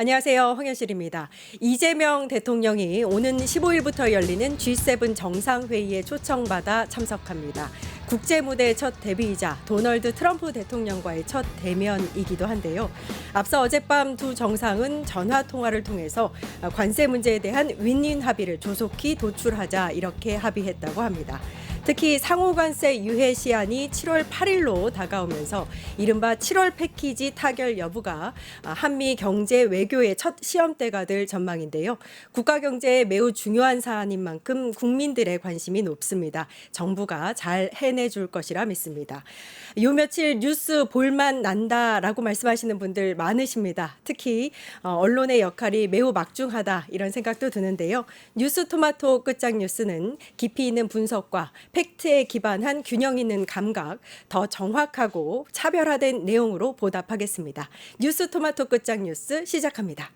안녕하세요. 황현실입니다. 이재명 대통령이 오는 15일부터 열리는 G7 정상회의에 초청받아 참석합니다. 국제무대 첫 데뷔이자 도널드 트럼프 대통령과의 첫 대면이기도 한데요. 앞서 어젯밤 두 정상은 전화통화를 통해서 관세 문제에 대한 윈윈 합의를 조속히 도출하자 이렇게 합의했다고 합니다. 특히 상호관세 유예 시한이 7월 8일로 다가오면서 이른바 7월 패키지 타결 여부가 한미 경제 외교의 첫 시험대가 될 전망인데요. 국가 경제에 매우 중요한 사안인 만큼 국민들의 관심이 높습니다. 정부가 잘 해내줄 것이라 믿습니다. 요 며칠 뉴스 볼만 난다라고 말씀하시는 분들 많으십니다. 특히 언론의 역할이 매우 막중하다 이런 생각도 드는데요. 뉴스토마토 끝장 뉴스는 깊이 있는 분석과 팩트에 기반한 균형 있는 감각, 더 정확하고 차별화된 내용으로 보답하겠습니다. 뉴스토마토 끝장 뉴스 시작합니다.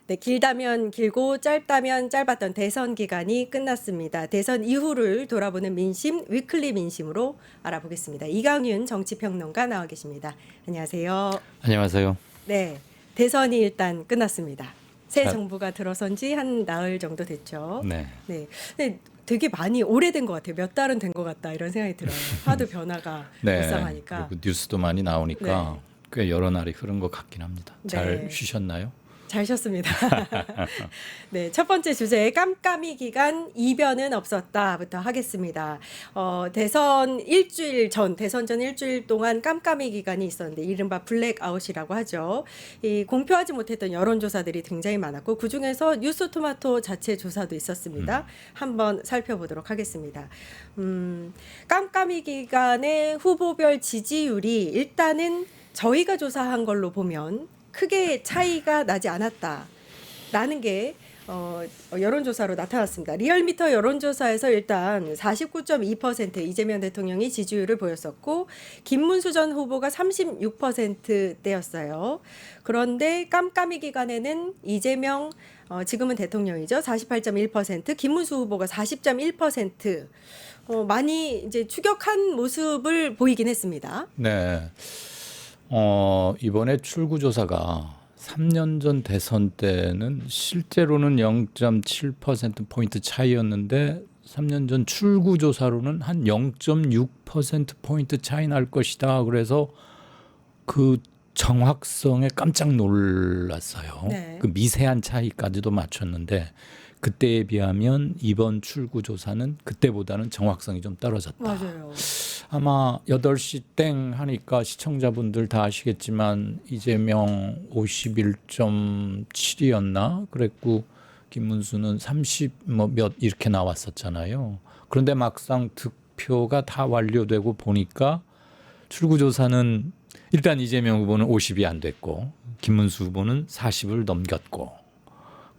네, 길다면 길고 짧다면 짧았던 대선 기간이 끝났습니다. 대선 이후를 돌아보는 민심, 위클리 민심으로 알아보겠습니다. 이강윤 정치평론가 나와 계십니다. 안녕하세요. 안녕하세요. 네, 대선이 일단 끝났습니다. 새 정부가 들어선 지 한 나흘 정도 됐죠. 네. 네, 근데 되게 많이 오래된 것 같아요. 몇 달은 된 것 같다 이런 생각이 들어요. 하도 변화가 불쌍하니까. 그리고 뉴스도 많이 나오니까 네. 꽤 여러 날이 흐른 것 같긴 합니다. 잘 네. 쉬셨나요? 잘 쉬었습니다. 네, 첫 번째 주제 깜깜이 기간 이변은 없었다부터 하겠습니다. 대선 전 일주일 동안 깜깜이 기간이 있었는데 이른바 블랙아웃이라고 하죠. 이 공표하지 못했던 여론조사들이 굉장히 많았고 그중에서 뉴스토마토 자체 조사도 있었습니다. 한번 살펴보도록 하겠습니다. 깜깜이 기간의 후보별 지지율이 일단은 저희가 조사한 걸로 보면 크게 차이가 나지 않았다라는 게 여론조사로 나타났습니다. 리얼미터 여론조사에서 일단 49.2% 이재명 대통령이 지지율을 보였었고 김문수 전 후보가 36%대였어요. 그런데 깜깜이 기간에는 이재명 지금은 대통령이죠. 48.1%, 김문수 후보가 40.1%. 많이 이제 추격한 모습을 보이긴 했습니다. 네. 이번에 출구조사가 3년 전 대선 때는 실제로는 0.7%포인트 차이였는데 3년 전 출구조사로는 한 0.6%포인트 차이 날 것이다. 그래서 그 정확성에 깜짝 놀랐어요. 네. 그 미세한 차이까지도 맞췄는데 그때에 비하면 이번 출구조사는 그때보다는 정확성이 좀 떨어졌다. 맞아요. 아마 8시 땡 하니까 시청자분들 다 아시겠지만 이재명 51.7이었나 그랬고 김문수는 30 몇 이렇게 나왔었잖아요. 그런데 막상 득표가 다 완료되고 보니까 출구조사는 일단 이재명 후보는 50이 안 됐고 김문수 후보는 40을 넘겼고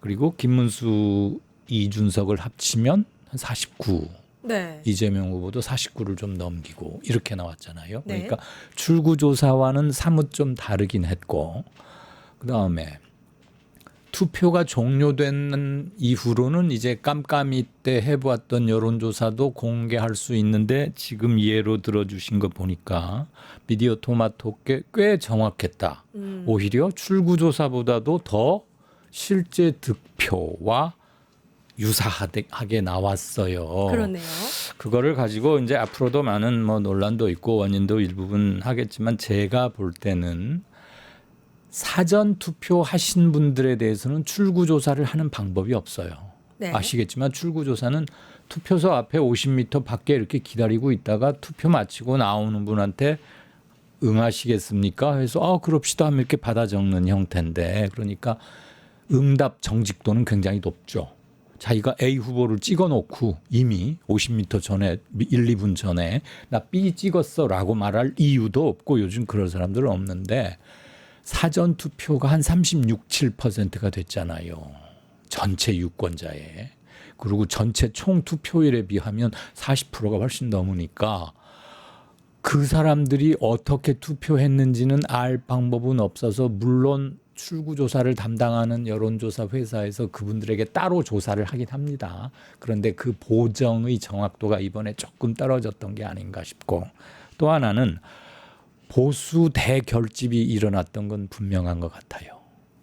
그리고 김문수 이준석을 합치면 한 49. 네. 이재명 후보도 49를 좀 넘기고 이렇게 나왔잖아요. 네. 그러니까 출구조사와는 사뭇 좀 다르긴 했고 그다음에 투표가 종료된 이후로는 이제 깜깜이 때 해보았던 여론조사도 공개할 수 있는데 지금 예로 들어주신 거 보니까 미디어 토마토께 꽤 정확했다. 오히려 출구조사보다도 더 실제 득표와 유사하게 나왔어요. 그러네요. 그거를 가지고 이제 앞으로도 많은 논란도 있고 원인도 일부분 하겠지만 제가 볼 때는 사전 투표하신 분들에 대해서는 출구조사를 하는 방법이 없어요. 네. 아시겠지만 출구조사는 투표소 앞에 50m 밖에 이렇게 기다리고 있다가 투표 마치고 나오는 분한테 응하시겠습니까? 해서 그럽시다 하면 이렇게 받아 적는 형태인데 그러니까 응답 정직도는 굉장히 높죠. 자기가 A 후보를 찍어놓고 이미 50m 전에 1, 2분 전에 나 B 찍었어라고 말할 이유도 없고 요즘 그런 사람들은 없는데 사전 투표가 한 36, 7%가 됐잖아요. 전체 유권자에. 그리고 전체 총 투표율에 비하면 40%가 훨씬 넘으니까 그 사람들이 어떻게 투표했는지는 알 방법은 없어서 물론 출구조사를 담당하는 여론조사 회사에서 그분들에게 따로 조사를 하긴 합니다. 그런데 그 보정의 정확도가 이번에 조금 떨어졌던 게 아닌가 싶고, 또 하나는 보수 대결집이 일어났던 건 분명한 것 같아요.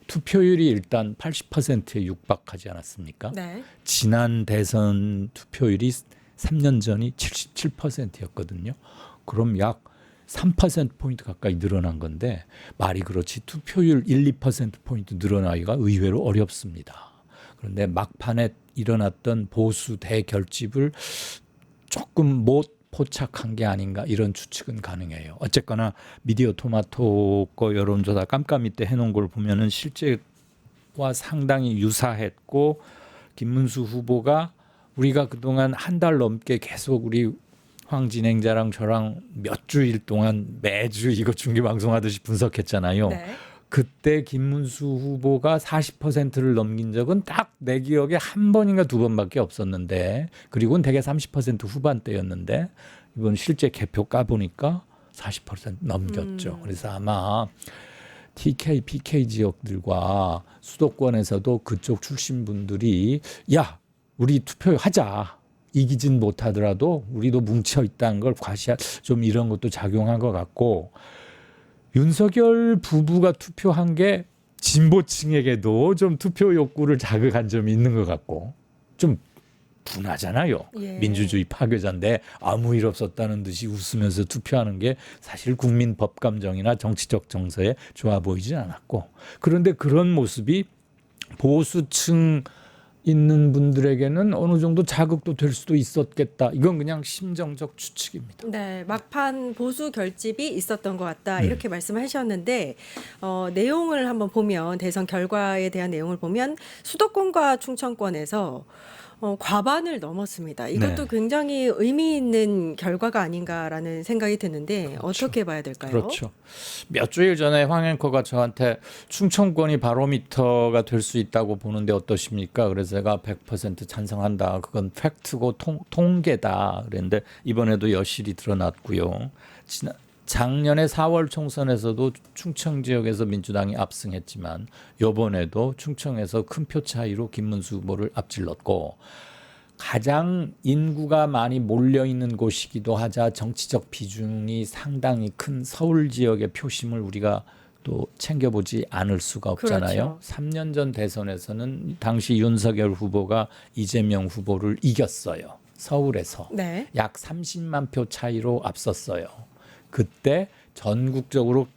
투표율이 일단 80%에 육박하지 않았습니까? 네. 지난 대선 투표율이 3년 전이 77%였거든요. 그럼 약 3%포인트 가까이 늘어난 건데, 말이 그렇지 투표율 1, 2%포인트 늘어나기가 의외로 어렵습니다. 그런데 막판에 일어났던 보수 대결집을 조금 못 포착한 게 아닌가, 이런 추측은 가능해요. 어쨌거나 미디어 토마토 거 여론조사 깜깜이 때 해놓은 걸 보면은 실제와 상당히 유사했고, 김문수 후보가 우리가 그동안 한 달 넘게 계속 우리 황 진행자랑 저랑 몇 주일 동안 매주 이거 중계 방송하듯이 분석했잖아요. 네. 그때 김문수 후보가 40%를 넘긴 적은 딱 내 기억에 한 번인가 두 번밖에 없었는데, 그리고는 대개 30% 후반대였는데, 이번 실제 개표 까보니까 40% 넘겼죠. 그래서 아마 TK, PK 지역들과 수도권에서도 그쪽 출신 분들이 야, 우리 투표하자. 이기진 못하더라도 우리도 뭉쳐 있다는 걸 과시할, 좀 이런 것도 작용한 것 같고, 윤석열 부부가 투표한 게 진보층에게도 좀 투표 욕구를 자극한 점이 있는 것 같고, 좀 분하잖아요. 예. 민주주의 파괴자인데 아무 일 없었다는 듯이 웃으면서 투표하는 게 사실 국민 법감정이나 정치적 정서에 좋아 보이지 않았고, 그런데 그런 모습이 보수층 있는 분들에게는 어느 정도 자극도 될 수도 있었겠다. 이건 그냥 심정적 추측입니다. 네, 막판 보수 결집이 있었던 것 같다, 이렇게 말씀하셨는데, 내용을 한번 보면, 대선 결과에 대한 내용을 보면 수도권과 충청권에서 과반을 넘었습니다. 이것도 네. 굉장히 의미 있는 결과가 아닌가라는 생각이 드는데, 어떻게 봐야 될까요? 그렇죠. 몇 주일 전에 황 앵커가 저한테 충청권이 바로미터가 될 수 있다고 보는데 어떠십니까? 그래서 제가 100% 찬성한다. 그건 팩트고 통계다. 그랬는데 이번에도 여실히 드러났고요. 작년에 4월 총선에서도 충청 지역에서 민주당이 압승했지만 이번에도 충청에서 큰 표 차이로 김문수 후보를 앞질렀고, 가장 인구가 많이 몰려있는 곳이기도 하자 정치적 비중이 상당히 큰 서울 지역의 표심을 우리가 또 챙겨보지 않을 수가 없잖아요. 그렇죠. 3년 전 대선에서는 당시 윤석열 후보가 이재명 후보를 이겼어요. 서울에서. 네. 약 30만 표 차이로 앞섰어요. 그때 전국적으로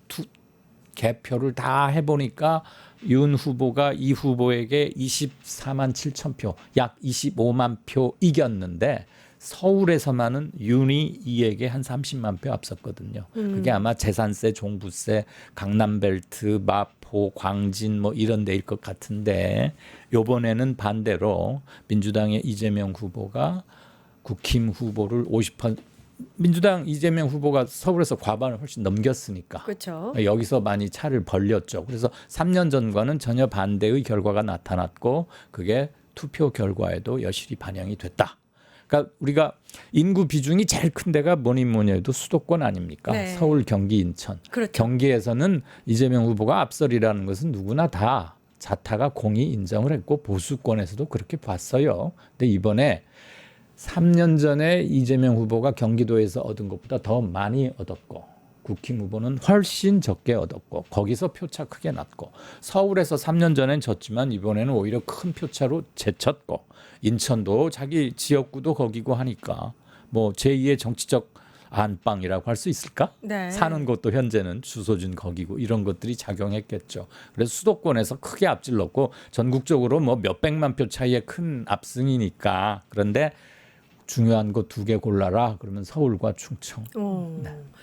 개표를 다 해보니까 윤 후보가 이 후보에게 24만 7천 표, 약 25만 표 이겼는데, 서울에서만은 윤이 이에게 한 30만 표 앞섰거든요. 그게 아마 재산세, 종부세, 강남벨트, 마포, 광진 뭐 이런 데일 것 같은데, 요번에는 반대로 민주당의 이재명 후보가 국힘 후보를 50%, 민주당 이재명 후보가 서울에서 과반을 훨씬 넘겼으니까 그렇죠. 여기서 많이 차를 벌렸죠. 그래서 3년 전과는 전혀 반대의 결과가 나타났고, 그게 투표 결과에도 여실히 반영이 됐다. 그러니까 우리가 인구 비중이 제일 큰 데가 뭐니 해도 수도권 아닙니까? 네. 서울, 경기, 인천. 그렇죠. 경기에서는 이재명 후보가 앞설이라는 것은 누구나 다 자타가 공히 인정을 했고, 보수권에서도 그렇게 봤어요. 근데 이번에 3년 전에 이재명 후보가 경기도에서 얻은 것보다 더 많이 얻었고, 국힘 후보는 훨씬 적게 얻었고, 거기서 표차 크게 났고, 서울에서 3년 전엔 졌지만 이번에는 오히려 큰 표차로 제쳤고, 인천도 자기 지역구도 거기고 하니까 뭐 제2의 정치적 안방이라고 할 수 있을까? 네. 사는 곳도 현재는 주소진 거기고, 이런 것들이 작용했겠죠. 그래서 수도권에서 크게 앞질렀고, 전국적으로 뭐 몇백만 표 차이의 큰 압승이니까. 그런데 중요한 거 두 개 골라라. 그러면 서울과 충청.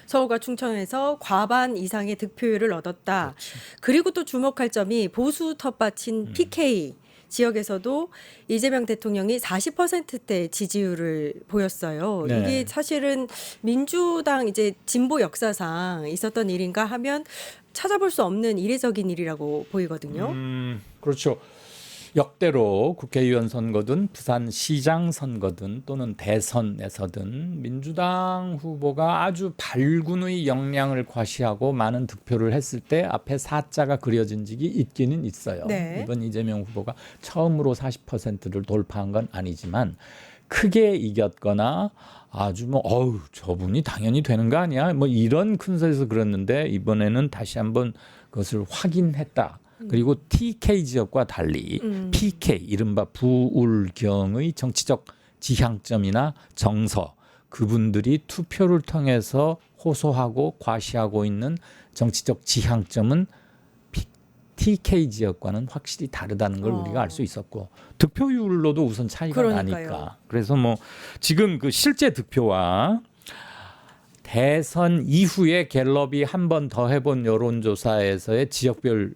서울과 충청에서 과반 이상의 득표율을 얻었다. 그리고 또 주목할 점이 보수 텃밭인 PK 지역에서도 이재명 대통령이 40%대 지지율을 보였어요. 네. 이게 사실은 민주당 이제 진보 역사상 있었던 일인가 하면 찾아볼 수 없는 이례적인 일이라고 보이거든요. 그렇죠. 역대로 국회의원 선거든 부산시장 선거든 또는 대선에서든 민주당 후보가 아주 발군의 역량을 과시하고 많은 득표를 했을 때 앞에 4자가 그려진 적이 있기는 있어요. 네. 이번 이재명 후보가 처음으로 40%를 돌파한 건 아니지만 크게 이겼거나 아주 뭐 저분이 당연히 되는 거 아니야 뭐 이런 큰 소리에서 그랬는데 이번에는 다시 한번 그것을 확인했다. 그리고 TK 지역과 달리 PK 이른바 부울경의 정치적 지향점이나 정서 그분들이 투표를 통해서 호소하고 과시하고 있는 정치적 지향점은 TK 지역과는 확실히 다르다는 걸 우리가 알 수 있었고 득표율로도 우선 차이가 그러니까요. 나니까 그래서 뭐 지금 그 실제 득표와 대선 이후에 갤럽이 한 번 더 해본 여론조사에서의 지역별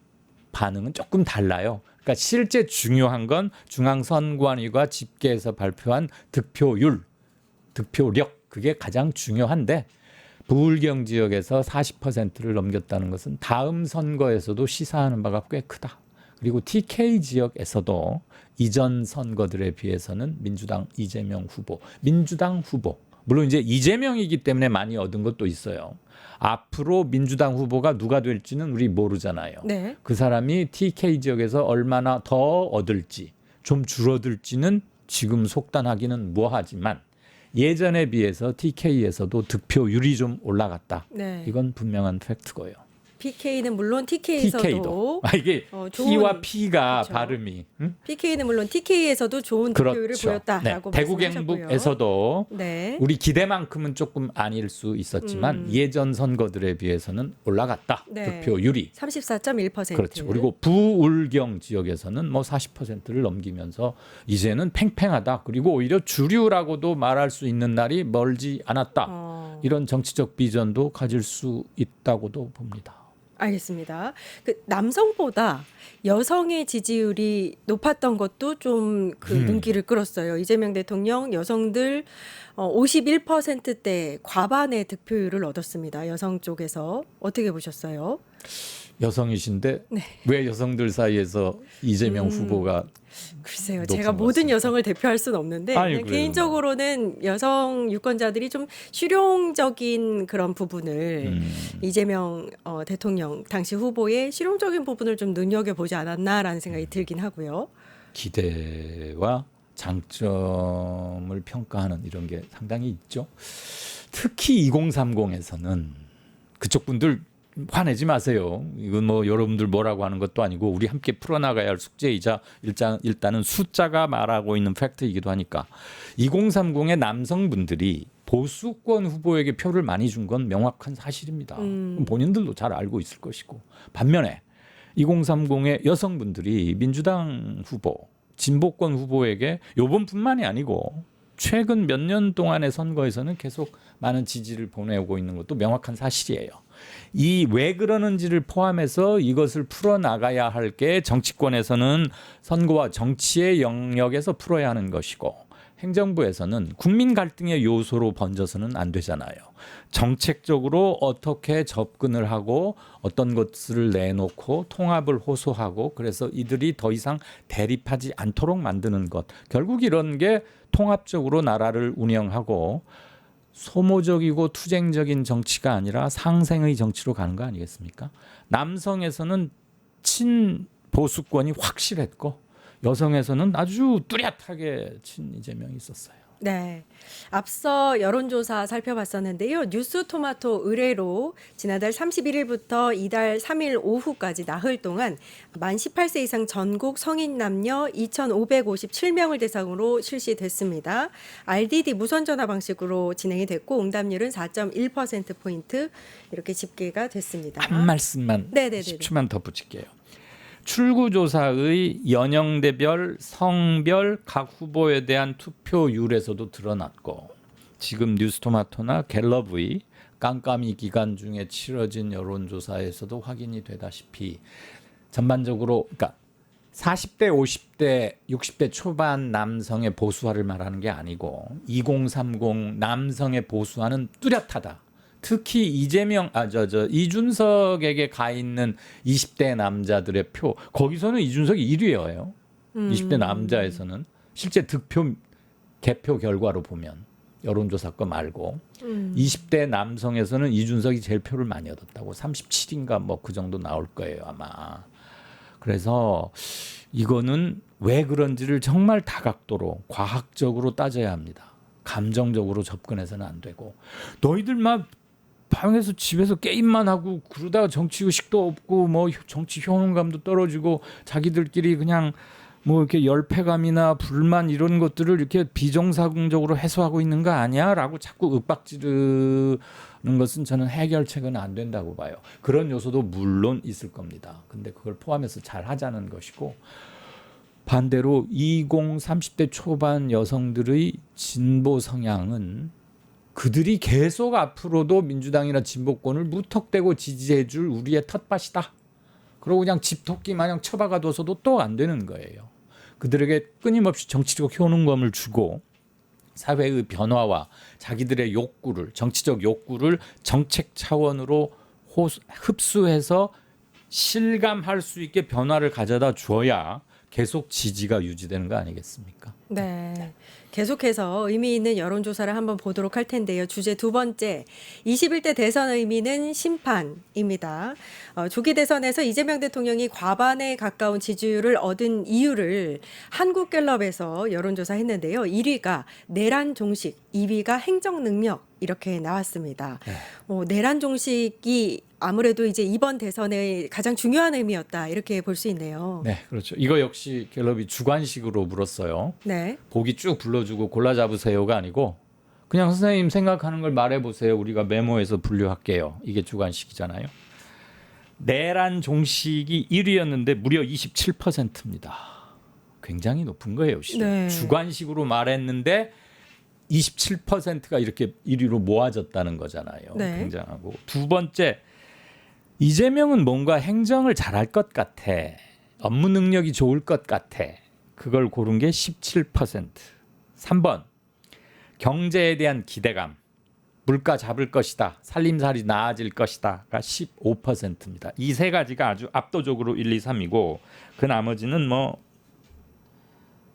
반응은 조금 달라요. 그러니까 실제 중요한 건 중앙선관위가 집계해서 발표한 득표율, 득표력 그게 가장 중요한데 부울경 지역에서 40%를 넘겼다는 것은 다음 선거에서도 시사하는 바가 꽤 크다. 그리고 TK 지역에서도 이전 선거들에 비해서는 민주당 이재명 후보, 민주당 후보 물론 이제 이재명이기 때문에 많이 얻은 것도 있어요. 앞으로 민주당 후보가 누가 될지는 우리 모르잖아요. 네. 그 사람이 TK 지역에서 얼마나 더 얻을지 좀 줄어들지는 지금 속단하기는 뭐하지만 예전에 비해서 TK에서도 득표율이 좀 올라갔다. 네. 이건 분명한 팩트고요. PK는 물론 TK에서도 TK도 T와 좋은 P가 그렇죠. 발음이 PK는 물론 TK에서도 좋은 득표율을 그렇죠. 보였다라고 대구 말씀하셨고요. 경북에서도 네. 우리 기대만큼은 조금 아닐 수 있었지만 예전 선거들에 비해서는 올라갔다. 네. 득표율이. 34.1%. 그렇죠. 그리고 부울경 지역에서는 뭐 40%를 넘기면서 이제는 팽팽하다. 그리고 오히려 주류라고도 말할 수 있는 날이 멀지 않았다. 이런 정치적 비전도 가질 수 있다고도 봅니다. 알겠습니다. 그 남성보다 여성의 지지율이 높았던 것도 좀 그 눈길을 끌었어요. 이재명 대통령 여성들 51%대 과반의 득표율을 얻었습니다. 여성 쪽에서 어떻게 보셨어요? 여성이신데 네. 왜 여성들 사이에서 이재명 후보가 글쎄요. 높은 제가 것 모든 같습니다. 여성을 대표할 수는 없는데 아니, 그냥 그래요. 개인적으로는 여성 유권자들이 좀 실용적인 그런 부분을 이재명 대통령 당시 후보의 실용적인 부분을 좀 눈여겨보지 않았나라는 생각이 들긴 하고요. 기대와 장점을 평가하는 이런 게 상당히 있죠. 특히 2030에서는 그쪽 분들 화내지 마세요. 이건 뭐 여러분들 뭐라고 하는 것도 아니고 우리 함께 풀어나가야 할 숙제이자 일단은 숫자가 말하고 있는 팩트이기도 하니까 2030의 남성분들이 보수권 후보에게 표를 많이 준 건 명확한 사실입니다. 본인들도 잘 알고 있을 것이고 반면에 2030의 여성분들이 민주당 후보, 진보권 후보에게 요번뿐만이 아니고 최근 몇 년 동안의 선거에서는 계속 많은 지지를 보내오고 있는 것도 명확한 사실이에요. 이 왜 그러는지를 포함해서 이것을 풀어나가야 할 게 정치권에서는 선거와 정치의 영역에서 풀어야 하는 것이고 행정부에서는 국민 갈등의 요소로 번져서는 안 되잖아요. 정책적으로 어떻게 접근을 하고 어떤 것을 내놓고 통합을 호소하고 그래서 이들이 더 이상 대립하지 않도록 만드는 것. 결국 이런 게 통합적으로 나라를 운영하고 소모적이고 투쟁적인 정치가 아니라 상생의 정치로 가는 거 아니겠습니까? 남성에서는 친보수권이 확실했고 여성에서는 아주 뚜렷하게 친 이재명이 있었어요. 네. 앞서 여론조사 살펴봤었는데요. 뉴스토마토 의뢰로 지난달 31일부터 이달 3일 오후까지 나흘 동안 만 18세 이상 전국 성인 남녀 2,557명을 대상으로 실시됐습니다. RDD 무선 전화 방식으로 진행이 됐고 응답률은 4.1%포인트 이렇게 집계가 됐습니다. 한 말씀만 네네네네. 10초만 더 붙일게요. 출구조사의 연령대별, 성별 각 후보에 대한 투표율에서도 드러났고 지금 뉴스토마토나 갤럽의 깜깜이 기간 중에 치러진 여론조사에서도 확인이 되다시피 전반적으로 그러니까 40대, 50대, 60대 초반 남성의 보수화를 말하는 게 아니고 2030 남성의 보수화는 뚜렷하다. 특히 이준석에게 가 있는 20대 남자들의 표 거기서는 이준석이 1위예요. 20대 남자에서는 실제 득표 개표 결과로 보면 여론조사 거 말고 20대 남성에서는 이준석이 제일 표를 많이 얻었다고 37인가 뭐 그 정도 나올 거예요 아마. 그래서 이거는 왜 그런지를 정말 다각도로 과학적으로 따져야 합니다. 감정적으로 접근해서는 안 되고 너희들만 방에서 집에서 게임만 하고 그러다가 정치 의식도 없고 뭐 정치 효능감도 떨어지고 자기들끼리 그냥 뭐 이렇게 열패감이나 불만 이런 것들을 이렇게 비정상적으로 해소하고 있는 거 아니야라고 자꾸 윽박지르는 것은 저는 해결책은 안 된다고 봐요. 그런 요소도 물론 있을 겁니다. 근데 그걸 포함해서 잘 하자는 것이고 반대로 20, 30대 초반 여성들의 진보 성향은 그들이 계속 앞으로도 민주당이나 진보권을 무턱대고 지지해줄 우리의 텃밭이다. 그러고 그냥 집토끼 마냥 처박아둬서도 또 안 되는 거예요. 그들에게 끊임없이 정치적 효능감을 주고 사회의 변화와 자기들의 욕구를 정치적 욕구를 정책 차원으로 흡수해서 실감할 수 있게 변화를 가져다 줘야 계속 지지가 유지되는 거 아니겠습니까? 네. 계속해서 의미 있는 여론조사를 한번 보도록 할 텐데요. 주제 두 번째, 21대 대선 의미는 심판입니다. 조기 대선에서 이재명 대통령이 과반에 가까운 지지율을 얻은 이유를 한국갤럽에서 여론조사했는데요. 1위가 내란 종식, 2위가 행정 능력 이렇게 나왔습니다. 내란 종식이 아무래도 이제 이번 대선의 가장 중요한 의미였다 이렇게 볼 수 있네요. 네, 그렇죠. 이거 역시 갤럽이 주관식으로 물었어요. 네. 보기 쭉 불러주고 골라 잡으세요가 아니고 그냥 선생님 생각하는 걸 말해보세요. 우리가 메모해서 분류할게요. 이게 주관식이잖아요. 내란 종식이 1위였는데 무려 27%입니다. 굉장히 높은 거예요. 네. 주관식으로 말했는데 27%가 이렇게 1위로 모아졌다는 거잖아요. 네. 굉장하고 두 번째 이재명은 뭔가 행정을 잘할 것 같아. 업무 능력이 좋을 것 같아. 그걸 고른 게 17%. 3번 경제에 대한 기대감. 물가 잡을 것이다. 살림살이 나아질 것이다가 15%입니다. 이 세 가지가 아주 압도적으로 1, 2, 3이고 그 나머지는 뭐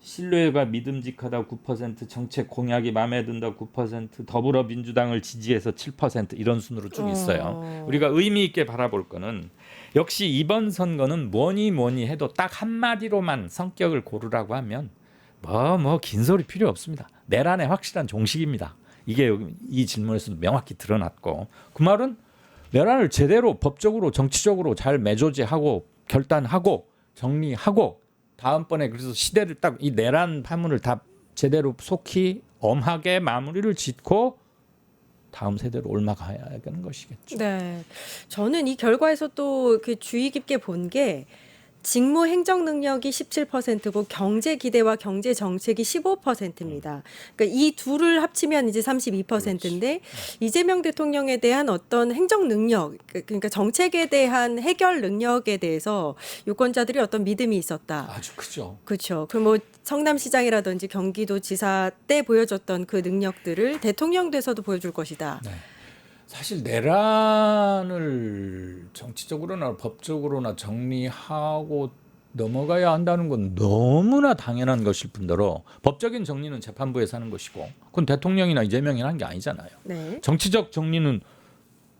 신뢰가 믿음직하다 9%, 정책 공약이 마음에 든다 9%, 더불어민주당을 지지해서 7% 이런 순으로 쭉 있어요. 우리가 의미 있게 바라볼 거는 역시 이번 선거는 뭐니 해도 딱 한마디로만 성격을 고르라고 하면 뭐 긴 소리 필요 없습니다. 내란의 확실한 종식입니다. 이게 여기 이 질문에서도 명확히 드러났고 그 말은 내란을 제대로 법적으로 정치적으로 잘 매조지하고 결단하고 정리하고 다음번에 그래서 시대를 딱 이 내란 파문을 다 제대로 속히 엄하게 마무리를 짓고 다음 세대로 옮아가야 하는 것이겠죠. 네. 저는 이 결과에서 또 그 주의 깊게 본 게 직무 행정 능력이 17%고 경제 기대와 경제 정책이 15%입니다. 그러니까 이 둘을 합치면 이제 32%인데 이재명 대통령에 대한 어떤 행정 능력, 그러니까 정책에 대한 해결 능력에 대해서 유권자들이 어떤 믿음이 있었다. 아주 크죠. 그렇죠. 그 뭐 성남시장이라든지 경기도지사 때 보여줬던 그 능력들을 대통령 돼서도 보여줄 것이다. 네. 사실 내란을 정치적으로나 법적으로나 정리하고 넘어가야 한다는 건 너무나 당연한 것일 뿐더러 법적인 정리는 재판부에서 하는 것이고 그건 대통령이나 이재명이 하는 게 아니잖아요. 네. 정치적 정리는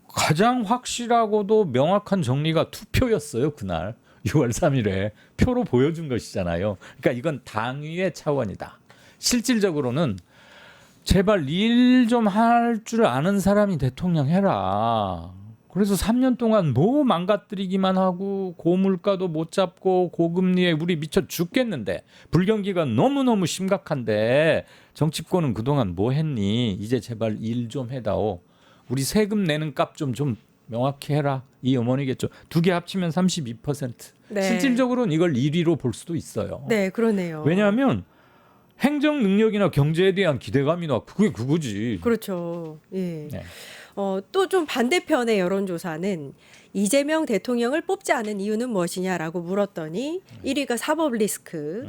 가장 확실하고도 명확한 정리가 투표였어요. 그날 6월 3일에 표로 보여준 것이잖아요. 그러니까 이건 당위의 차원이다. 실질적으로는 제발 일 좀 할 줄 아는 사람이 대통령 해라. 그래서 3년 동안 뭐 망가뜨리기만 하고 고물가도 못 잡고 고금리에 우리 미쳐 죽겠는데 불경기가 너무너무 심각한데 정치권은 그동안 뭐 했니? 이제 제발 일 좀 해다오. 우리 세금 내는 값 좀 명확히 해라. 이 어머니겠죠. 두 개 합치면 32%. 네. 실질적으로는 이걸 1위로 볼 수도 있어요. 네, 그러네요. 왜냐하면 행정 능력이나 경제에 대한 기대감이나 그게 그거지. 그렇죠. 예. 네. 또 좀 반대편의 여론조사는 이재명 대통령을 뽑지 않은 이유는 무엇이냐라고 물었더니 1위가 사법 리스크,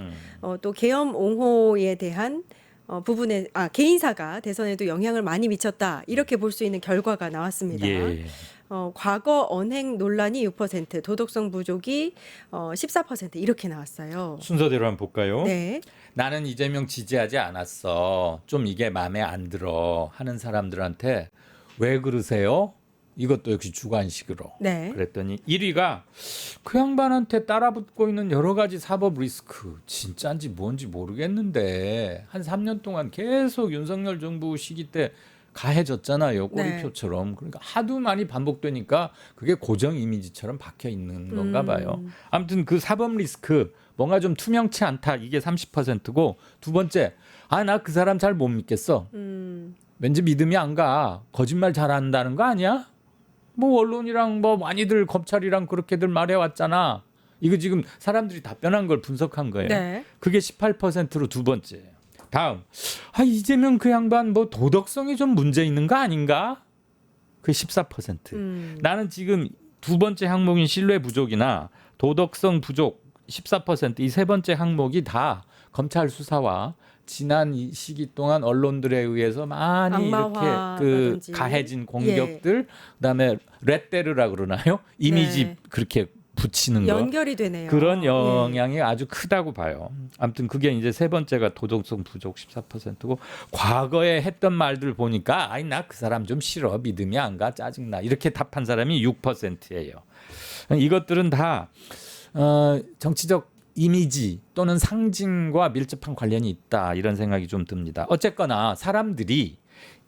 또 계엄 옹호에 대한 개인사가 대선에도 영향을 많이 미쳤다 이렇게 볼 수 있는 결과가 나왔습니다. 예. 과거 언행 논란이 6%, 도덕성 부족이 14% 이렇게 나왔어요. 순서대로 한번 볼까요? 네. 나는 이재명 지지하지 않았어. 좀 이게 마음에 안 들어 하는 사람들한테 왜 그러세요? 이것도 역시 주관식으로. 네. 그랬더니 1위가 그 양반한테 따라붙고 있는 여러 가지 사법 리스크 진짜인지 뭔지 모르겠는데 한 3년 동안 계속 윤석열 정부 시기 때 가해졌잖아요. 꼬리표처럼. 그러니까 하도 많이 반복되니까 그게 고정 이미지처럼 박혀 있는 건가 봐요. 아무튼 그 사법 리스크 뭔가 좀 투명치 않다. 이게 30%고 두 번째 나 그 사람 잘 못 믿겠어. 왠지 믿음이 안 가. 거짓말 잘한다는 거 아니야? 뭐 언론이랑 뭐 많이들 검찰이랑 그렇게들 말해왔잖아. 이거 지금 사람들이 답변한 걸 분석한 거예요. 네. 그게 18%로 두 번째. 다음 이재명 그 양반 뭐 도덕성이 좀 문제 있는 거 아닌가? 그게 14%. 나는 지금 두 번째 항목인 신뢰 부족이나 도덕성 부족 14% 이 세 번째 항목이 다 검찰 수사와 지난 이 시기 동안 언론들에 의해서 많이 이렇게 그 악마화라든지. 가해진 공격들 그다음에 레떼르라 그러나요? 이미지 네. 그렇게 붙이는 거 연결이 되네요. 그런 예. 영향이 아주 크다고 봐요. 아무튼 그게 이제 세 번째가 도덕성 부족 14%고 과거에 했던 말들 보니까 나 그 사람 좀 싫어 믿음이 안 가 짜증나 이렇게 답한 사람이 6%예요. 이것들은 다 정치적 이미지 또는 상징과 밀접한 관련이 있다 이런 생각이 좀 듭니다. 어쨌거나 사람들이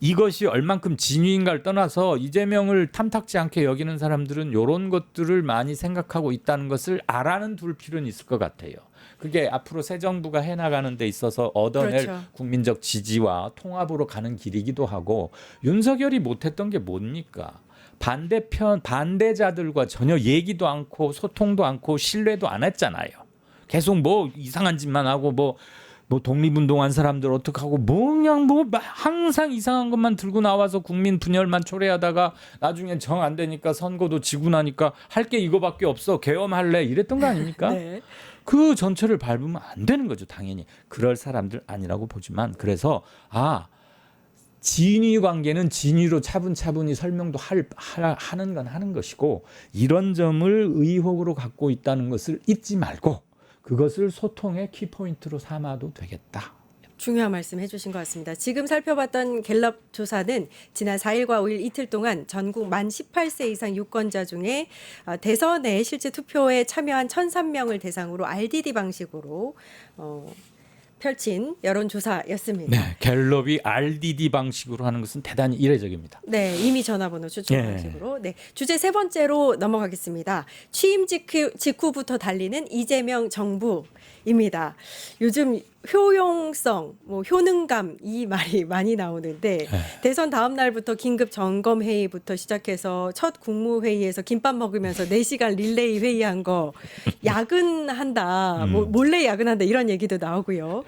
이것이 얼만큼 진위인가를 떠나서 이재명을 탐탁지 않게 여기는 사람들은 이런 것들을 많이 생각하고 있다는 것을 알아는 둘 필요는 있을 것 같아요. 그게 앞으로 새 정부가 해나가는 데 있어서 얻어낼 그렇죠. 국민적 지지와 통합으로 가는 길이기도 하고 윤석열이 못했던 게 뭡니까? 반대자들과 전혀 얘기도 않고 소통도 않고 신뢰도 안 했잖아요. 계속 뭐 이상한 짓만 하고 뭐 독립운동한 사람들 어떡하고 그냥 항상 이상한 것만 들고 나와서 국민 분열만 초래하다가 나중에 정 안 되니까 선거도 지고 나니까 할 게 이거밖에 없어 계엄할래 이랬던 거 아닙니까? 네. 그 전철을 밟으면 안 되는 거죠. 당연히 그럴 사람들 아니라고 보지만 그래서 진위 관계는 진위로 차분차분히 설명도 하는 건 하는 것이고 이런 점을 의혹으로 갖고 있다는 것을 잊지 말고 그것을 소통의 키포인트로 삼아도 되겠다. 중요한 말씀 해주신 것 같습니다. 지금 살펴봤던 갤럽 조사는 지난 4일과 5일 이틀 동안 전국 만 18세 이상 유권자 중에 대선에 실제 투표에 참여한 1,003명을 대상으로 RDD 방식으로 펼친 여론조사였습니다. 네, 갤럽이 RDD 방식으로 하는 것은 대단히 이례적입니다. 네, 이미 전화번호 추천 방식으로. 네, 주제 세 번째로 넘어가겠습니다. 취임 직후부터 달리는 이재명 정부입니다. 요즘 효용성, 효능감 이 말이 많이 나오는데 대선 다음 날부터 긴급 점검 회의부터 시작해서 첫 국무회의에서 김밥 먹으면서 4시간 릴레이 회의한 거 야근한다, 몰래 야근한다 이런 얘기도 나오고요.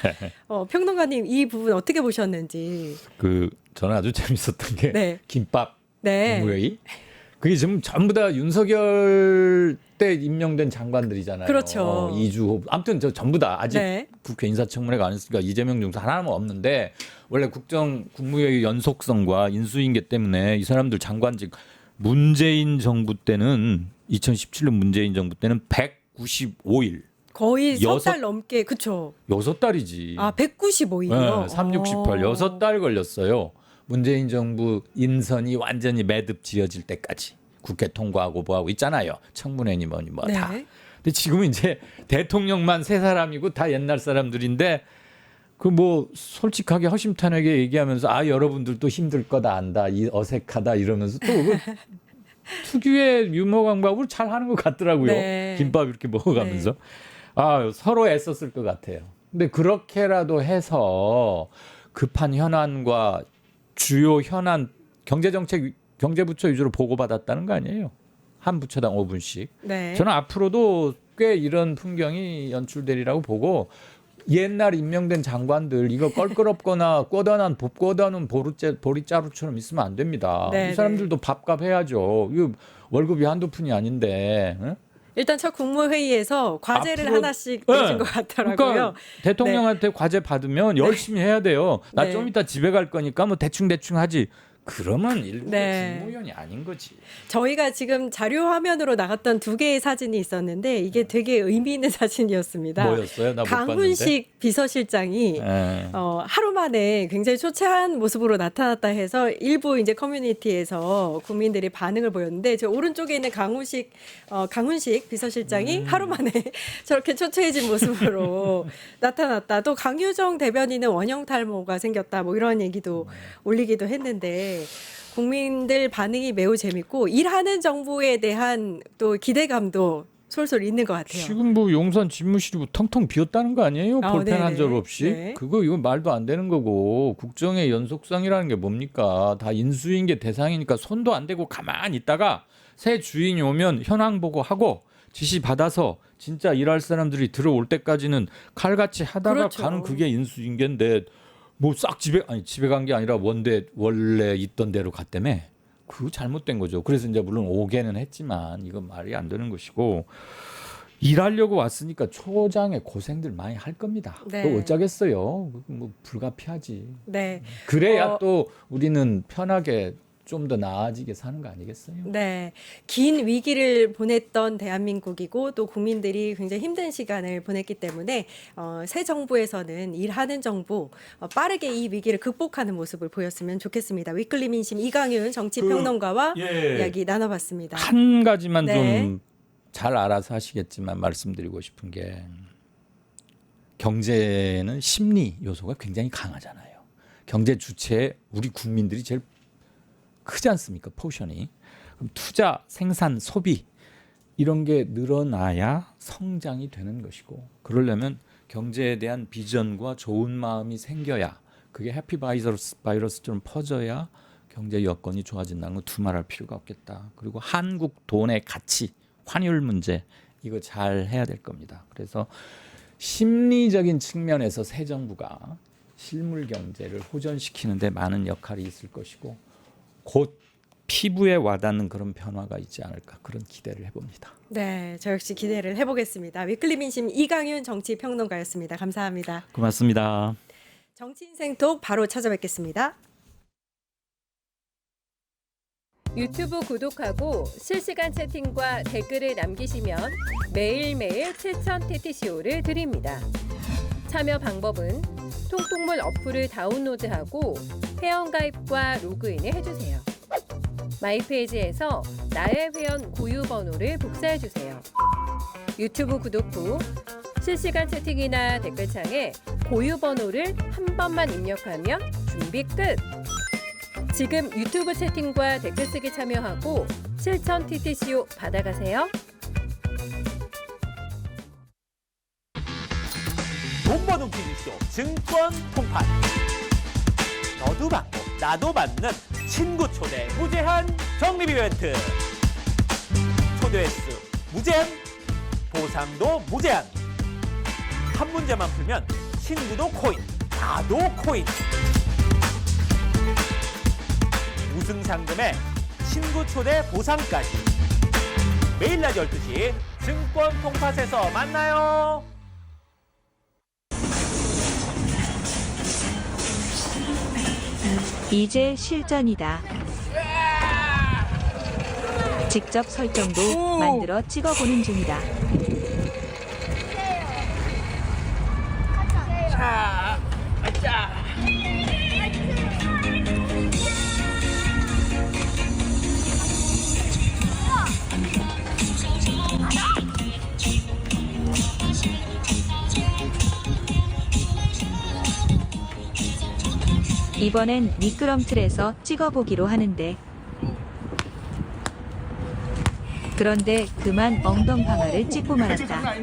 평론가님 이 부분 어떻게 보셨는지. 저는 아주 재밌었던 게 네. 김밥 네. 국무회의. 그게 지금 전부 다 윤석열 때 임명된 장관들이잖아요. 그렇죠. 이주호. 아무튼 전부 다 아직 네. 국회 인사청문회가 안 했으니까 이재명 중사 하나는 없는데 원래 국무회의 연속성과 인수인계 때문에 이 사람들 장관직 문재인 정부 때는 2017년 문재인 정부 때는 195일. 거의 석 달 넘게 그렇죠. 6달이지. 195일이요. 네, 368 6달 걸렸어요. 문재인 정부 인선이 완전히 매듭 지어질 때까지 국회 통과하고 뭐하고 있잖아요. 청문회니 뭐니 뭐 다. 네. 근데 지금은 이제 대통령만 세 사람이고 다 옛날 사람들인데 솔직하게 허심탄회하게 얘기하면서 여러분들도 힘들 거다 안다. 어색하다 이러면서 또 특유의 유머 감각으로 잘 하는 것 같더라고요. 네. 김밥 이렇게 먹어가면서. 서로 애썼을 것 같아요. 근데 그렇게라도 해서 급한 현안과 주요 현안 경제정책 경제부처 위주로 보고받았다는 거 아니에요. 한 부처당 5분씩. 네. 저는 앞으로도 꽤 이런 풍경이 연출되리라고 보고 옛날 임명된 장관들 이거 껄끄럽거나 꿔다놓은 보리자루처럼 있으면 안 됩니다. 네, 이 사람들도 밥값 해야죠. 이거 월급이 한두 푼이 아닌데. 응? 일단 첫 국무회의에서 과제를 앞으로- 하나씩 내신 네. 것 같더라고요. 그러니까 대통령한테 과제 받으면 열심히 해야 돼요. 나 네. 좀 이따 집에 갈 거니까 대충 하지. 그러면 일부 네. 국무위원이 아닌 거지. 저희가 지금 자료 화면으로 나갔던 두 개의 사진이 있었는데 이게 되게 의미 있는 사진이었습니다. 뭐였어요? 나 못 봤는데. 강훈식 비서실장이 예. 하루 만에 굉장히 초췌한 모습으로 나타났다 해서 일부 이제 커뮤니티에서 국민들이 반응을 보였는데 저 오른쪽에 있는 강훈식 비서실장이 하루 만에 저렇게 초췌해진 모습으로 나타났다. 또 강효정 대변인은 원형 탈모가 생겼다. 뭐 이런 얘기도 올리기도 했는데 국민들 반응이 매우 재밌고 일하는 정부에 대한 또 기대감도 솔솔 있는 것 같아요. 지금 뭐 용산 집무실이 뭐 텅텅 비었다는 거 아니에요? 볼펜 네네. 한 절 없이? 네. 이건 말도 안 되는 거고 국정의 연속성이라는 게 뭡니까? 다 인수인계 대상이니까 손도 안 대고 가만히 있다가 새 주인이 오면 현황 보고하고 지시 받아서 진짜 일할 사람들이 들어올 때까지는 칼같이 하다가 그렇죠. 가는 그게 인수인계인데 뭐 싹 집에 간 게 아니라 원래 있던 대로 갔다며. 그거 잘못된 거죠. 그래서 이제 물론 오게는 했지만 이건 말이 안 되는 것이고 일하려고 왔으니까 초장에 고생들 많이 할 겁니다. 네. 또 어쩌겠어요. 뭐 불가피하지. 네. 그래야 또 우리는 편하게 좀 더 나아지게 사는 거 아니겠어요? 네. 긴 위기를 보냈던 대한민국이고 또 국민들이 굉장히 힘든 시간을 보냈기 때문에 새 정부에서는 일하는 정부 빠르게 이 위기를 극복하는 모습을 보였으면 좋겠습니다. 위클리 민심 이강윤 정치평론가와 이야기 나눠봤습니다. 한 가지만 네. 좀 잘 알아서 하시겠지만 말씀드리고 싶은 게 경제는 심리 요소가 굉장히 강하잖아요. 경제 주체에 우리 국민들이 제일 크지 않습니까? 포션이. 그럼 투자, 생산, 소비 이런 게 늘어나야 성장이 되는 것이고 그러려면 경제에 대한 비전과 좋은 마음이 생겨야 그게 해피 바이러스처럼 퍼져야 경제 여건이 좋아진다는 거 두말할 필요가 없겠다. 그리고 한국 돈의 가치, 환율 문제 이거 잘 해야 될 겁니다. 그래서 심리적인 측면에서 새 정부가 실물 경제를 호전시키는 데 많은 역할이 있을 것이고 곧 피부에 와닿는 그런 변화가 있지 않을까 그런 기대를 해봅니다. 네, 저 역시 기대를 해보겠습니다. 위클리 민심 이강윤 정치평론가였습니다. 감사합니다. 고맙습니다. 정치인생톡 바로 찾아뵙겠습니다. 유튜브 구독하고 실시간 채팅과 댓글을 남기시면 매일매일 7천 TTCO를 드립니다. 참여 방법은 통통물 어플을 다운로드하고 회원가입과 로그인을 해주세요. 마이페이지에서 나의 회원 고유 번호를 복사해주세요. 유튜브 구독 후 실시간 채팅이나 댓글창에 고유 번호를 한 번만 입력하면 준비 끝! 지금 유튜브 채팅과 댓글 쓰기 참여하고 실천 TTCO 받아가세요. 돈 버는 TV쇼 증권 통판. 너도 받고 나도 받는 친구 초대 무제한 적립 이벤트. 초대 횟수 무제한, 보상도 무제한. 한 문제만 풀면 친구도 코인, 나도 코인. 우승 상금에 친구 초대 보상까지. 매일 낮 12시 증권 통팟에서 만나요. 이제 실전이다. 직접 설정도 만들어 찍어보는 중이다. 이번엔 미끄럼틀에서 찍어보기로 하는데 그런데 그만 엉덩방아를 찍고 말았다.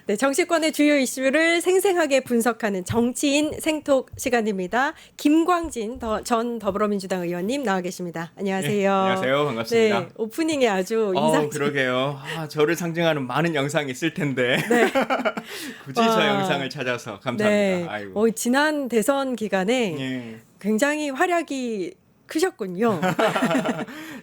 네, 정치권의 주요 이슈를 생생하게 분석하는 정치인 생톡 시간입니다. 김광진 전 더불어민주당 의원님 나와 계십니다. 안녕하세요. 네, 안녕하세요. 반갑습니다. 네, 오프닝에 아주 인상적인. 그러게요. 저를 상징하는 많은 영상이 있을 텐데 네. 굳이 저 영상을 찾아서 감사합니다. 네. 아이고. 지난 대선 기간에 예. 굉장히 활약이 크셨군요.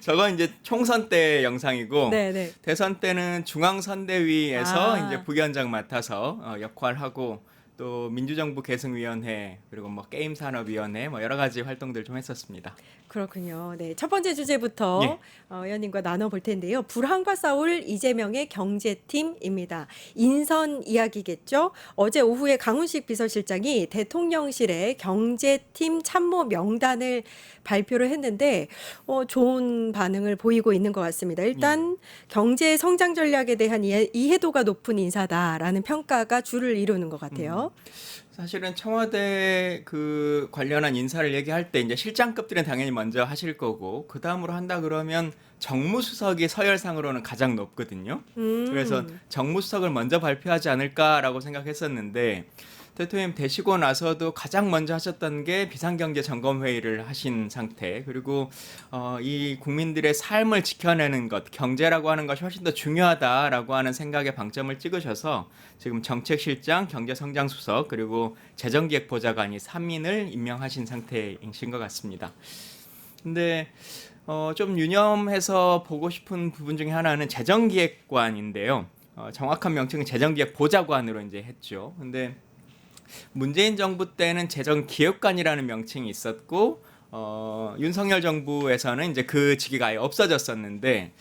저건 이제 총선 때 영상이고 네, 네. 대선 때는 중앙선대위에서 아. 이제 부위원장 맡아서 역할하고 또 민주정부 계승위원회 그리고 뭐 게임산업위원회 뭐 여러 가지 활동들 좀 했었습니다. 그렇군요. 네, 첫 번째 주제부터 예. 의원님과 나눠볼 텐데요. 불황과 싸울 이재명의 경제팀입니다. 인선 이야기겠죠. 어제 오후에 강훈식 비서실장이 대통령실에 경제팀 참모 명단을 발표를 했는데 좋은 반응을 보이고 있는 것 같습니다. 일단 경제 성장 전략에 대한 이해도가 높은 인사다라는 평가가 주를 이루는 것 같아요. 사실은 청와대 그 관련한 인사를 얘기할 때 이제 실장급들은 당연히 먼저 하실 거고 그 다음으로 한다 그러면 정무수석이 서열상으로는 가장 높거든요. 그래서 정무수석을 먼저 발표하지 않을까라고 생각했었는데 대통령 되시고 나서도 가장 먼저 하셨던 게 비상경제점검회의를 하신 상태 그리고 이 국민들의 삶을 지켜내는 것 경제라고 하는 것이 훨씬 더 중요하다라고 하는 생각에 방점을 찍으셔서 지금 정책실장, 경제성장수석 그리고 재정기획보좌관이 3인을 임명하신 상태이신 것 같습니다. 근데 좀 유념해서 보고 싶은 부분 중에 하나는 재정기획관인데요. 정확한 명칭은 재정기획보좌관으로 이제 했죠. 근데 문재인 정부 때는 재정기획관이라는 명칭이 있었고 윤석열 정부에서는 이제 그 직위가 아예 없어졌었는데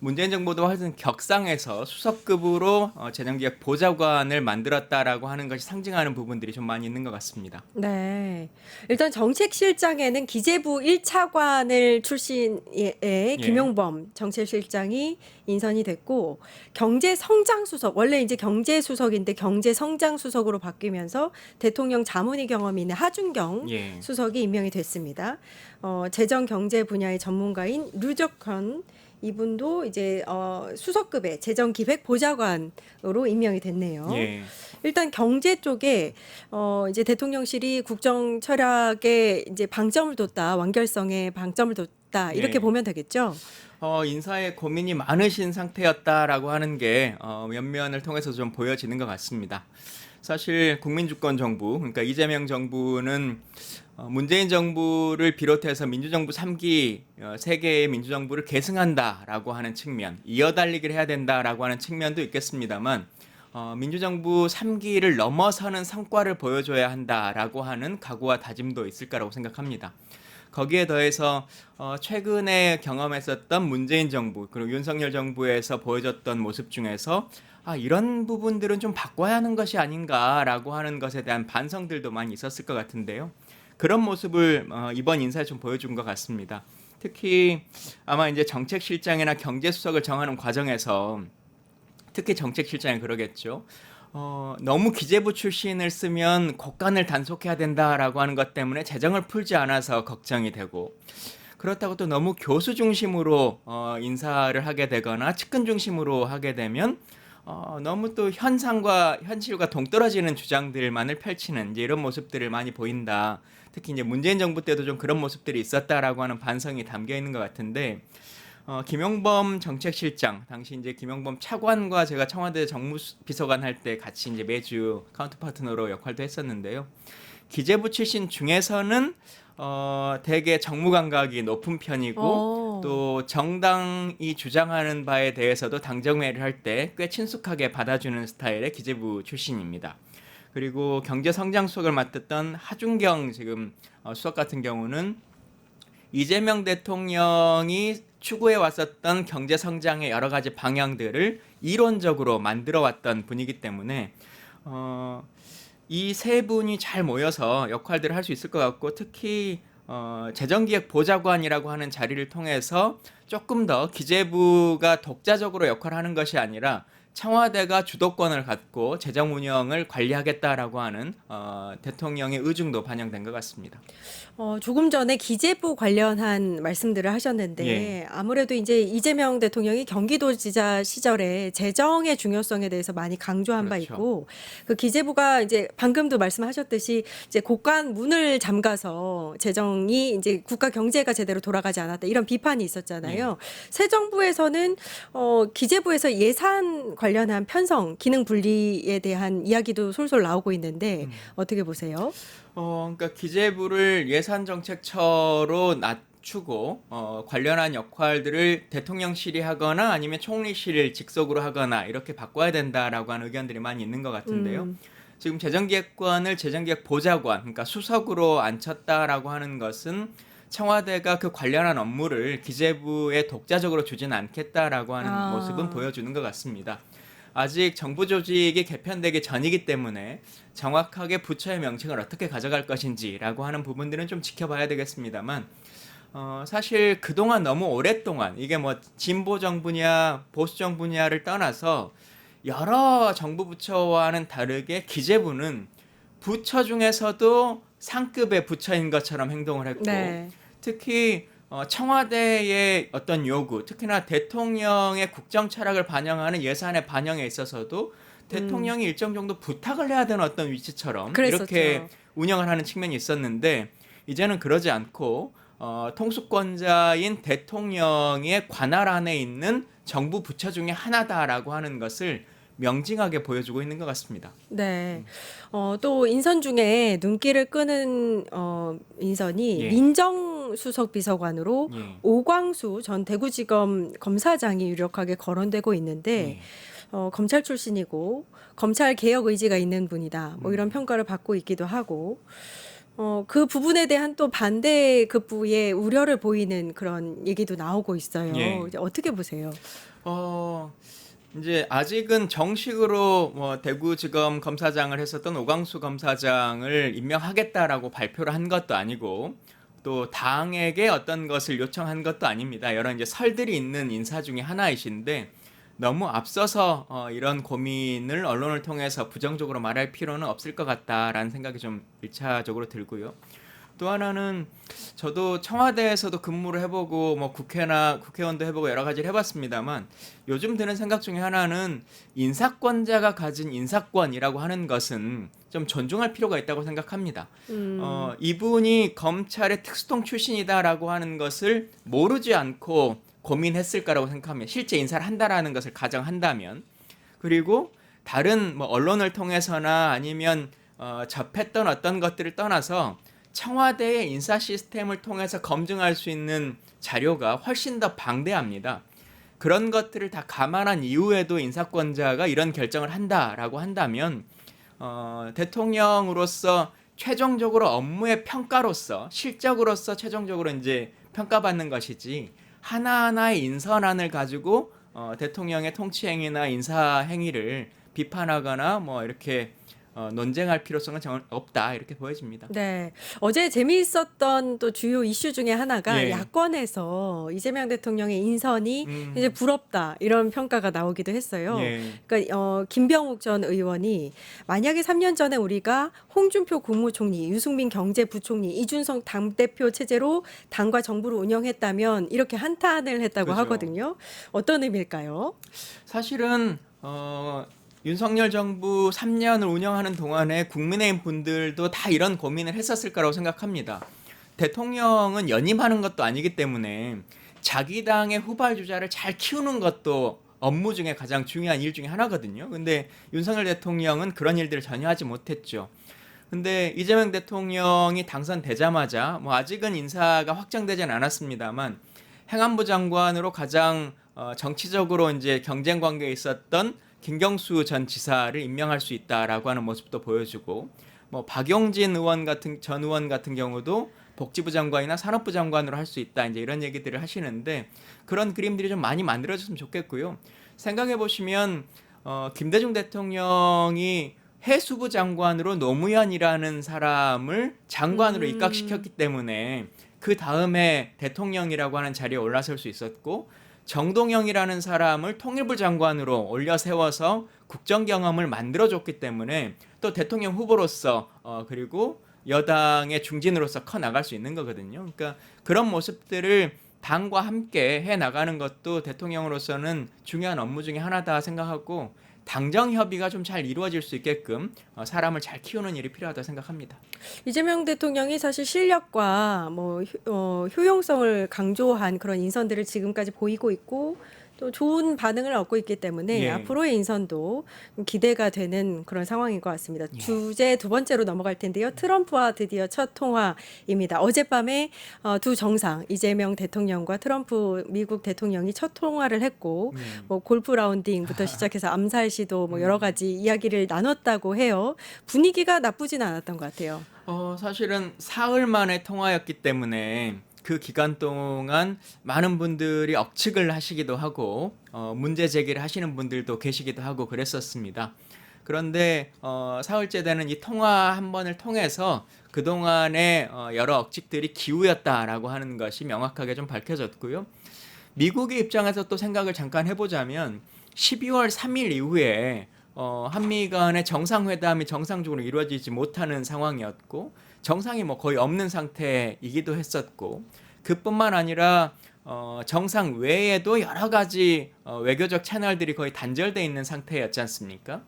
문재인 정부도 하여튼 격상해서 수석급으로 재정기획보좌관을 만들었다라고 하는 것이 상징하는 부분들이 좀 많이 있는 것 같습니다. 네. 일단 정책실장에는 기재부 1차관을 출신의 김용범 정책실장이 인선이 됐고 경제성장수석 원래 이제 경제수석인데 경제성장수석으로 바뀌면서 대통령 자문위 경험이 있는 하준경 수석이 임명이 됐습니다. 재정 경제 분야의 전문가인 류적헌 이분도 이제 수석급의 재정기획보좌관으로 임명이 됐네요. 일단 경제 쪽에 이제 대통령실이 국정 철학에 이제 방점을 뒀다, 완결성에 방점을 뒀다 이렇게 보면 되겠죠. 인사에 고민이 많으신 상태였다라고 하는 게 면면을 통해서 좀 보여지는 것 같습니다. 사실 국민주권 정부, 그러니까 이재명 정부는 문재인 정부를 비롯해서 민주정부 3기 세 개의 민주정부를 계승한다라고 하는 측면, 이어달리기를 해야 된다라고 하는 측면도 있겠습니다만 민주정부 3기를 넘어서는 성과를 보여줘야 한다라고 하는 각오와 다짐도 있을 거라고 생각합니다. 거기에 더해서 최근에 경험했었던 문재인 정부 그리고 윤석열 정부에서 보여줬던 모습 중에서 이런 부분들은 좀 바꿔야 하는 것이 아닌가라고 하는 것에 대한 반성들도 많이 있었을 것 같은데요. 그런 모습을 이번 인사에 좀 보여준 것 같습니다. 특히 아마 이제 정책실장이나 경제수석을 정하는 과정에서 특히 정책실장이 그러겠죠. 너무 기재부 출신을 쓰면 국간을 단속해야 된다라고 하는 것 때문에 재정을 풀지 않아서 걱정이 되고 그렇다고 또 너무 교수 중심으로 인사를 하게 되거나 측근 중심으로 하게 되면 너무 또 현상과 현실과 동떨어지는 주장들만을 펼치는 이제 이런 모습들을 많이 보인다. 특히 이제 문재인 정부 때도 좀 그런 모습들이 있었다라고 하는 반성이 담겨 있는 것 같은데 김용범 정책실장 당시 이제 김용범 차관과 제가 청와대 정무비서관 할 때 같이 이제 매주 카운터 파트너로 역할도 했었는데요. 기재부 출신 중에서는 대개 정무 감각이 높은 편이고 또 정당이 주장하는 바에 대해서도 당정회의를 할 때 꽤 친숙하게 받아주는 스타일의 기재부 출신입니다. 그리고 경제성장수석을 맡았던 하준경 지금 수석 같은 경우는 이재명 대통령이 추구해 왔었던 경제성장의 여러 가지 방향들을 이론적으로 만들어 왔던 분이기 때문에 이 세 분이 잘 모여서 역할들을 할 수 있을 것 같고 특히 재정기획보좌관이라고 하는 자리를 통해서 조금 더 기재부가 독자적으로 역할을 하는 것이 아니라 청와대가 주도권을 갖고 재정 운영을 관리하겠다라고 하는 대통령의 의중도 반영된 것 같습니다. 조금 전에 기재부 관련한 말씀들을 하셨는데 아무래도 이제 이재명 대통령이 경기도지사 시절에 재정의 중요성에 대해서 많이 강조한 바 있고 그 기재부가 이제 방금도 말씀하셨듯이 이제 곳간 문을 잠가서 재정이 이제 국가 경제가 제대로 돌아가지 않았다 이런 비판이 있었잖아요. 새 정부에서는 기재부에서 예산 관련한 편성, 기능 분리에 대한 이야기도 솔솔 나오고 있는데 어떻게 보세요? 그러니까 기재부를 예산정책처로 낮추고 관련한 역할들을 대통령실이 하거나 아니면 총리실 직속으로 하거나 이렇게 바꿔야 된다라고 하는 의견들이 많이 있는 것 같은데요. 지금 재정기획관을 재정기획보좌관, 그러니까 수석으로 앉혔다라고 하는 것은 청와대가 그 관련한 업무를 기재부에 독자적으로 주지는 않겠다라고 하는 모습은 보여주는 것 같습니다. 아직 정부 조직이 개편되기 전이기 때문에 정확하게 부처의 명칭을 어떻게 가져갈 것인지라고 하는 부분들은 좀 지켜봐야 되겠습니다만 사실 그동안 너무 오랫동안 이게 뭐 진보 정부냐 보수 정부냐를 떠나서 여러 정부 부처와는 다르게 기재부는 부처 중에서도 상급의 부처인 것처럼 행동을 했고 네. 특히 청와대의 어떤 요구, 특히나 대통령의 국정 철학을 반영하는 예산의 반영에 있어서도 대통령이 일정 정도 부탁을 해야 되는 어떤 위치처럼 그랬었죠. 이렇게 운영을 하는 측면이 있었는데 이제는 그러지 않고 통수권자인 대통령의 관할 안에 있는 정부 부처 중에 하나다라고 하는 것을 명징하게 보여주고 있는 것 같습니다. 네. 또 인선 중에 눈길을 끄는 인선이 예. 민정수석 비서관으로 예. 오광수 전 대구지검 검사장이 유력하게 거론되고 있는데 예. 검찰 출신이고 검찰 개혁 의지가 있는 분이다. 뭐 이런 평가를 받고 있기도 하고 그 부분에 대한 또 반대 급부의 우려를 보이는 그런 얘기도 나오고 있어요. 예. 이제 어떻게 보세요? 이제 아직은 정식으로 뭐 대구지검 검사장을 했었던 오광수 검사장을 임명하겠다라고 발표를 한 것도 아니고 또 당에게 어떤 것을 요청한 것도 아닙니다. 여러 이제 설들이 있는 인사 중에 하나이신데 너무 앞서서 이런 고민을 언론을 통해서 부정적으로 말할 필요는 없을 것 같다라는 생각이 좀 1차적으로 들고요. 또 하나는 저도 청와대에서도 근무를 해보고 뭐 국회의원도 해보고 여러 가지를 해봤습니다만 요즘 드는 생각 중에 하나는 인사권자가 가진 인사권이라고 하는 것은 좀 존중할 필요가 있다고 생각합니다. 이분이 검찰의 특수통 출신이다라고 하는 것을 모르지 않고 고민했을까라고 생각하면 실제 인사를 한다라는 것을 가정한다면 그리고 다른 뭐 언론을 통해서나 아니면 접했던 어떤 것들을 떠나서 청와대의 인사 시스템을 통해서 검증할 수 있는 자료가 훨씬 더 방대합니다. 그런 것들을 다 감안한 이후에도 인사권자가 이런 결정을 한다라고 한다면 대통령으로서 최종적으로 업무의 평가로서 실적으로서 최종적으로 이제 평가받는 것이지 하나하나의 인선안을 가지고 대통령의 통치행위나 인사행위를 비판하거나 뭐 이렇게 논쟁할 필요성은 정말 없다 이렇게 보여집니다. 네. 어제 재미있었던 또 주요 이슈 중에 하나가 예. 야권에서 이재명 대통령의 인선이 이제 부럽다 이런 평가가 나오기도 했어요. 예. 그러니까 김병욱 전 의원이 만약에 3년 전에 우리가 홍준표 국무총리, 유승민 경제부총리, 이준석 당대표 체제로 당과 정부를 운영했다면 이렇게 한탄을 했다고 그렇죠. 하거든요. 어떤 의미일까요? 사실은 윤석열 정부 3년을 운영하는 동안에 국민의힘 분들도 다 이런 고민을 했었을 거라고 생각합니다. 대통령은 연임하는 것도 아니기 때문에 자기 당의 후발주자를 잘 키우는 것도 업무 중에 가장 중요한 일 중에 하나거든요. 근데 윤석열 대통령은 그런 일들을 전혀 하지 못했죠. 근데 이재명 대통령이 당선되자마자 뭐 아직은 인사가 확정되지는 않았습니다만 행안부 장관으로 가장 정치적으로 이제 경쟁 관계에 있었던 김경수 전 지사를 임명할 수 있다라고 하는 모습도 보여주고 뭐 박용진 전 의원 같은 경우도 복지부 장관이나 산업부 장관으로 할 수 있다 이제 이런 얘기들을 하시는데 그런 그림들이 좀 많이 만들어졌으면 좋겠고요. 생각해 보시면 김대중 대통령이 해수부 장관으로 노무현이라는 사람을 장관으로 입각시켰기 때문에 그 다음에 대통령이라고 하는 자리에 올라설 수 있었고 정동영이라는 사람을 통일부 장관으로 올려 세워서 국정 경험을 만들어줬기 때문에 또 대통령 후보로서 그리고 여당의 중진으로서 커 나갈 수 있는 거거든요. 그러니까 그런 모습들을 당과 함께 해 나가는 것도 대통령으로서는 중요한 업무 중에 하나다 생각하고 당정 협의가 좀 잘 이루어질 수 있게끔 사람을 잘 키우는 일이 필요하다고 생각합니다. 이재명 대통령이 사실 실력과 뭐 효용성을 강조한 그런 인선들을 지금까지 보이고 있고 또 좋은 반응을 얻고 있기 때문에 예. 앞으로의 인선도 기대가 되는 그런 상황인 것 같습니다. 예. 주제 두 번째로 넘어갈 텐데요. 트럼프와 드디어 첫 통화입니다. 어젯밤에 두 정상 이재명 대통령과 트럼프 미국 대통령이 첫 통화를 했고 뭐 골프 라운딩부터 시작해서 암살 시도 뭐 여러 가지 이야기를 나눴다고 해요. 분위기가 나쁘진 않았던 것 같아요. 사실은 사흘 만에 통화였기 때문에 그 기간 동안 많은 분들이 억측을 하시기도 하고 문제 제기를 하시는 분들도 계시기도 하고 그랬었습니다. 그런데 사흘째 되는 이 통화 한 번을 통해서 그동안의 여러 억측들이 기우였다라고 하는 것이 명확하게 좀 밝혀졌고요. 미국의 입장에서 또 생각을 잠깐 해보자면 12월 3일 이후에 한미 간의 정상회담이 정상적으로 이루어지지 못하는 상황이었고 정상이 뭐 거의 없는 상태이기도 했었고 그뿐만 아니라 정상 외에도 여러 가지 외교적 채널들이 거의 단절돼 있는 상태였지 않습니까?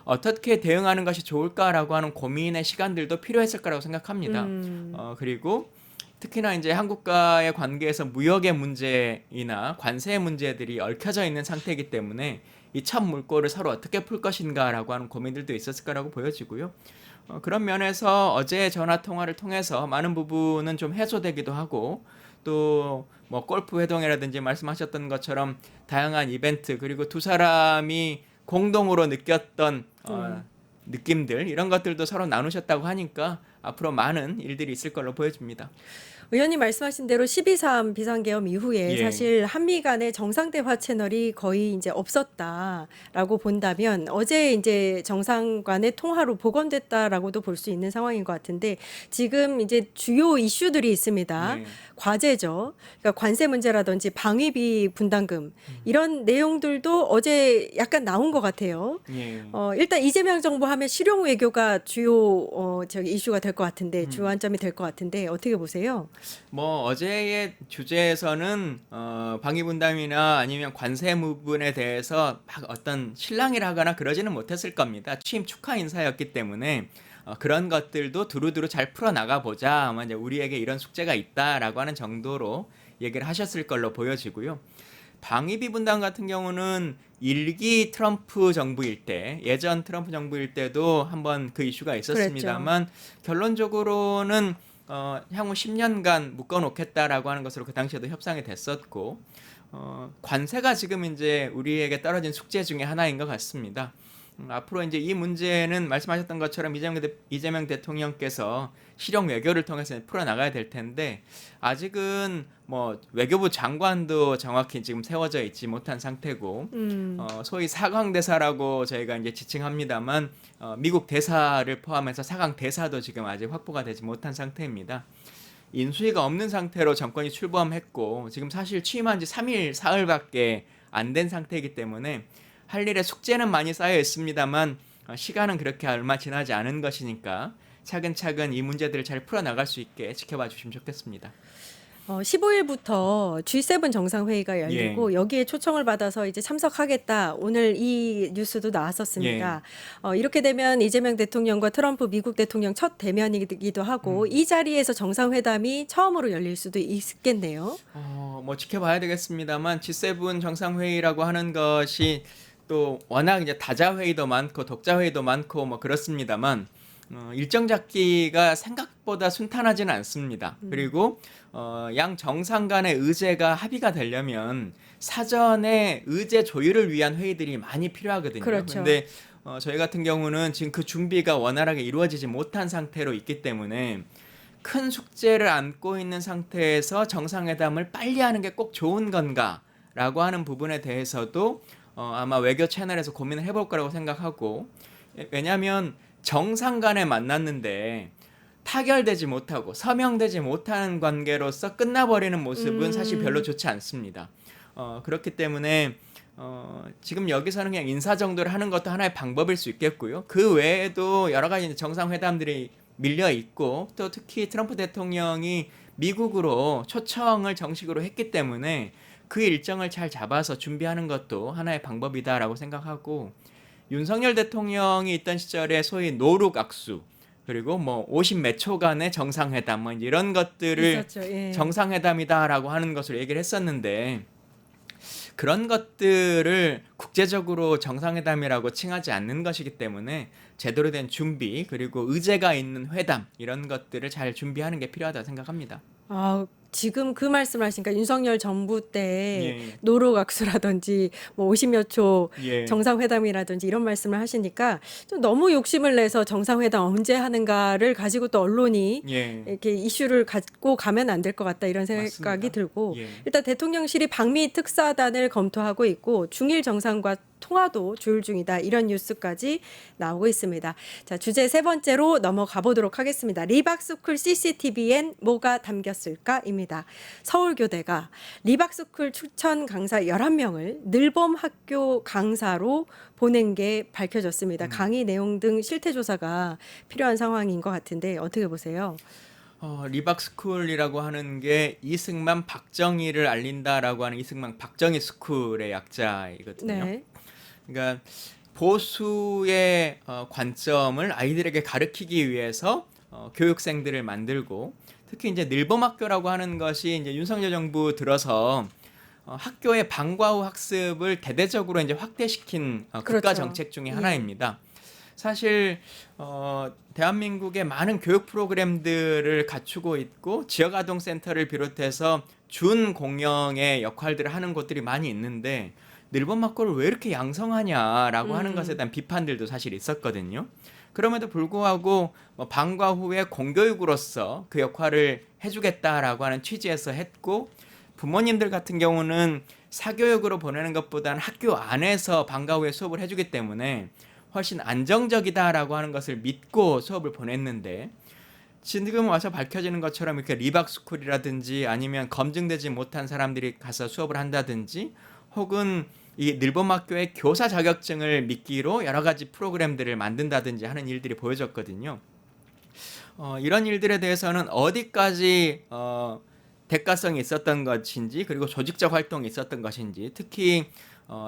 어떻게 대응하는 것이 좋을까라고 하는 고민의 시간들도 필요했을 거라고 생각합니다. 그리고 특히나 이제 한국과의 관계에서 무역의 문제이나 관세의 문제들이 얽혀져 있는 상태이기 때문에 이 첫 물꼬를 서로 어떻게 풀 것인가라고 하는 고민들도 있었을 거라고 보여지고요. 그런 면에서 어제 전화 통화를 통해서 많은 부분은 좀 해소되기도 하고 또 뭐 골프 회동이라든지 말씀하셨던 것처럼 다양한 이벤트 그리고 두 사람이 공동으로 느꼈던 느낌들 이런 것들도 서로 나누셨다고 하니까 앞으로 많은 일들이 있을 걸로 보여집니다. 의원님 말씀하신 대로 12.3 비상계엄 이후에 예. 사실 한미 간의 정상대화 채널이 거의 이제 없었다라고 본다면 어제 이제 정상 간의 통화로 복원됐다라고도 볼 수 있는 상황인 것 같은데 지금 이제 주요 이슈들이 있습니다. 예. 과제죠. 그러니까 관세 문제라든지 방위비 분담금 이런 내용들도 어제 약간 나온 것 같아요. 예. 일단 이재명 정부 하면 실용 외교가 주요 이슈가 될 것 같은데 주안점이 될 것 같은데 어떻게 보세요? 뭐 어제의 주제에서는 방위 분담이나 아니면 관세 부분에 대해서 막 어떤 실랑이를 하거나 그러지는 못했을 겁니다. 취임 축하 인사였기 때문에 그런 것들도 두루두루 잘 풀어나가 보자. 아마 이제 우리에게 이런 숙제가 있다라고 하는 정도로 얘기를 하셨을 걸로 보여지고요. 방위비 분담 같은 경우는 1기 트럼프 정부일 때 예전 트럼프 정부일 때도 한번 그 이슈가 있었습니다만 결론적으로는 향후 10년간 묶어놓겠다라고 하는 것으로 그 당시에도 협상이 됐었고 관세가 지금 이제 우리에게 떨어진 숙제 중에 하나인 것 같습니다. 앞으로 이제 이 문제는 말씀하셨던 것처럼 이재명 대통령께서 실용 외교를 통해서 풀어나가야 될 텐데 아직은 뭐 외교부 장관도 정확히 지금 세워져 있지 못한 상태고 소위 사강 대사라고 저희가 이제 지칭합니다만 미국 대사를 포함해서 사강 대사도 지금 아직 확보가 되지 못한 상태입니다. 인수위가 없는 상태로 정권이 출범했고 지금 사실 취임한 지 3일, 사흘밖에 안 된 상태이기 때문에 할 일의 숙제는 많이 쌓여 있습니다만 시간은 그렇게 얼마 지나지 않은 것이니까 차근차근 이 문제들을 잘 풀어나갈 수 있게 지켜봐 주시면 좋겠습니다. 15일부터 G7 정상회의가 열리고 여기에 초청을 받아서 이제 참석하겠다. 오늘 이 뉴스도 나왔었습니다. 이렇게 되면 이재명 대통령과 트럼프 미국 대통령 첫 대면이기도 하고 이 자리에서 정상회담이 처음으로 열릴 수도 있겠네요. 뭐 지켜봐야 되겠습니다만 G7 정상회의라고 하는 것이 또 워낙 이제 다자회의도 많고 독자회의도 많고 뭐 그렇습니다만 일정 잡기가 생각보다 순탄하지는 않습니다. 그리고 양 정상 간의 의제가 합의가 되려면 사전에 의제 조율을 위한 회의들이 많이 필요하거든요. 그렇죠. 근데 저희 같은 경우는 지금 그 준비가 원활하게 이루어지지 못한 상태로 있기 때문에 큰 숙제를 안고 있는 상태에서 정상회담을 빨리 하는 게 꼭 좋은 건가라고 하는 부분에 대해서도 아마 외교 채널에서 고민을 해볼 거라고 생각하고 왜냐하면 정상 간에 만났는데 타결되지 못하고 서명되지 못하는 관계로서 끝나버리는 모습은 사실 별로 좋지 않습니다. 그렇기 때문에 지금 여기서는 그냥 인사 정도를 하는 것도 하나의 방법일 수 있겠고요. 그 외에도 여러 가지 정상회담들이 밀려 있고 또 특히 트럼프 대통령이 미국으로 초청을 정식으로 했기 때문에 그 일정을 잘 잡아서 준비하는 것도 하나의 방법이다라고 생각하고 윤석열 대통령이 있던 시절에 소위 노룩 악수 그리고 뭐 50몇 초간의 정상회담 뭐 이런 것들을 있었죠. 예. 정상회담이다라고 하는 것을 얘기를 했었는데 그런 것들을 국제적으로 정상회담이라고 칭하지 않는 것이기 때문에 제대로 된 준비 그리고 의제가 있는 회담 이런 것들을 잘 준비하는 게 필요하다고 생각합니다. 아, 지금 그 말씀을 하시니까 윤석열 정부 때 예. 노로각수라든지 뭐 50여 초 예. 정상회담이라든지 이런 말씀을 하시니까 좀 너무 욕심을 내서 정상회담 언제 하는가를 가지고 또 언론이 예. 이렇게 이슈를 갖고 가면 안 될 것 같다 이런 생각이 맞습니다. 들고 예. 일단 대통령실이 방미 특사단을 검토하고 있고 중일 정상과 통화도 조율 중이다 이런 뉴스까지 나오고 있습니다. 자, 주제 세 번째로 넘어가 보도록 하겠습니다. 리박스쿨 CCTV엔 뭐가 담겼을까입니다. 서울교대가 리박스쿨 추천 강사 11명을 늘봄 학교 강사로 보낸 게 밝혀졌습니다. 강의 내용 등 실태 조사가 필요한 상황인 것 같은데 어떻게 보세요? 리박스쿨이라고 하는 게 이승만 박정희를 알린다라고 하는 이승만 박정희 스쿨의 약자이거든요. 네. 그러니까 보수의 관점을 아이들에게 가르치기 위해서 교육생들을 만들고 특히 이제 늘봄학교라고 하는 것이 이제 윤석열 정부 들어서 학교의 방과 후 학습을 대대적으로 이제 확대시킨 국가 그렇죠. 정책 중에 예. 하나입니다. 사실 대한민국의 많은 교육 프로그램들을 갖추고 있고 지역아동센터를 비롯해서 준공영의 역할들을 하는 곳들이 많이 있는데 늘봄학교를 왜 이렇게 양성하냐라고 하는 것에 대한 비판들도 사실 있었거든요. 그럼에도 불구하고 방과 후에 공교육으로서 그 역할을 해주겠다라고 하는 취지에서 했고 부모님들 같은 경우는 사교육으로 보내는 것보다는 학교 안에서 방과 후에 수업을 해주기 때문에 훨씬 안정적이다라고 하는 것을 믿고 수업을 보냈는데 지금 와서 밝혀지는 것처럼 이렇게 리박스쿨이라든지 아니면 검증되지 못한 사람들이 가서 수업을 한다든지 혹은 이 늘봄학교의 교사 자격증을 미끼로 여러 가지 프로그램들을 만든다든지 하는 일들이 보여졌거든요. 이런 일들에 대해서는 어디까지 대가성이 있었던 것인지 그리고 조직적 활동이 있었던 것인지 특히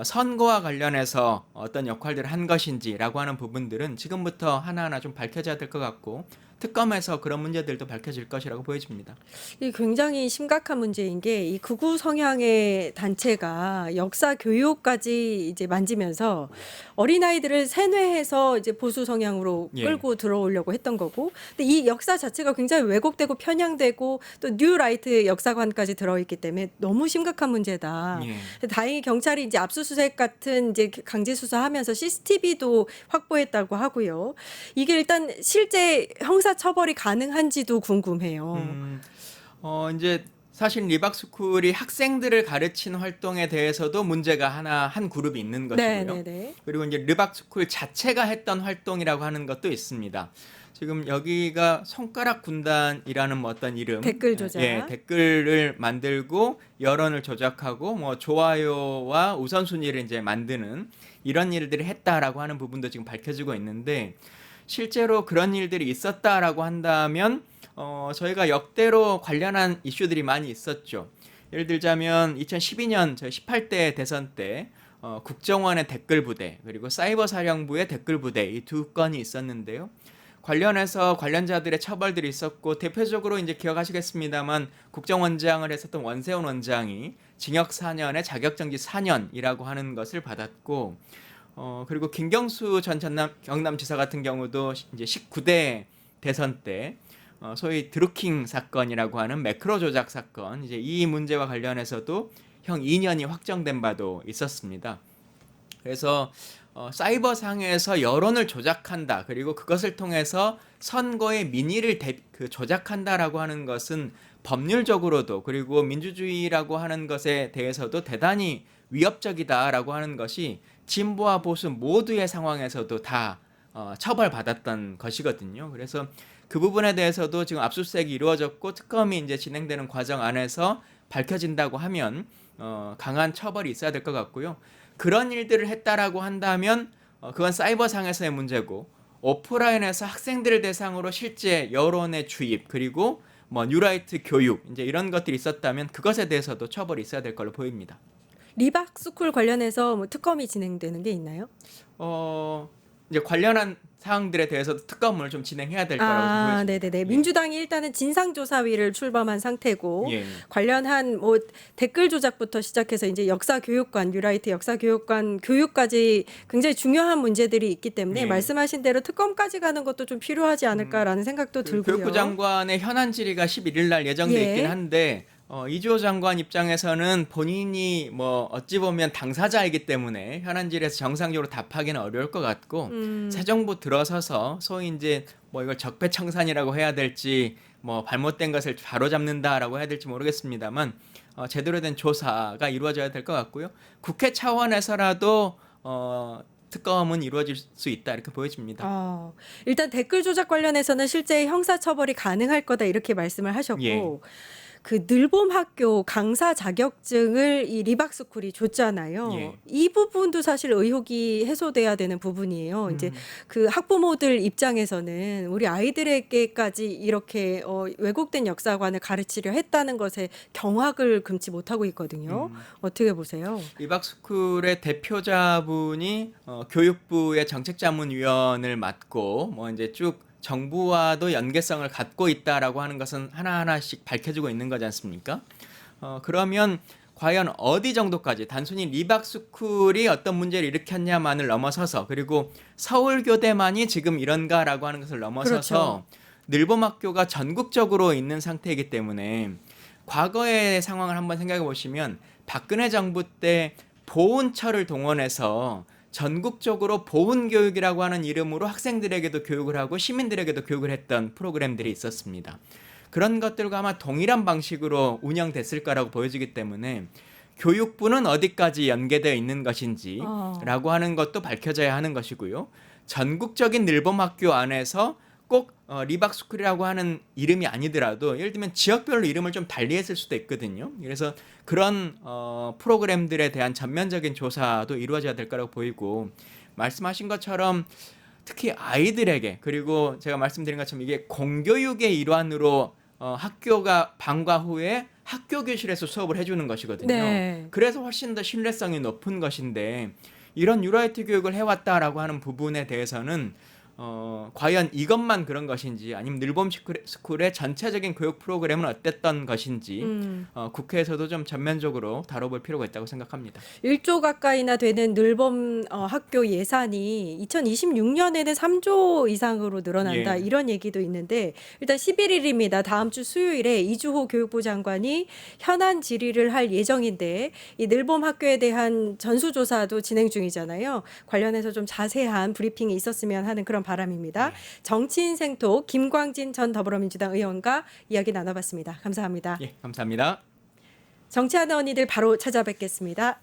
선거와 관련해서 어떤 역할들을 한 것인지라고 하는 부분들은 지금부터 하나하나 좀 밝혀져야 될 것 같고 특검에서 그런 문제들도 밝혀질 것이라고 보여집니다. 이 굉장히 심각한 문제인 게 이 극우 성향의 단체가 역사 교육까지 이제 만지면서 어린아이들을 세뇌해서 이제 보수 성향으로 예. 끌고 들어오려고 했던 거고 근데 이 역사 자체가 굉장히 왜곡되고 편향되고 또 뉴라이트 역사관까지 들어있기 때문에 너무 심각한 문제다. 예. 다행히 경찰이 이제 압수수색 같은 이제 강제 수사하면서 CCTV도 확보했다고 하고요. 이게 일단 실제 형사 처벌이 가능한지도 궁금해요. 이제 사실 리박스쿨이 학생들을 가르치는 활동에 대해서도 문제가 한 그룹이 있는 것이고요. 네. 그리고 이제 리박스쿨 자체가 했던 활동이라고 하는 것도 있습니다. 지금 여기가 손가락 군단이라는 뭐 어떤 이름, 댓글 조작. 예, 댓글을 만들고 여론을 조작하고 뭐 좋아요와 우선순위를 이제 만드는 이런 일들을 했다라고 하는 부분도 지금 밝혀지고 있는데 실제로 그런 일들이 있었다라고 한다면 저희가 역대로 관련한 이슈들이 많이 있었죠. 예를 들자면 2012년 저희 18대 대선 때 국정원의 댓글 부대 그리고 사이버 사령부의 댓글 부대 이 두 건이 있었는데요. 관련해서 관련자들의 처벌들이 있었고 대표적으로 이제 기억하시겠습니다만 국정원장을 했었던 원세훈 원장이 징역 4년에 자격정지 4년이라고 하는 것을 받았고 그리고 김경수 전 경남지사 같은 경우도 이제 19대 대선 때 소위 드루킹 사건이라고 하는 매크로 조작 사건 이제 이 문제와 관련해서도 형 2년이 확정된 바도 있었습니다. 그래서 사이버상에서 여론을 조작한다 그리고 그것을 통해서 선거의 민의를 조작한다라고 하는 것은 법률적으로도 그리고 민주주의라고 하는 것에 대해서도 대단히 위협적이다라고 하는 것이 진보와 보수 모두의 상황에서도 다 처벌받았던 것이거든요. 그래서 그 부분에 대해서도 지금 압수수색이 이루어졌고 특검이 이제 진행되는 과정 안에서 밝혀진다고 하면 강한 처벌이 있어야 될 것 같고요. 그런 일들을 했다라고 한다면 그건 사이버상에서의 문제고 오프라인에서 학생들을 대상으로 실제 여론의 주입 그리고 뭐 뉴라이트 교육 이제 이런 것들이 있었다면 그것에 대해서도 처벌이 있어야 될 걸로 보입니다. 리박스쿨 관련해서 뭐 특검이 진행되는 게 있나요? 이제 관련한 사항들에 대해서도 특검을 좀 진행해야 될 거라고 보여집니다. 네네네. 예. 민주당이 일단은 진상조사위를 출범한 상태고 예. 관련한 뭐 댓글 조작부터 시작해서 이제 역사교육관, 뉴라이트 역사교육관 교육까지 굉장히 중요한 문제들이 있기 때문에 예. 말씀하신 대로 특검까지 가는 것도 좀 필요하지 않을까라는 생각도 들고요. 교육부 장관의 현안 질의가 11일 날 예정돼 예. 있긴 한데 이주호 장관 입장에서는 본인이 뭐 어찌 보면 당사자이기 때문에 현안 질의에서 정상적으로 답하기는 어려울 것 같고 새 정부 들어서서 소위 이제 뭐 이걸 적폐청산이라고 해야 될지 뭐 잘못된 것을 바로잡는다라고 해야 될지 모르겠습니다만 제대로 된 조사가 이루어져야 될 것 같고요. 국회 차원에서라도 특검은 이루어질 수 있다 이렇게 보여집니다. 일단 댓글 조작 관련해서는 실제 형사처벌이 가능할 거다 이렇게 말씀을 하셨고 예. 그 늘봄 학교 강사 자격증을 이 리박스쿨이 줬잖아요. 예. 이 부분도 사실 의혹이 해소돼야 되는 부분이에요. 이제 그 학부모들 입장에서는 우리 아이들에게까지 이렇게 왜곡된 역사관을 가르치려 했다는 것에 경악을 금치 못하고 있거든요. 어떻게 보세요? 리박스쿨의 대표자분이 교육부의 정책자문위원을 맡고 뭐 이제 쭉 정부와도 연계성을 갖고 있다라고 하는 것은 하나하나씩 밝혀지고 있는 거지 않습니까? 그러면 과연 어디 정도까지 단순히 리박스쿨이 어떤 문제를 일으켰냐만을 넘어서서 그리고 서울교대만이 지금 이런가라고 하는 것을 넘어서서 늘봄학교가 전국적으로 있는 상태이기 때문에 과거의 상황을 한번 생각해 보시면 박근혜 정부 때 보훈처를 동원해서 전국적으로 보훈교육이라고 하는 이름으로 학생들에게도 교육을 하고 시민들에게도 교육을 했던 프로그램들이 있었습니다. 그런 것들과 아마 동일한 방식으로 운영됐을 거라고 보여지기 때문에 교육부는 어디까지 연계되어 있는 것인지 라고 하는 것도 밝혀져야 하는 것이고요. 전국적인 늘봄학교 안에서 꼭 리박스쿨이라고 하는 이름이 아니더라도 예를 들면 지역별로 이름을 좀 달리했을 수도 있거든요. 그래서 그런 프로그램들에 대한 전면적인 조사도 이루어져야 될 거라고 보이고 말씀하신 것처럼 특히 아이들에게 그리고 제가 말씀드린 것처럼 이게 공교육의 일환으로 학교가 방과 후에 학교 교실에서 수업을 해주는 것이거든요. 네. 그래서 훨씬 더 신뢰성이 높은 것인데 이런 뉴라이트 교육을 해왔다라고 하는 부분에 대해서는 과연 이것만 그런 것인지 아니면 늘봄 스쿨의 전체적인 교육 프로그램은 어땠던 것인지 국회에서도 좀 전면적으로 다뤄볼 필요가 있다고 생각합니다. 1조 가까이나 되는 늘봄 학교 예산이 2026년에는 3조 이상으로 늘어난다 예. 이런 얘기도 있는데 일단 11일입니다. 다음 주 수요일에 이주호 교육부 장관이 현안 질의를 할 예정인데 이 늘봄 학교에 대한 전수조사도 진행 중이잖아요. 관련해서 좀 자세한 브리핑이 있었으면 하는 그런 바람입니다. 정치인생톡 김광진 전 더불어민주당 의원과 이야기 나눠봤습니다. 감사합니다. 예, 감사합니다. 정치하는 언니들 바로 찾아뵙겠습니다.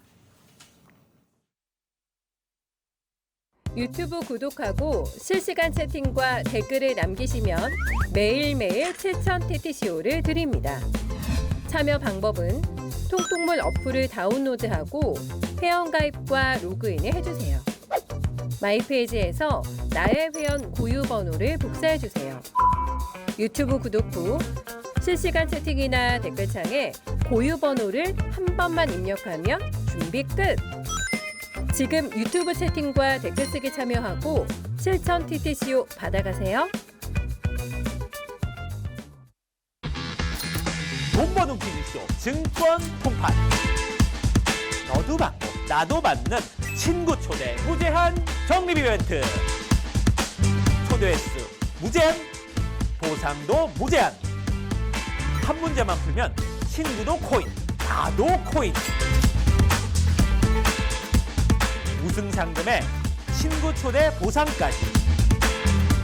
유튜브 구독하고 실시간 채팅과 댓글을 남기시면 매일매일 7천 TTCO를 드립니다. 참여 방법은 통통물 어플을 다운로드하고 회원가입과 로그인을 해주세요. 마이페이지에서 나의 회원 고유 번호를 복사해주세요. 유튜브 구독 후 실시간 채팅이나 댓글창에 고유 번호를 한 번만 입력하면 준비 끝! 지금 유튜브 채팅과 댓글 쓰기 참여하고 실천 TTCO 받아가세요. 돈 버는 퀴즈쇼 증권 통판. 너도 받고 나도 받는 친구 초대 무제한 적립 이벤트. 초대 횟수 무제한, 보상도 무제한. 한 문제만 풀면 친구도 코인, 나도 코인. 우승 상금에 친구 초대 보상까지.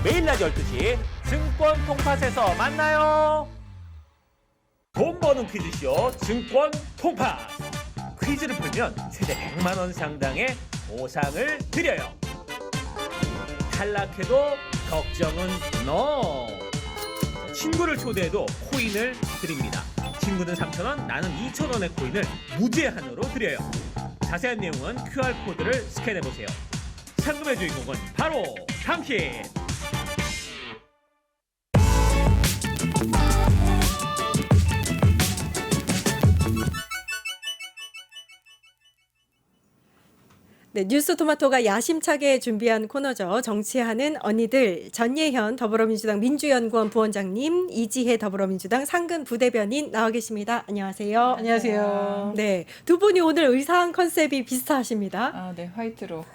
매일 낮 12시 증권 통팟에서 만나요. 돈 버는 퀴즈쇼 증권 통팟. 퀴즈를 풀면 최대 100만 원 상당의 보상을 드려요. 탈락해도 걱정은 NO. 친구를 초대해도 코인을 드립니다. 친구는 3,000원, 나는 2,000원의 코인을 무제한으로 드려요. 자세한 내용은 QR코드를 스캔해보세요. 상금의 주인공은 바로 당신! 네, 뉴스 토마토가 야심차게 준비한 코너죠. 정치하는 언니들 전예현 더불어민주당 민주연구원 부원장님, 이지혜 더불어민주당 상근 부대변인 나와 계십니다. 안녕하세요. 안녕하세요. 네, 두 분이 오늘 의상 컨셉이 비슷하십니다. 아, 네, 화이트로.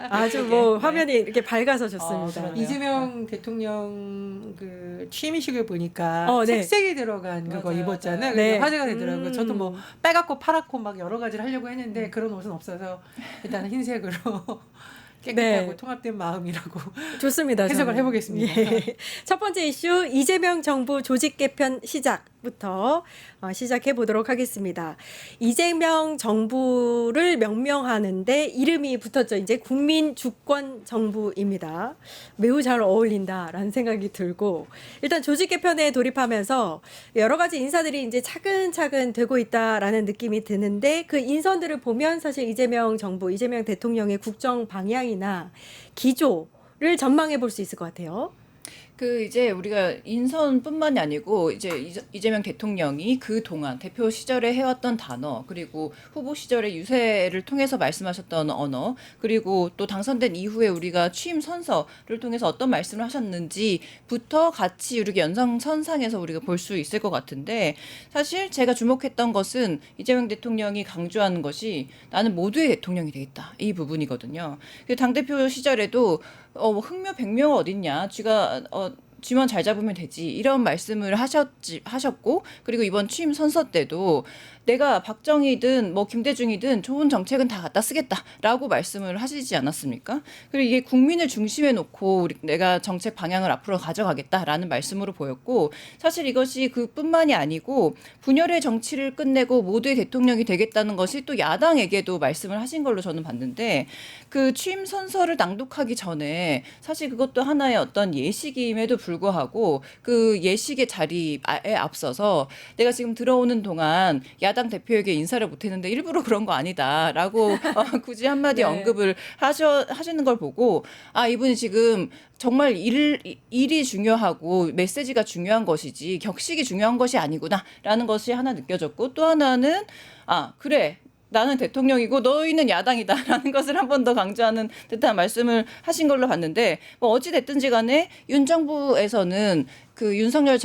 아주 뭐 화면이 이렇게 밝아서 좋습니다. 그러네요. 이재명 대통령 그 취임식을 보니까 네. 색색이 들어간 그거 맞아요, 입었잖아요. 맞아요. 그래서 네. 화제가 되더라고요. 저도 뭐 빨갛고 파랗고 막 여러 가지를 하려고 했는데 그런 옷은 없어서 일단 흰색으로 깨끗하고 네. 통합된 마음이라고 좋습니다. 해석을 저는. 해보겠습니다. 예. 첫 번째 이슈 이재명 정부 조직 개편 시작부터 시작해 보도록 하겠습니다. 이재명 정부를 명명하는데 이름이 붙었죠. 이제 국민 주권 정부입니다. 매우 잘 어울린다라는 생각이 들고 일단 조직 개편에 돌입하면서 여러 가지 인사들이 이제 차근차근 되고 있다라는 느낌이 드는데 그 인선들을 보면 사실 이재명 정부, 이재명 대통령의 국정 방향이나 기조를 전망해 볼 수 있을 것 같아요. 그 이제 우리가 인선뿐만이 아니고 이제 이재명 대통령이 그 동안 대표 시절에 해왔던 단어 그리고 후보 시절의 유세를 통해서 말씀하셨던 언어 그리고 또 당선된 이후에 우리가 취임 선서를 통해서 어떤 말씀을 하셨는지부터 같이 이렇게 연상선상에서 우리가 볼 수 있을 것 같은데 사실 제가 주목했던 것은 이재명 대통령이 강조하는 것이 나는 모두의 대통령이 되겠다 이 부분이거든요. 당대표 시절에도 흥묘 백묘가 어딨냐 쥐가 쥐만 잘 잡으면 되지 이런 말씀을 하셨고 그리고 이번 취임 선서 때도 내가 박정희든 뭐 김대중이든 좋은 정책은 다 갖다 쓰겠다라고 말씀을 하시지 않았습니까? 그리고 이게 국민을 중심에 놓고 내가 정책 방향을 앞으로 가져가겠다라는 말씀으로 보였고 사실 이것이 그뿐만이 아니고 분열의 정치를 끝내고 모두의 대통령이 되겠다는 것이 또 야당에게도 말씀을 하신 걸로 저는 봤는데 그 취임 선서를 낭독하기 전에 사실 그것도 하나의 어떤 예식임에도 불구하고 그 예식의 자리에 앞서서 내가 지금 들어오는 동안 야당 대표에게 인사를 못했는데 일부러 그런 거 아니다라고 굳이 한마디 네. 언급을 하시는 걸 보고 아 이분이 지금 정말 일이 중요하고 메시지가 중요한 것이지 격식이 중요한 것이 아니구나라는 것이 하나 느껴졌고 또 하나는 아 그래 나는 대통령이고 너희는 야당이다라는 것을 한 번 더 강조하는 듯한 말씀을 하신 걸로 봤는데 뭐 어찌 됐든지 간에 윤 정부에서는 그 윤석열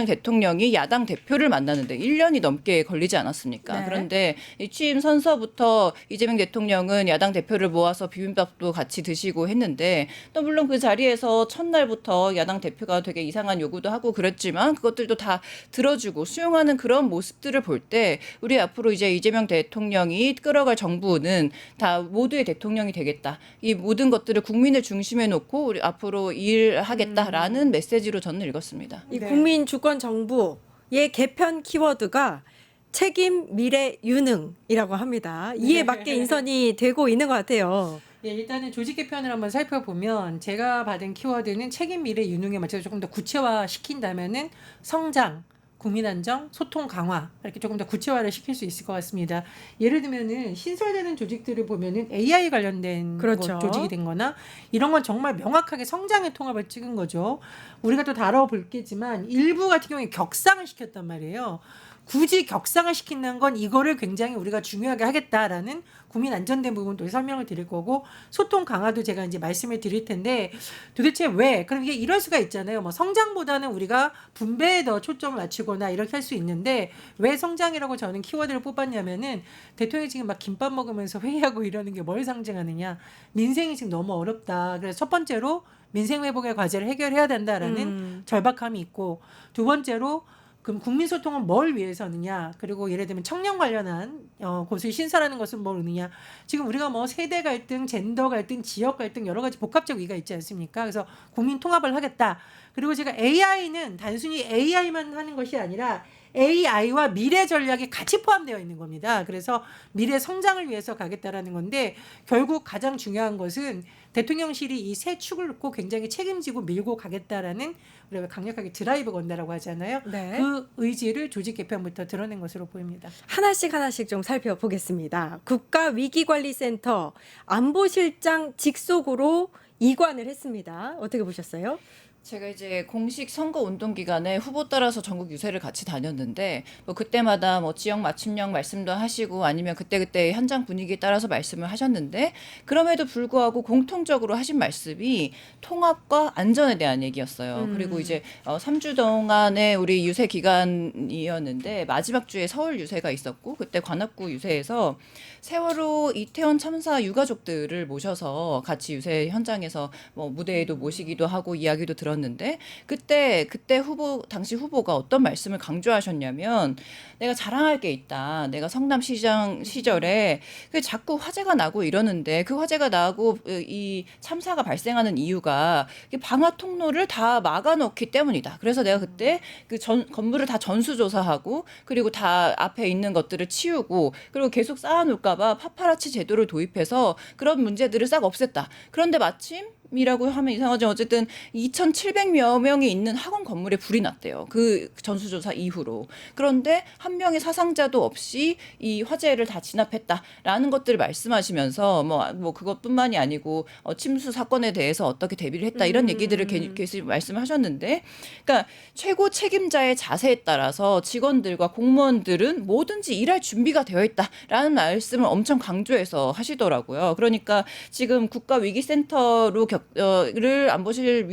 대통령이 야당 대표를 만나는데 1년이 넘게 걸리지 않았습니까? 네. 그런데 이 취임 선서부터 이재명 대통령은 야당 대표를 모아서 비빔밥도 같이 드시고 했는데 또 물론 그 자리에서 첫날부터 야당 대표가 되게 이상한 요구도 하고 그랬지만 그것들도 다 들어주고 수용하는 그런 모습들을 볼 때 우리 앞으로 이제 이재명 대통령이 끌어갈 정부는 다 모두의 대통령이 되겠다. 이 모든 것들을 국민을 중심에 놓고 우리 앞으로 일하겠다라는 메시지로 저는 읽었습니다. 이 네. 국민 주권 정부의 개편 키워드가 책임, 미래, 유능이라고 합니다. 이에 맞게 인선이 되고 있는 것 같아요. 예, 일단은 조직 개편을 한번 살펴보면 제가 받은 키워드는 책임 미래 유능에 맞춰서 조금 더 구체화 시킨다면은 성장, 국민 안정, 소통 강화 이렇게 조금 더 구체화를 시킬 수 있을 것 같습니다. 예를 들면은 신설되는 조직들을 보면은 AI 관련된 그렇죠. 조직이 된거나 이런 건 정말 명확하게 성장의 통합을 찍은 거죠. 우리가 또 다뤄볼겠지만 일부 같은 경우에 격상을 시켰단 말이에요. 굳이 격상을 시킨다는 건 이거를 굉장히 우리가 중요하게 하겠다라는 국민 안전된 부분도 설명을 드릴 거고 소통 강화도 제가 이제 말씀을 드릴 텐데 도대체 왜? 그럼 이게 이럴 수가 있잖아요. 뭐 성장보다는 우리가 분배에 더 초점을 맞추거나 이렇게 할 수 있는데 왜 성장이라고 저는 키워드를 뽑았냐면은 대통령이 지금 막 김밥 먹으면서 회의하고 이러는 게 뭘 상징하느냐. 민생이 지금 너무 어렵다. 그래서 첫 번째로 민생 회복의 과제를 해결해야 된다라는 절박함이 있고 두 번째로 그럼 국민 소통은 뭘 위해서 하느냐? 그리고 예를 들면 청년 관련한 곳을 신설하는 것은 뭘 의느냐? 지금 우리가 뭐 세대 갈등, 젠더 갈등, 지역 갈등 여러 가지 복합적 위기가 있지 않습니까? 그래서 국민 통합을 하겠다. 그리고 제가 AI는 단순히 AI만 하는 것이 아니라 AI와 미래 전략이 같이 포함되어 있는 겁니다. 그래서 미래 성장을 위해서 가겠다라는 건데 결국 가장 중요한 것은 대통령실이 이 세 축을 놓고 굉장히 책임지고 밀고 가겠다라는 우리가 강력하게 드라이브 건다라고 하잖아요. 네. 그 의지를 조직 개편부터 드러낸 것으로 보입니다. 하나씩 좀 살펴보겠습니다. 국가위기관리센터 안보실장 직속으로 이관을 했습니다. 어떻게 보셨어요? 제가 이제 공식 선거 운동 기간에 후보 따라서 전국 유세를 같이 다녔는데 뭐 그때마다 뭐 지역 맞춤형 말씀도 하시고 아니면 그때그때 현장 분위기에 따라서 말씀을 하셨는데 그럼에도 불구하고 공통적으로 하신 말씀이 통합과 안전에 대한 얘기였어요. 그리고 이제 3주 동안의 우리 유세 기간이었는데 마지막 주에 서울 유세가 있었고 그때 관악구 유세에서 세월호 이태원 참사 유가족들을 모셔서 같이 유세 현장에서 뭐 무대에도 모시기도 하고 이야기도 들었는데 그때 당시 후보가 어떤 말씀을 강조하셨냐면 내가 자랑할 게 있다. 내가 성남시장 시절에 자꾸 화재가 나고 이러는데 그 화재가 나고 이 참사가 발생하는 이유가 방화 통로를 다 막아놓기 때문이다. 그래서 내가 그때 그 건물을 다 전수조사하고 그리고 다 앞에 있는 것들을 치우고 그리고 계속 쌓아놓을까봐 파파라치 제도를 도입해서 그런 문제들을 싹 없앴다. 그런데 마침 이라고 하면 이상하죠. 어쨌든 2,700여 명이 있는 학원 건물에 불이 났대요. 그 전수조사 이후로. 그런데 한 명의 사상자도 없이 이 화재를 다 진압했다라는 것들을 말씀하시면서 뭐 그것뿐만이 아니고 침수 사건에 대해서 어떻게 대비를 했다 이런 얘기들을 계속 말씀하셨는데, 그러니까 최고 책임자의 자세에 따라서 직원들과 공무원들은 뭐든지 일할 준비가 되어 있다라는 말씀을 엄청 강조해서 하시더라고요. 그러니까 지금 국가위기센터로 를 안보실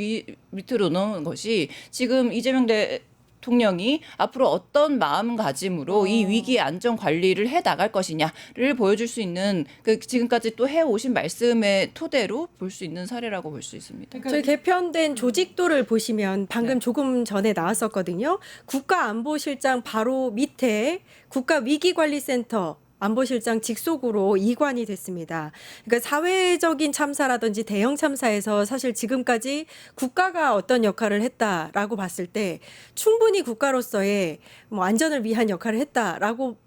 밑으로 넣은 것이 지금 이재명 대통령이 앞으로 어떤 마음가짐으로 이 위기의 안전 관리를 해 나갈 것이냐를 보여줄 수 있는 지금까지 또 해오신 말씀의 토대로 볼 수 있는 사례라고 볼 수 있습니다. 저희 개편된 조직도를 보시면 방금 네. 조금 전에 나왔었거든요. 국가안보실장 바로 밑에 국가위기관리센터 안보실장 직속으로 이관이 됐습니다. 그러니까 사회적인 참사라든지 대형 참사에서 사실 지금까지 국가가 어떤 역할을 했다라고 봤을 때 충분히 국가로서의 뭐 안전을 위한 역할을 했다라고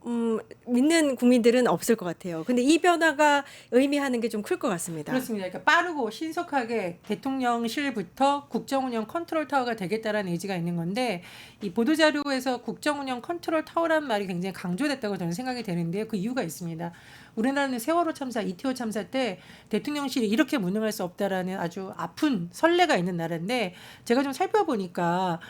믿는 국민들은 없을 것 같아요. 근데 이 변화가 의미하는 게 좀 클 것 같습니다. 그렇습니다. 그러니까 빠르고 신속하게 대통령실부터 국정운영 컨트롤 타워가 되겠다라는 의지가 있는 건데 이 보도자료에서 국정운영 컨트롤 타워라는 말이 굉장히 강조됐다고 저는 생각이 되는데요. 그 이유가 있습니다. 우리나라는 세월호 참사, 이태원 참사 때 대통령실이 이렇게 무능할 수 없다라는 아주 아픈 선례가 있는 나라인데 제가 좀 살펴보니까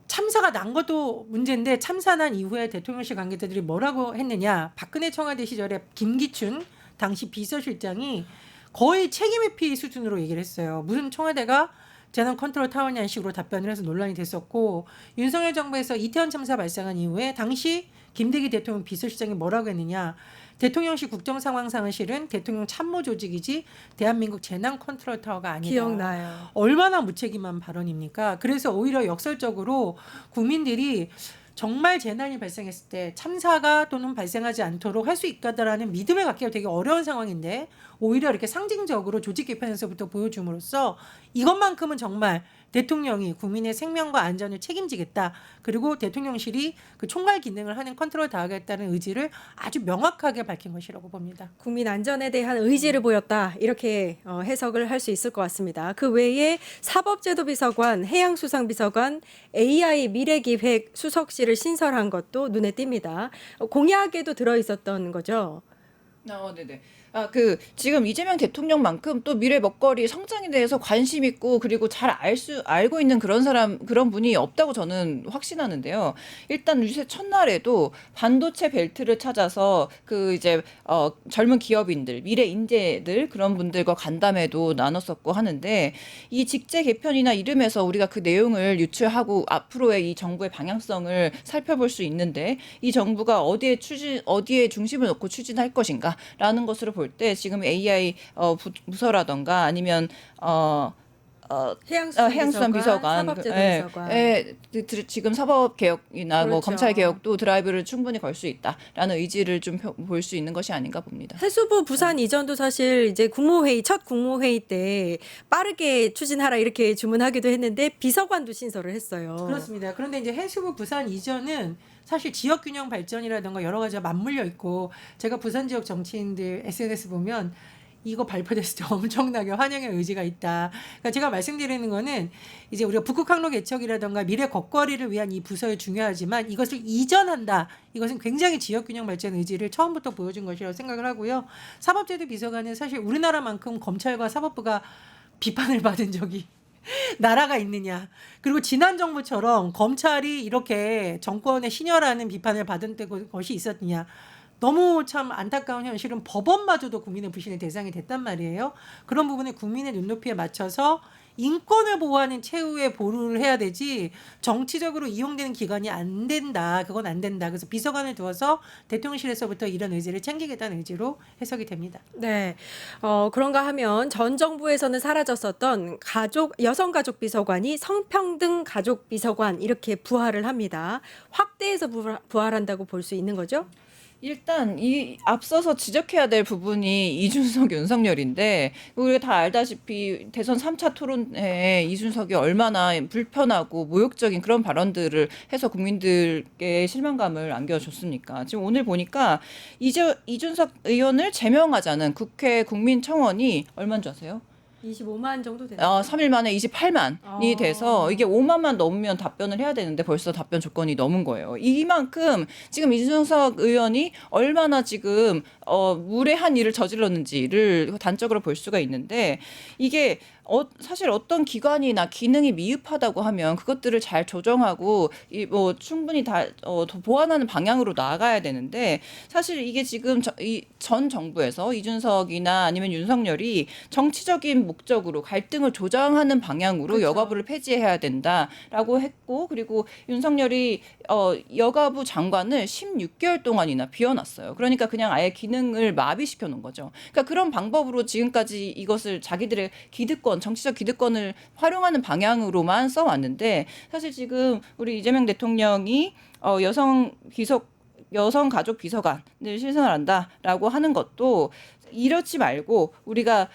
참사가 난 것도 문제인데 참사 난 이후에 대통령실 관계자들이 뭐라고 했느냐. 박근혜 청와대 시절에 김기춘 당시 비서실장이 거의 책임 회피 수준으로 얘기를 했어요. 무슨 청와대가 재난 컨트롤 타워냐는 식으로 답변을 해서 논란이 됐었고 윤석열 정부에서 이태원 참사 발생한 이후에 당시 김대기 대통령 비서실장이 뭐라고 했느냐. 대통령실 국정상황상실은 대통령 참모 조직이지 대한민국 재난 컨트롤 타워가 아니다. 기억나요. 얼마나 무책임한 발언입니까? 그래서 오히려 역설적으로 국민들이 정말 재난이 발생했을 때 참사가 또는 발생하지 않도록 할 수 있다라는 믿음을 갖기가 되게 어려운 상황인데 오히려 이렇게 상징적으로 조직 개편에서부터 보여줌으로써 이것만큼은 정말 대통령이 국민의 생명과 안전을 책임지겠다. 그리고 대통령실이 그 총괄 기능을 하는 컨트롤 다하겠다는 의지를 아주 명확하게 밝힌 것이라고 봅니다. 국민 안전에 대한 의지를 보였다. 이렇게 해석을 할 수 있을 것 같습니다. 그 외에 사법제도비서관, 해양수상비서관, AI 미래기획 수석실을 신설한 것도 눈에 띄니다. 공약에도 들어있었던 거죠. 네네. 지금 이재명 대통령만큼 또 미래 먹거리 성장에 대해서 관심 있고 그리고 잘 알고 있는 그런 분이 없다고 저는 확신하는데요. 일단 유세 첫날에도 반도체 벨트를 찾아서 젊은 기업인들, 미래 인재들 그런 분들과 간담회도 나눴었고 하는데 이 직제 개편이나 이름에서 우리가 그 내용을 유추하고 앞으로의 이 정부의 방향성을 살펴볼 수 있는데 이 정부가 어디에 중심을 놓고 추진할 것인가라는 것으로 볼 때 지금 AI 부서라던가 아니면 해양수산비서관, 사법제도비서관. 지금 사법개혁이나 그렇죠. 검찰개혁도 드라이브를 충분히 걸 수 있다라는 의지를 좀 볼 수 있는 것이 아닌가 봅니다. 해수부 부산 이전도 사실 이제 첫 국무회의 때 빠르게 추진하라 이렇게 주문하기도 했는데 비서관도 신설을 했어요. 그렇습니다. 그런데 이제 해수부 부산 이전은 사실 지역균형 발전이라든가 여러 가지가 맞물려 있고 제가 부산 지역 정치인들 SNS 보면 이거 발표됐을 때 엄청나게 환영의 의지가 있다. 그러니까 제가 말씀드리는 거는 이제 우리가 북극 항로 개척이라든가 미래 걷거리를 위한 이 부서에 중요하지만 이것을 이전한다. 이것은 굉장히 지역균형 발전 의지를 처음부터 보여준 것이라고 생각을 하고요. 사법제도 비서관은 사실 우리나라만큼 검찰과 사법부가 비판을 받은 적이 나라가 있느냐. 그리고 지난 정부처럼 검찰이 이렇게 정권의 신여라는 비판을 받은 것이 있었느냐. 너무 참 안타까운 현실은 법원마저도 국민의 불신의 대상이 됐단 말이에요. 그런 부분에 국민의 눈높이에 맞춰서 인권을 보호하는 최후의 보루를 해야 되지 정치적으로 이용되는 기관이 안 된다. 그건 안 된다. 그래서 비서관을 두어서 대통령실에서부터 이런 의지를 챙기겠다는 의지로 해석이 됩니다. 네. 그런가 하면 전 정부에서는 사라졌었던 여성가족 비서관이 성평등 가족 비서관 이렇게 부활을 합니다. 확대해서 부활한다고 볼 수 있는 거죠? 일단 이 앞서서 지적해야 될 부분이 이준석, 윤석열인데 우리가 다 알다시피 대선 3차 토론회에 이준석이 얼마나 불편하고 모욕적인 그런 발언들을 해서 국민들께 실망감을 안겨줬습니까? 지금 오늘 보니까 이준석 의원을 제명하자는 국회 국민청원이 얼마인 줄 아세요? 25만 정도 되나요? 3일 만에 28만이 돼서 이게 5만만 넘으면 답변을 해야 되는데 벌써 답변 조건이 넘은 거예요. 이만큼 지금 이준석 의원이 얼마나 지금 무례한 일을 저질렀는지를 단적으로 볼 수가 있는데 이게 사실 어떤 기관이나 기능이 미흡하다고 하면 그것들을 잘 조정하고 뭐 충분히 다 보완하는 방향으로 나아가야 되는데 사실 이게 지금 전 정부에서 이준석이나 아니면 윤석열이 정치적인 목적으로 갈등을 조장하는 방향으로 그렇죠. 여가부를 폐지해야 된다라고 했고 그리고 윤석열이 여가부 장관을 16개월 동안이나 비워놨어요. 그러니까 그냥 아예 기능을 마비시켜 놓은 거죠. 그러니까 그런 방법으로 지금까지 이것을 자기들의 정치적 기득권을 활용하는 방향으로만 써왔는데 사실 지금 우리 이재명 대통령이 여성 가족 비서관을 신설을 한다라고 하는 것도 이렇지 말고 우리가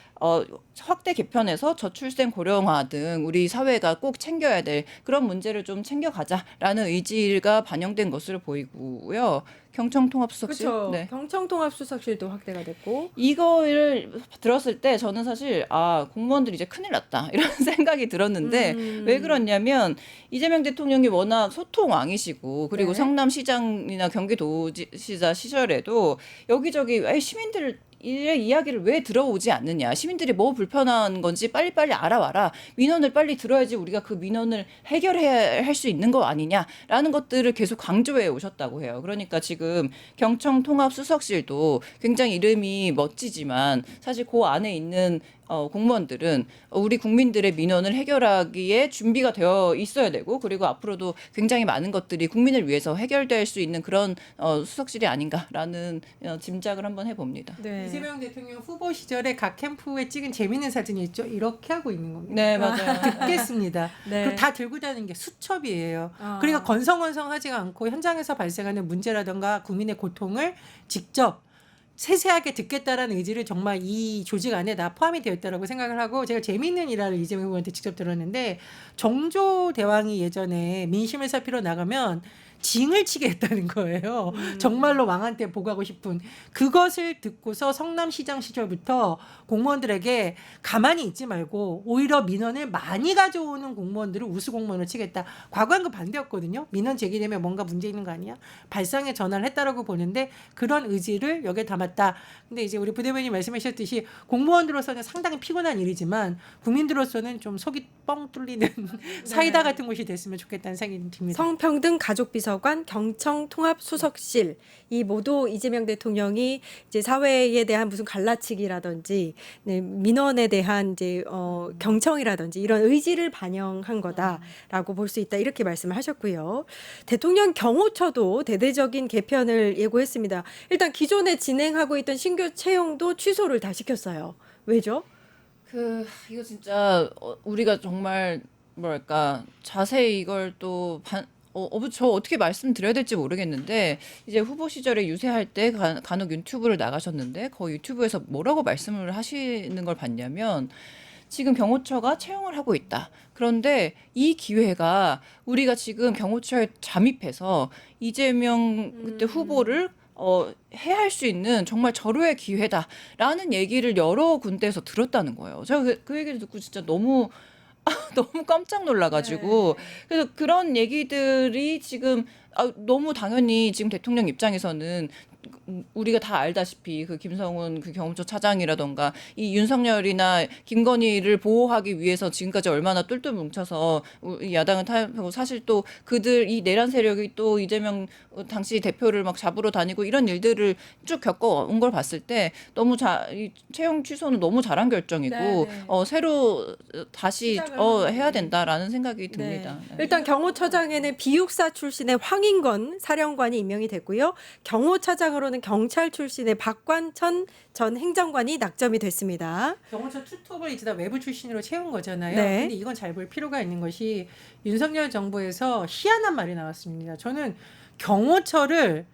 확대 개편해서 저출생 고령화 등 우리 사회가 꼭 챙겨야 될 그런 문제를 좀 챙겨가자라는 의지가 반영된 것으로 보이고요. 경청통합수석실. 그렇죠. 네. 경청통합수석실도 확대가 됐고. 이거를 들었을 때 저는 사실 공무원들 이제 큰일 났다 이런 생각이 들었는데 왜 그러냐면 이재명 대통령이 워낙 소통왕이시고 그리고 네. 성남시장이나 경기도지사 시절에도 여기저기 시민들 의 이야기를 왜 들어오지 않느냐. 시민들이 뭐 불편한 건지 빨리빨리 알아와라. 민원을 빨리 들어야지 우리가 그 민원을 해결해야 할 수 있는 거 아니냐라는 것들을 계속 강조해 오셨다고 해요. 그러니까 지금 경청통합수석실도 굉장히 이름이 멋지지만 사실 그 안에 있는 공무원들은 우리 국민들의 민원을 해결하기에 준비가 되어 있어야 되고 그리고 앞으로도 굉장히 많은 것들이 국민을 위해서 해결될 수 있는 그런 수석실이 아닌가라는 짐작을 한번 해봅니다. 네. 이재명 대통령 후보 시절에 각 캠프에 찍은 재미있는 사진이 있죠. 이렇게 하고 있는 겁니다. 네, 맞아요. 듣겠습니다. 네. 그리고 다 들고 다니는 게 수첩이에요. 그러니까 건성건성하지가 않고 현장에서 발생하는 문제라든가 국민의 고통을 직접 세세하게 듣겠다라는 의지를 정말 이 조직 안에 다 포함이 되어 있다고 생각을 하고 제가 재미있는 일화를 이재명 후보한테 직접 들었는데 정조 대왕이 예전에 민심을 살피러 나가면 징을 치게 했다는 거예요. 정말로 왕한테 보고하고 싶은 그것을 듣고서 성남시장 시절부터 공무원들에게 가만히 있지 말고 오히려 민원을 많이 가져오는 공무원들을 우수 공무원을 치겠다. 과거엔 그 반대였거든요. 민원 제기되면 뭔가 문제 있는 거 아니야? 발상에 전환을 했다라고 보는데 그런 의지를 여기에 담았다. 근데 이제 우리 부대변인이 말씀하셨듯이 공무원들로서는 상당히 피곤한 일이지만 국민들로서는 좀 속이 뻥 뚫리는 사이다 같은 곳이 됐으면 좋겠다는 생각이 듭니다. 성평등 가족비서관, 경청통합수석실 이 모두 이재명 대통령이 이제 사회에 대한 무슨 갈라치기라든지 민원에 대한 이제 경청이라든지 이런 의지를 반영한 거다라고 볼 수 있다 이렇게 말씀을 하셨고요. 대통령 경호처도 대대적인 개편을 예고했습니다. 일단 기존에 진행하고 있던 신규 채용도 취소를 다 시켰어요. 왜죠? 이거 진짜 우리가 정말 뭐랄까 자세히 이걸 또 저 어떻게 말씀드려야 될지 모르겠는데 이제 후보 시절에 유세할 때 간혹 유튜브를 나가셨는데 그 유튜브에서 뭐라고 말씀을 하시는 걸 봤냐면 지금 경호처가 채용을 하고 있다. 그런데 이 기회가 우리가 지금 경호처에 잠입해서 이재명 그때 후보를 해할 수 있는 정말 절호의 기회다라는 얘기를 여러 군데에서 들었다는 거예요. 제가 그 얘기를 듣고 진짜 너무 깜짝 놀라가지고 그래서 그런 얘기들이 지금 너무 당연히 지금 대통령 입장에서는 우리가 다 알다시피 그 김성훈 그 경호처 차장이라던가 이 윤석열이나 김건희를 보호하기 위해서 지금까지 얼마나 똘똘 뭉쳐서 이 야당을 타협하고 사실 또 그들 이 내란 세력이 또 이재명 당시 대표를 막 잡으러 다니고 이런 일들을 쭉 겪어온 걸 봤을 때 너무 이 채용 취소는 너무 잘한 결정이고 네. 새로 다시 시작을 해야 된다라는 생각이 듭니다. 네. 일단 경호처장에는 비육사 출신의 황인건 사령관이 임명이 됐고요. 경호차장으로는 경찰 출신의 박관천 전 행정관이 낙점이 됐습니다. 경호처 투톱을 이제 다 외부 출신으로 채운 거잖아요. 네. 근데 이건 잘 볼 필요가 있는 것이 윤석열 정부에서 희한한 말이 나왔습니다. 저는 경호처를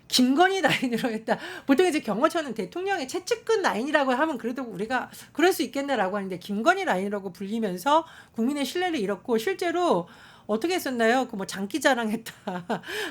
김건희 라인으로 했다. 보통 이제 경호처는 대통령의 최측근 라인이라고 하면 그래도 우리가 그럴 수 있겠네라고 하는데 김건희 라인이라고 불리면서 국민의 신뢰를 잃었고 실제로 어떻게 했었나요? 그 뭐 장기자랑했다.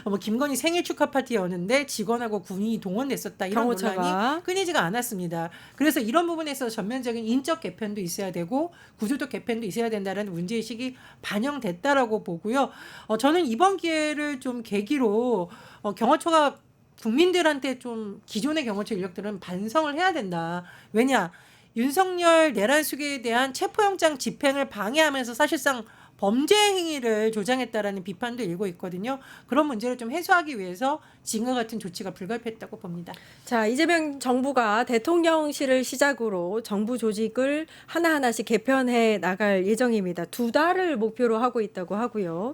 뭐 김건희 생일 축하 파티였는데 직원하고 군인이 동원됐었다. 이런 경호처가. 논란이 끊이지가 않았습니다. 그래서 이런 부분에서 전면적인 인적 개편도 있어야 되고 구조적 개편도 있어야 된다는 문제의식이 반영됐다라고 보고요. 저는 이번 기회를 좀 계기로 경호처가 국민들한테 좀 기존의 경호처 인력들은 반성을 해야 된다. 왜냐? 윤석열 내란 수계에 대한 체포영장 집행을 방해하면서 사실상 범죄 행위를 조장했다라는 비판도 일고 있거든요. 그런 문제를 좀 해소하기 위해서 지금과 같은 조치가 불가피했다고 봅니다. 자, 이재명 정부가 대통령실을 시작으로 정부 조직을 하나하나씩 개편해 나갈 예정입니다. 2달을 목표로 하고 있다고 하고요.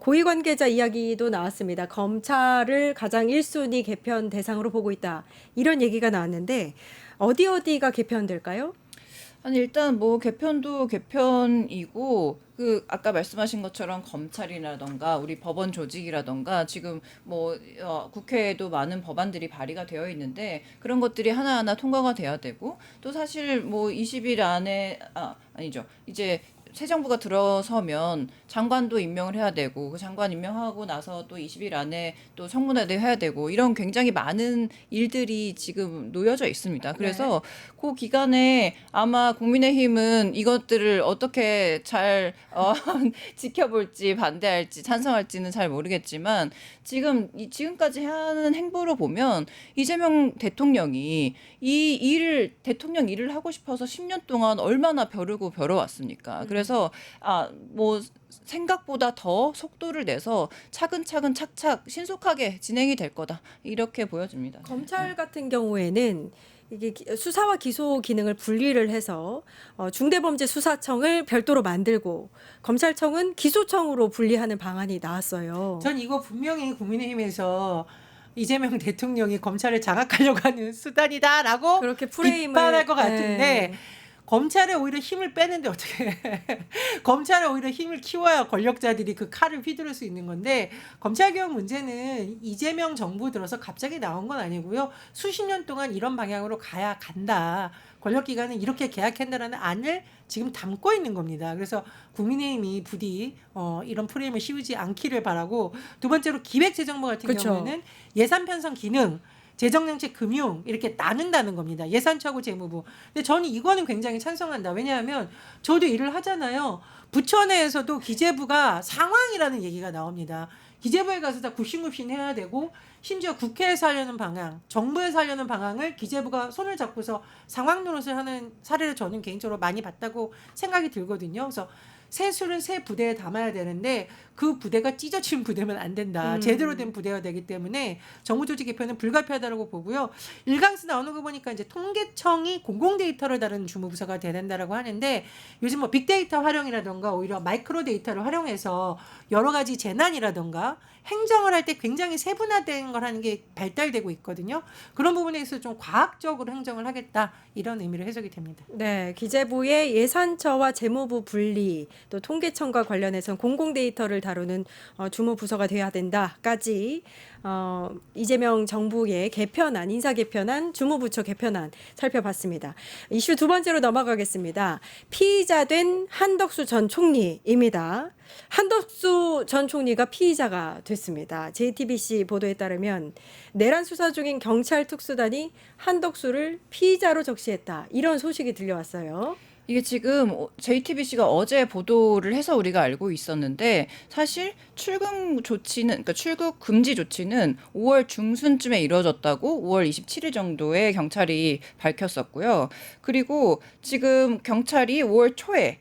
고위 관계자 이야기도 나왔습니다. 검찰을 가장 1순위 개편 대상으로 보고 있다. 이런 얘기가 나왔는데 어디가 개편될까요? 아니 일단 뭐 개편도 개편이고 그 아까 말씀하신 것처럼 검찰이라던가 우리 법원 조직이라던가 지금 뭐 국회에도 많은 법안들이 발의가 되어 있는데 그런 것들이 하나하나 통과가 돼야 되고 또 사실 뭐 20일 안에 아니죠. 이제 새 정부가 들어서면 장관도 임명을 해야 되고 그 장관 임명하고 나서 또 20일 안에 또 청문회도 해야 되고 이런 굉장히 많은 일들이 지금 놓여져 있습니다. 그래서 그 기간에 아마 국민의힘은 이것들을 어떻게 잘 지켜볼지 반대할지 찬성할지는 잘 모르겠지만 지금까지 하는 행보로 보면 이재명 대통령이 대통령 일을 하고 싶어서 10년 동안 얼마나 벼르고 벼러왔습니까? 그래서 뭐 생각보다 더 속도를 내서 차근차근 착착 신속하게 진행이 될 거다 이렇게 보여집니다. 검찰 같은 경우에는 이게 수사와 기소 기능을 분리를 해서 중대범죄수사청을 별도로 만들고 검찰청은 기소청으로 분리하는 방안이 나왔어요. 전 이거 분명히 국민의힘에서 이재명 대통령이 검찰을 장악하려고 하는 수단이다라고 그렇게 프레임을 비판할 것 같은데 네. 검찰에 오히려 힘을 빼는데 어떻게 검찰에 오히려 힘을 키워야 권력자들이 그 칼을 휘두를 수 있는 건데 검찰개혁 문제는 이재명 정부 들어서 갑자기 나온 건 아니고요. 수십 년 동안 이런 방향으로 간다. 권력기관은 이렇게 계약한다라는 안을 지금 담고 있는 겁니다. 그래서 국민의힘이 부디 이런 프레임을 씌우지 않기를 바라고 두 번째로 기획재정부 같은 그쵸. 경우에는 예산 편성 기능 재정정책 금융 이렇게 나눈다는 겁니다. 예산처하고 재무부. 근데 저는 이거는 굉장히 찬성한다. 왜냐하면 저도 일을 하잖아요. 부처 내에서도 기재부가 상황이라는 얘기가 나옵니다. 기재부에 가서 다 굽신굽신 해야 되고 심지어 국회에서 하려는 방향, 정부에서 하려는 방향을 기재부가 손을 잡고서 상황 노릇을 하는 사례를 저는 개인적으로 많이 봤다고 생각이 들거든요. 그래서 새 술은 새 부대에 담아야 되는데 그 부대가 찢어진 부대면 안 된다. 제대로 된 부대가 되기 때문에 정부 조직 개편은 불가피하다고 보고요. 일강스 나오는 거 보니까 이제 통계청이 공공 데이터를 다루는 주무부서가 돼야 된다라고 하는데 요즘 뭐 빅데이터 활용이라던가 오히려 마이크로 데이터를 활용해서 여러 가지 재난이라던가 행정을 할 때 굉장히 세분화된 걸 하는 게 발달되고 있거든요. 그런 부분에 있어서 좀 과학적으로 행정을 하겠다 이런 의미로 해석이 됩니다. 네, 기재부의 예산처와 재무부 분리, 또 통계청과 관련해서 공공 데이터를 다루는 주무부서가 돼야 된다까지 이재명 정부의 개편안, 인사 개편안, 주무부처 개편안 살펴봤습니다. 이슈 두 번째로 넘어가겠습니다. 피의자 된 한덕수 전 총리입니다. 한덕수 전 총리가 피의자가 됐습니다. JTBC 보도에 따르면 내란 수사 중인 경찰 특수단이 한덕수를 피의자로 적시했다. 이런 소식이 들려왔어요. 이게 지금 JTBC가 어제 보도를 해서 우리가 알고 있었는데 사실 그러니까 출국 금지 조치는 5월 중순쯤에 이루어졌다고 5월 27일 정도에 경찰이 밝혔었고요. 그리고 지금 경찰이 5월 초에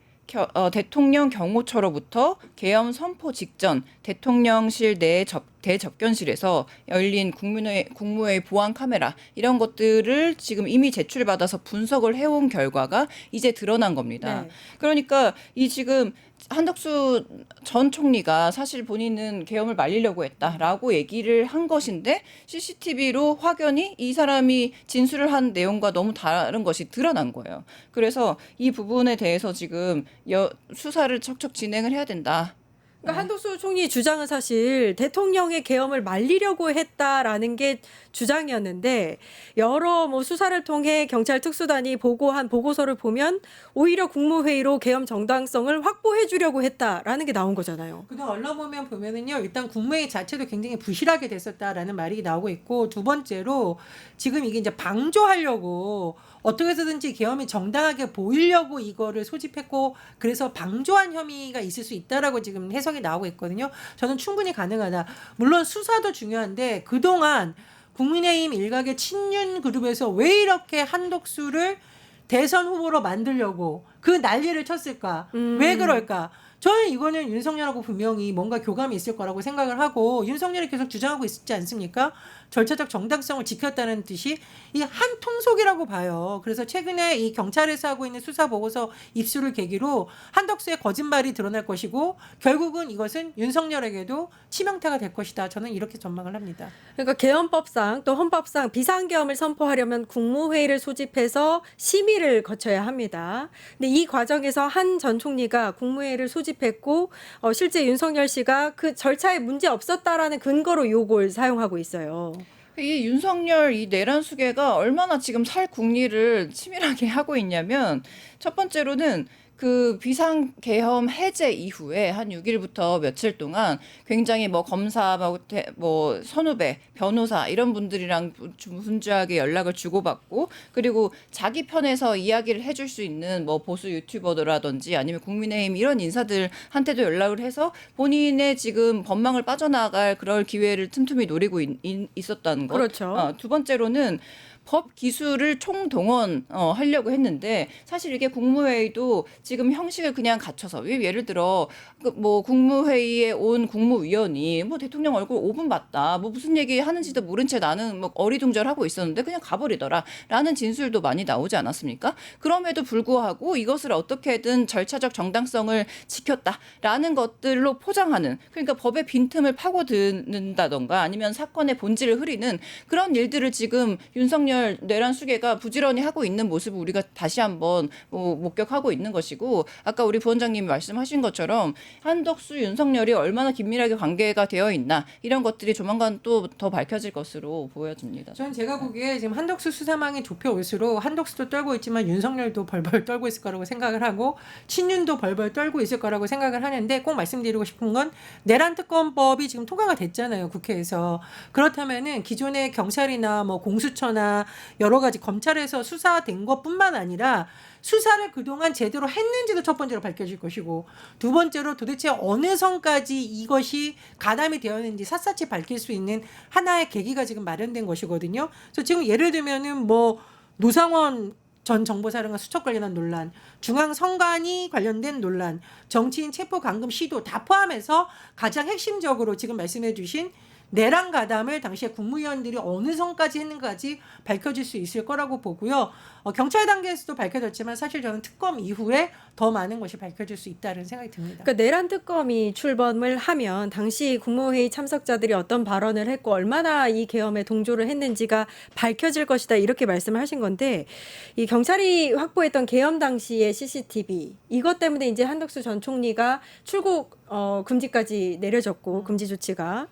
대통령 경호처로부터 계엄 선포 직전 대통령실 내 대접견실에서 열린 국무회의 보안 카메라 이런 것들을 지금 이미 제출받아서 분석을 해온 결과가 이제 드러난 겁니다. 네. 그러니까 이 지금 한덕수 전 총리가 사실 본인은 계엄을 말리려고 했다라고 얘기를 한 것인데 CCTV로 확연히 이 사람이 진술을 한 내용과 너무 다른 것이 드러난 거예요. 그래서 이 부분에 대해서 지금 수사를 척척 진행을 해야 된다. 그러니까 한덕수 총리 주장은 사실 대통령의 계엄을 말리려고 했다라는 게 주장이었는데 여러 수사를 통해 경찰 특수단이 보고한 보고서를 보면 오히려 국무회의로 계엄 정당성을 확보해 주려고 했다라는 게 나온 거잖아요. 근데 언론 보면은요, 일단 국무회의 자체도 굉장히 부실하게 됐었다라는 말이 나오고 있고, 두 번째로 지금 이게 이제 방조하려고 어떻게 해서든지 계엄이 정당하게 보이려고 이거를 소집했고, 그래서 방조한 혐의가 있을 수 있다라고 지금 해석이 나오고 있거든요. 저는 충분히 가능하다. 물론 수사도 중요한데 그동안 국민의힘 일각의 친윤 그룹에서 왜 이렇게 한덕수를 대선 후보로 만들려고 그 난리를 쳤을까? 왜 그럴까? 저는 이거는 윤석열하고 분명히 뭔가 교감이 있을 거라고 생각을 하고, 윤석열이 계속 주장하고 있지 않습니까? 절차적 정당성을 지켰다는 뜻이 이 한 통속이라고 봐요. 그래서 최근에 이 경찰에서 하고 있는 수사 보고서 입수를 계기로 한덕수의 거짓말이 드러날 것이고, 결국은 이것은 윤석열에게도 치명타가 될 것이다. 저는 이렇게 전망을 합니다. 그러니까 계엄법상 또 헌법상 비상계엄을 선포하려면 국무회의를 소집해서 심의를 거쳐야 합니다. 근데 이 과정에서 한 전 총리가 국무회의를 소집했고 실제 윤석열 씨가 그 절차에 문제 없었다라는 근거로 요걸 사용하고 있어요. 이 윤석열 이 내란 수계가 얼마나 지금 살 국리를 치밀하게 하고 있냐면, 첫 번째로는 그 비상계엄 해제 이후에 한 6일부터 며칠 동안 굉장히 검사, 선후배, 변호사 이런 분들이랑 분주하게 연락을 주고받고, 그리고 자기 편에서 이야기를 해줄 수 있는 보수 유튜버들라든지 아니면 국민의힘 이런 인사들한테도 연락을 해서 본인의 지금 법망을 빠져나갈 그럴 기회를 틈틈이 노리고 있었다는 것. 그렇죠. 두 번째로는 법 기술을 총동원 하려고 했는데, 사실 이게 국무회의도 지금 형식을 그냥 갖춰서, 예를 들어 국무회의에 온 국무위원이 대통령 얼굴 5분 봤다, 무슨 얘기 하는지도 모른 채 나는 어리둥절하고 있었는데 그냥 가버리더라 라는 진술도 많이 나오지 않았습니까? 그럼에도 불구하고 이것을 어떻게든 절차적 정당성을 지켰다라는 것들로 포장하는, 그러니까 법의 빈틈을 파고드는다던가 아니면 사건의 본질을 흐리는 그런 일들을 지금 윤석열 내란 수계가 부지런히 하고 있는 모습을 우리가 다시 한번 목격하고 있는 것이고, 아까 우리 부원장님이 말씀하신 것처럼 한덕수, 윤석열이 얼마나 긴밀하게 관계가 되어 있나 이런 것들이 조만간 또 더 밝혀질 것으로 보여집니다. 저는 제가 보기에 지금 한덕수 수사망이 좁혀올수록 한덕수도 떨고 있지만 윤석열도 벌벌 떨고 있을 거라고 생각을 하고, 친윤도 벌벌 떨고 있을 거라고 생각을 하는데, 꼭 말씀드리고 싶은 건 내란특검법이 지금 통과가 됐잖아요, 국회에서. 그렇다면은 기존의 경찰이나 공수처나 여러 가지 검찰에서 수사된 것뿐만 아니라 수사를 그동안 제대로 했는지도 첫 번째로 밝혀질 것이고, 두 번째로 도대체 어느 선까지 이것이 가담이 되었는지 샅샅이 밝힐 수 있는 하나의 계기가 지금 마련된 것이거든요. 그래서 지금 예를 들면은 노상원 전 정보사령관 수첩 관련한 논란, 중앙선관위 관련된 논란, 정치인 체포 감금 시도 다 포함해서 가장 핵심적으로 지금 말씀해 주신 내란 가담을 당시에 국무위원들이 어느 선까지 했는가까지 밝혀질 수 있을 거라고 보고요. 경찰 단계에서도 밝혀졌지만 사실 저는 특검 이후에 더 많은 것이 밝혀질 수 있다는 생각이 듭니다. 그러니까 내란 특검이 출범을 하면 당시 국무회의 참석자들이 어떤 발언을 했고 얼마나 이 계엄에 동조를 했는지가 밝혀질 것이다, 이렇게 말씀을 하신 건데, 이 경찰이 확보했던 계엄 당시의 CCTV 이것 때문에 이제 한덕수 전 총리가 출국 금지까지 내려졌고, 금지 조치가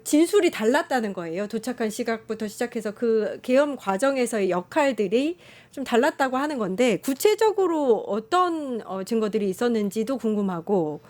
진술이 달랐다는 거예요. 도착한 시각부터 시작해서 그 계엄 과정에서의 역할들이 좀 달랐다고 하는 건데, 구체적으로 어떤 증거들이 있었는지도 궁금하고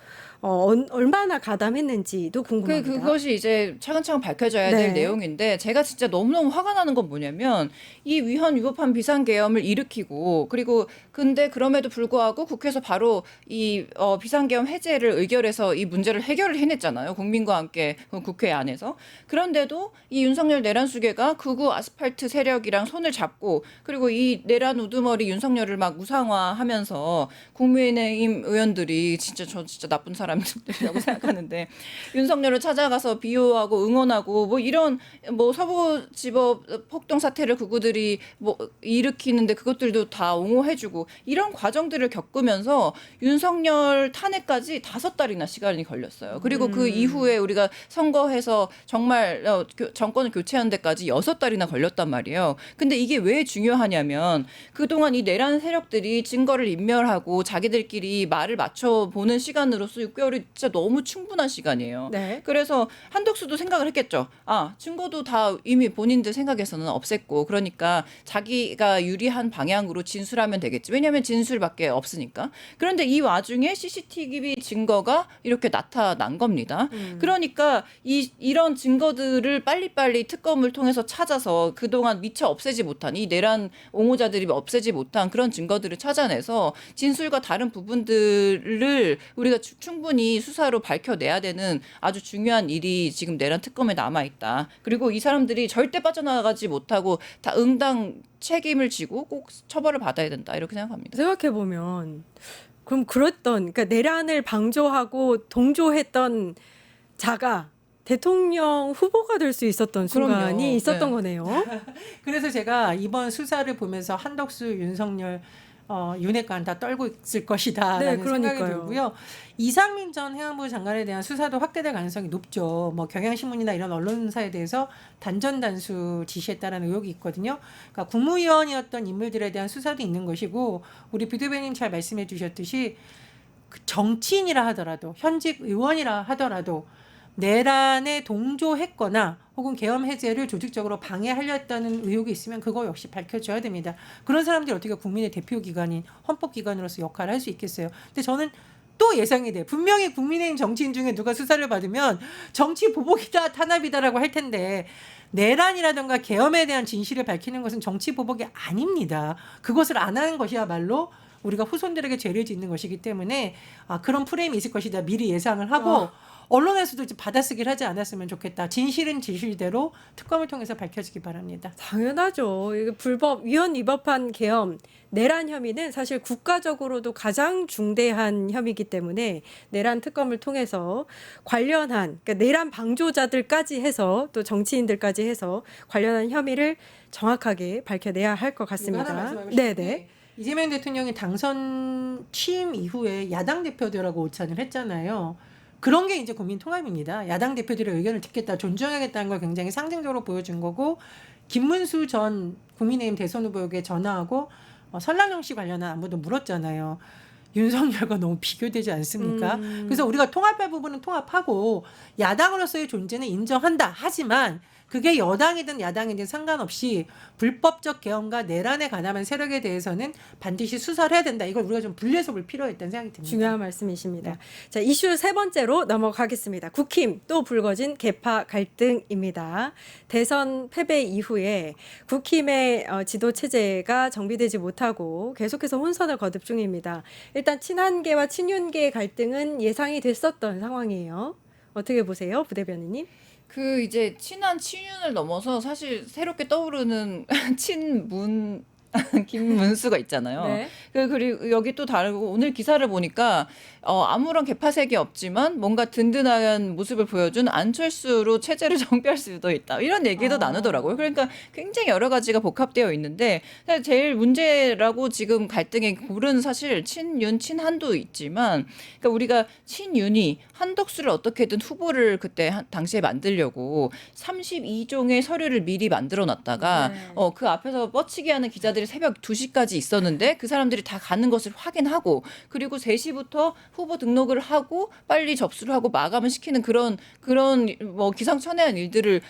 얼마나 가담했는지도 궁금합니다. 그것이 이제 차근차근 밝혀져야 될 내용인데, 제가 진짜 너무너무 화가 나는 건 뭐냐면, 이 위헌 위법한 비상계엄을 일으키고, 그리고 근데 그럼에도 불구하고 국회에서 바로 이 비상계엄 해제를 의결해서 이 문제를 해결을 해냈잖아요. 국민과 함께 국회 안에서. 그런데도 이 윤석열 내란 수계가 극우 아스팔트 세력이랑 손을 잡고 그리고 이 내란 우두머리 윤석열을 막 우상화하면서 국민의힘 의원들이 진짜 나쁜 사람들이라고 생각하는데 윤석열을 찾아가서 비호하고 응원하고 뭐 이런 뭐 서부지법 폭동 사태를 극우들이 뭐 일으키는데 그것들도 다 옹호해주고 이런 과정들을 겪으면서 윤석열 탄핵까지 5달이나 시간이 걸렸어요. 그리고 그 이후에 우리가 선거해서 정말 정권을 교체하는 데까지 6달이나 걸렸단 말이에요. 근데 이게 왜 중요하냐면 그동안 이 내란 세력들이 증거를 인멸하고 자기들끼리 말을 맞춰보는 시간으로서 6개월이 진짜 너무 충분한 시간이에요. 네. 그래서 한덕수도 생각을 했겠죠. 아, 증거도 다 이미 본인들 생각에서는 없앴고 그러니까 자기가 유리한 방향으로 진술하면 되겠지. 왜냐하면 진술밖에 없으니까. 그런데 이 와중에 CCTV 증거가 이렇게 나타난 겁니다. 그러니까 이런 증거들을 빨리빨리 특검을 통해서 찾아서 그동안 미처 없애지 못한 이 내란 옹호자들이 없애지 못한 그런 증거들을 찾아내서 진술과 다른 부분들을 우리가 충분히 수사로 밝혀내야 되는 아주 중요한 일이 지금 내란 특검에 남아있다. 그리고 이 사람들이 절대 빠져나가지 못하고 다 응당 책임을 지고 꼭 처벌을 받아야 된다. 이렇게 생각합니다. 생각해 보면 그럼 그러니까 내란을 방조하고 동조했던 자가 대통령 후보가 될 수 있었던 순간이 그럼요. 있었던 네. 거네요. 그래서 제가 이번 수사를 보면서 한덕수, 윤석열, 윤핵관 다 떨고 있을 것이다라는 네, 생각이 그러니까요. 들고요. 이상민 전 해양부 장관에 대한 수사도 확대될 가능성이 높죠. 뭐 경향신문이나 이런 언론사에 대해서 단전단수 지시했다라는 의혹이 있거든요. 그러니까 국무위원이었던 인물들에 대한 수사도 있는 것이고 우리 비대위원님 잘 말씀해 주셨듯이 그 정치인이라 하더라도 현직 의원이라 하더라도 내란에 동조했거나 혹은 계엄 해제를 조직적으로 방해하려 했다는 의혹이 있으면 그거 역시 밝혀져야 됩니다. 그런 사람들이 어떻게 국민의 대표기관인 헌법기관으로서 역할을 할 수 있겠어요. 근데 저는 또 예상이 돼요. 분명히 국민의힘 정치인 중에 누가 수사를 받으면 정치 보복이다 탄압이다라고 할 텐데 내란이라든가 계엄에 대한 진실을 밝히는 것은 정치 보복이 아닙니다. 그것을 안 하는 것이야말로 우리가 후손들에게 죄를 짓는 것이기 때문에 그런 프레임이 있을 것이다. 미리 예상을 하고 언론에서도 이제 받아쓰기를 하지 않았으면 좋겠다. 진실은 진실대로 특검을 통해서 밝혀지기 바랍니다. 당연하죠. 이게 불법 위헌 위법한 계엄 내란 혐의는 사실 국가적으로도 가장 중대한 혐의이기 때문에 내란 특검을 통해서 관련한 그러니까 내란 방조자들까지 해서 또 정치인들까지 해서 관련한 혐의를 정확하게 밝혀내야 할 것 이거 하나 같습니다. 말씀하고 싶은데 네네. 이재명 대통령이 당선 취임 이후에 야당 대표들하고 오찬을 했잖아요. 그런 게 이제 국민 통합입니다. 야당 대표들의 의견을 듣겠다, 존중하겠다는 걸 굉장히 상징적으로 보여준 거고 김문수 전 국민의힘 대선 후보에게 전화하고 설랑영 씨 관련한 안부도 물었잖아요. 윤석열과 너무 비교되지 않습니까? 그래서 우리가 통합할 부분은 통합하고 야당으로서의 존재는 인정한다. 하지만 그게 여당이든 야당이든 상관없이 불법적 계엄과 내란에 가담한 세력에 대해서는 반드시 수사를 해야 된다. 이걸 우리가 좀 분리해서 볼 필요가 있다는 생각이 듭니다. 중요한 말씀이십니다. 자, 이슈 세 번째로 넘어가겠습니다. 국힘 또 불거진 계파 갈등입니다. 대선 패배 이후에 국힘의 지도 체제가 정비되지 못하고 계속해서 혼선을 거듭 중입니다. 일단 친한계와 친윤계의 갈등은 예상이 됐었던 상황이에요. 어떻게 보세요, 부대변인님? 그 이제 친한 친윤을 넘어서 사실 새롭게 떠오르는 친문 김문수가 있잖아요. 네. 그리고 여기 또 다르고 오늘 기사를 보니까 아무런 개파색이 없지만 뭔가 든든한 모습을 보여준 안철수로 체제를 정비할 수도 있다. 이런 얘기도 나누더라고요. 그러니까 굉장히 여러 가지가 복합되어 있는데 제일 문제라고 지금 갈등의 골은 사실 친윤, 친한도 있지만 그러니까 우리가 친윤이 한덕수를 어떻게든 후보를 그때 당시에 만들려고 32종의 서류를 미리 만들어 놨다가 네. 그 앞에서 뻗치기 하는 기자들이 새벽 2시까지 있었는데 그 사람들이 다 가는 것을 확인하고 그리고 3시부터 후보 등록을 하고 빨리 접수를 하고 마감을 시키는 그런 뭐 기상천외한 일들을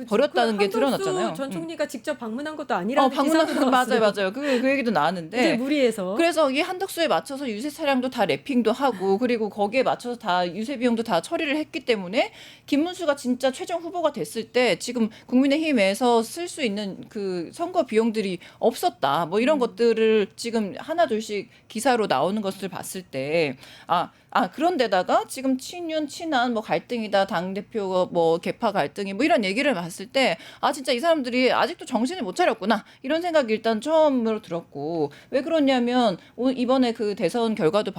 버렸다는 게 드러났잖아요. 한덕수 전 총리가 직접 방문한 것도 아니라는 방문한 기사도 맞아요, 나왔어요. 맞아요. 그 얘기도 나왔는데 이제 무리해서. 그래서 이 한덕수에 맞춰서 유세 차량도 다 랩핑도 하고 그리고 거기에 맞춰서 다 유세 비용도 다 처리를 했기 때문에 김문수가 진짜 최종 후보가 됐을 때 지금 국민의힘에서 쓸 수 있는 그 선거 비용들이 없었다. 뭐 이런 것들을 지금 하나 둘씩 기사로 나오는 것을 봤을 때 그런데다가 지금 친윤 친한 뭐 갈등이다, 당 대표 뭐 개파 갈등이 뭐 이런 얘기를 봤을 때 진짜 이 사람들이 아직도 정신을 못 차렸구나 이런 생각이 일단 처음으로 들었고, 왜 그러냐면 이번에 그 대선 결과도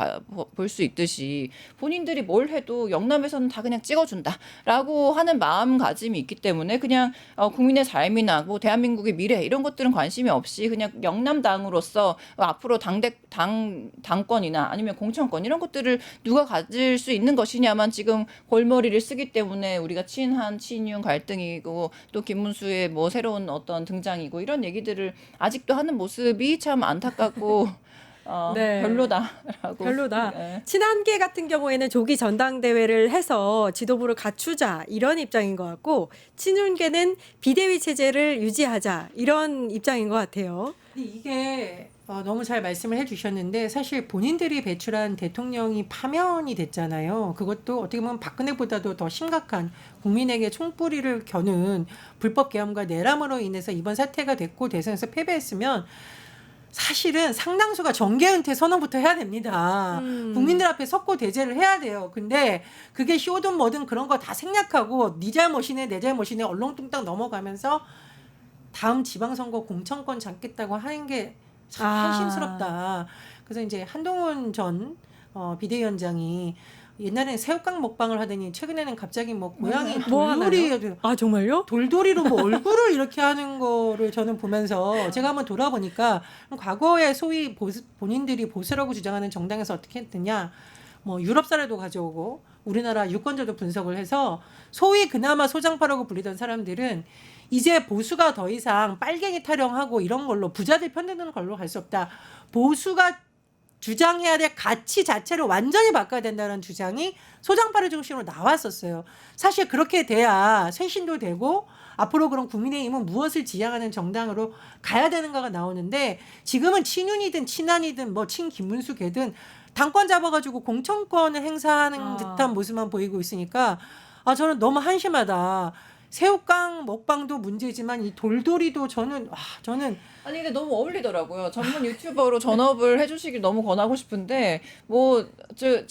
볼 수 있듯이 본인들이 뭘 해도 영남에서는 다 그냥 찍어준다라고 하는 마음가짐이 있기 때문에 그냥 국민의 삶이나 뭐 대한민국의 미래 이런 것들은 관심이 없이 그냥 영남당으로서 앞으로 당권이나 아니면 공천권 이런 것들을 누가 가질 수 있는 것이냐만 지금 골머리를 쓰기 때문에 우리가 친한 친윤 갈등이고 또 김문수의 뭐 새로운 어떤 등장이고 이런 얘기들을 아직도 하는 모습이 참 안타깝고 네. 별로다라고. 별로다. 네. 친한계 같은 경우에는 조기 전당대회를 해서 지도부를 갖추자 이런 입장인 것 같고, 친윤계는 비대위 체제를 유지하자 이런 입장인 것 같아요. 근데 이게 너무 잘 말씀을 해주셨는데 사실 본인들이 배출한 대통령이 파면이 됐잖아요. 그것도 어떻게 보면 박근혜보다도 더 심각한 국민에게 총뿌리를 겨눈 불법 계엄과 내람으로 인해서 이번 사태가 됐고 대선에서 패배했으면 사실은 상당수가 정계 은퇴 선언부터 해야 됩니다. 국민들 앞에 석고 대제를 해야 돼요. 근데 그게 쇼든 뭐든 그런 거 다 생략하고 네 잘못이네 내 잘못이네 얼렁뚱땅 넘어가면서 다음 지방선거 공천권 잡겠다고 하는 게 참 한심스럽다. 그래서 이제 한동훈 전 비대위원장이 옛날에는 새우깡 먹방을 하더니 최근에는 갑자기 뭐 고양이 뭐 하나요? 정말요? 돌돌이로 뭐 얼굴을 이렇게 하는 거를 저는 보면서 제가 한번 돌아보니까 과거에 소위 본인들이 보수라고 주장하는 정당에서 어떻게 했느냐, 뭐 유럽 사례도 가져오고 우리나라 유권자도 분석을 해서 소위 그나마 소장파라고 불리던 사람들은 이제 보수가 더 이상 빨갱이 타령하고 이런 걸로 부자들 편드는 걸로 갈 수 없다. 보수가 주장해야 될 가치 자체를 완전히 바꿔야 된다는 주장이 소장파를 중심으로 나왔었어요. 사실 그렇게 돼야 쇄신도 되고 앞으로 그럼 국민의힘은 무엇을 지향하는 정당으로 가야 되는가가 나오는데, 지금은 친윤이든 친한이든 뭐 친김문수 개든 당권 잡아가지고 공천권을 행사하는 듯한 모습만 보이고 있으니까 저는 너무 한심하다. 새우깡 먹방도 문제지만 이 돌돌이도 저는 아니 근데 너무 어울리더라고요. 전문 유튜버로 전업을 해주시길 너무 권하고 싶은데 뭐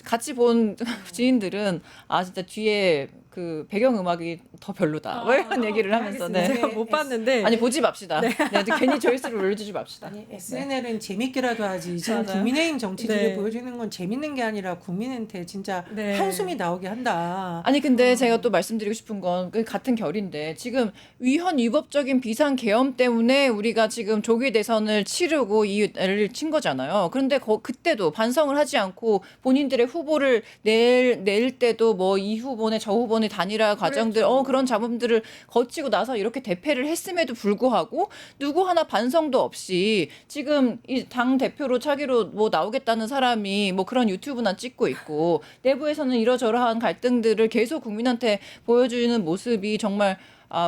같이 본 지인들은 진짜 뒤에 그 배경 음악이 더 별로다. 뭐 이런 얘기를 하면서 제가 못 봤는데. 아니 보지 맙시다. 네. 괜히 조회수를 올려주지 맙시다. 아니, SNL은 재밌게라도 하지. 지금 맞아요. 국민의힘 정치들을 네. 보여주는 건 재밌는 게 아니라 국민한테 진짜 네. 한숨이 나오게 한다. 아니 근데 제가 또 말씀드리고 싶은 건 같은 결인데 지금 위헌 위법적인 비상 계엄 때문에 우리가 지금 조기 대선을 치르고 이 애를 친 거잖아요. 그런데 그때도 반성을 하지 않고 본인들의 후보를 낼 때도 뭐 이 후보네 저 후보네 단일화 과정들 그런 잡음들을 거치고 나서 이렇게 대패를 했음에도 불구하고 누구 하나 반성도 없이 지금 이 당 대표로 차기로 뭐 나오겠다는 사람이 뭐 그런 유튜브나 찍고 있고 내부에서는 이러저러한 갈등들을 계속 국민한테 보여주는 모습이 정말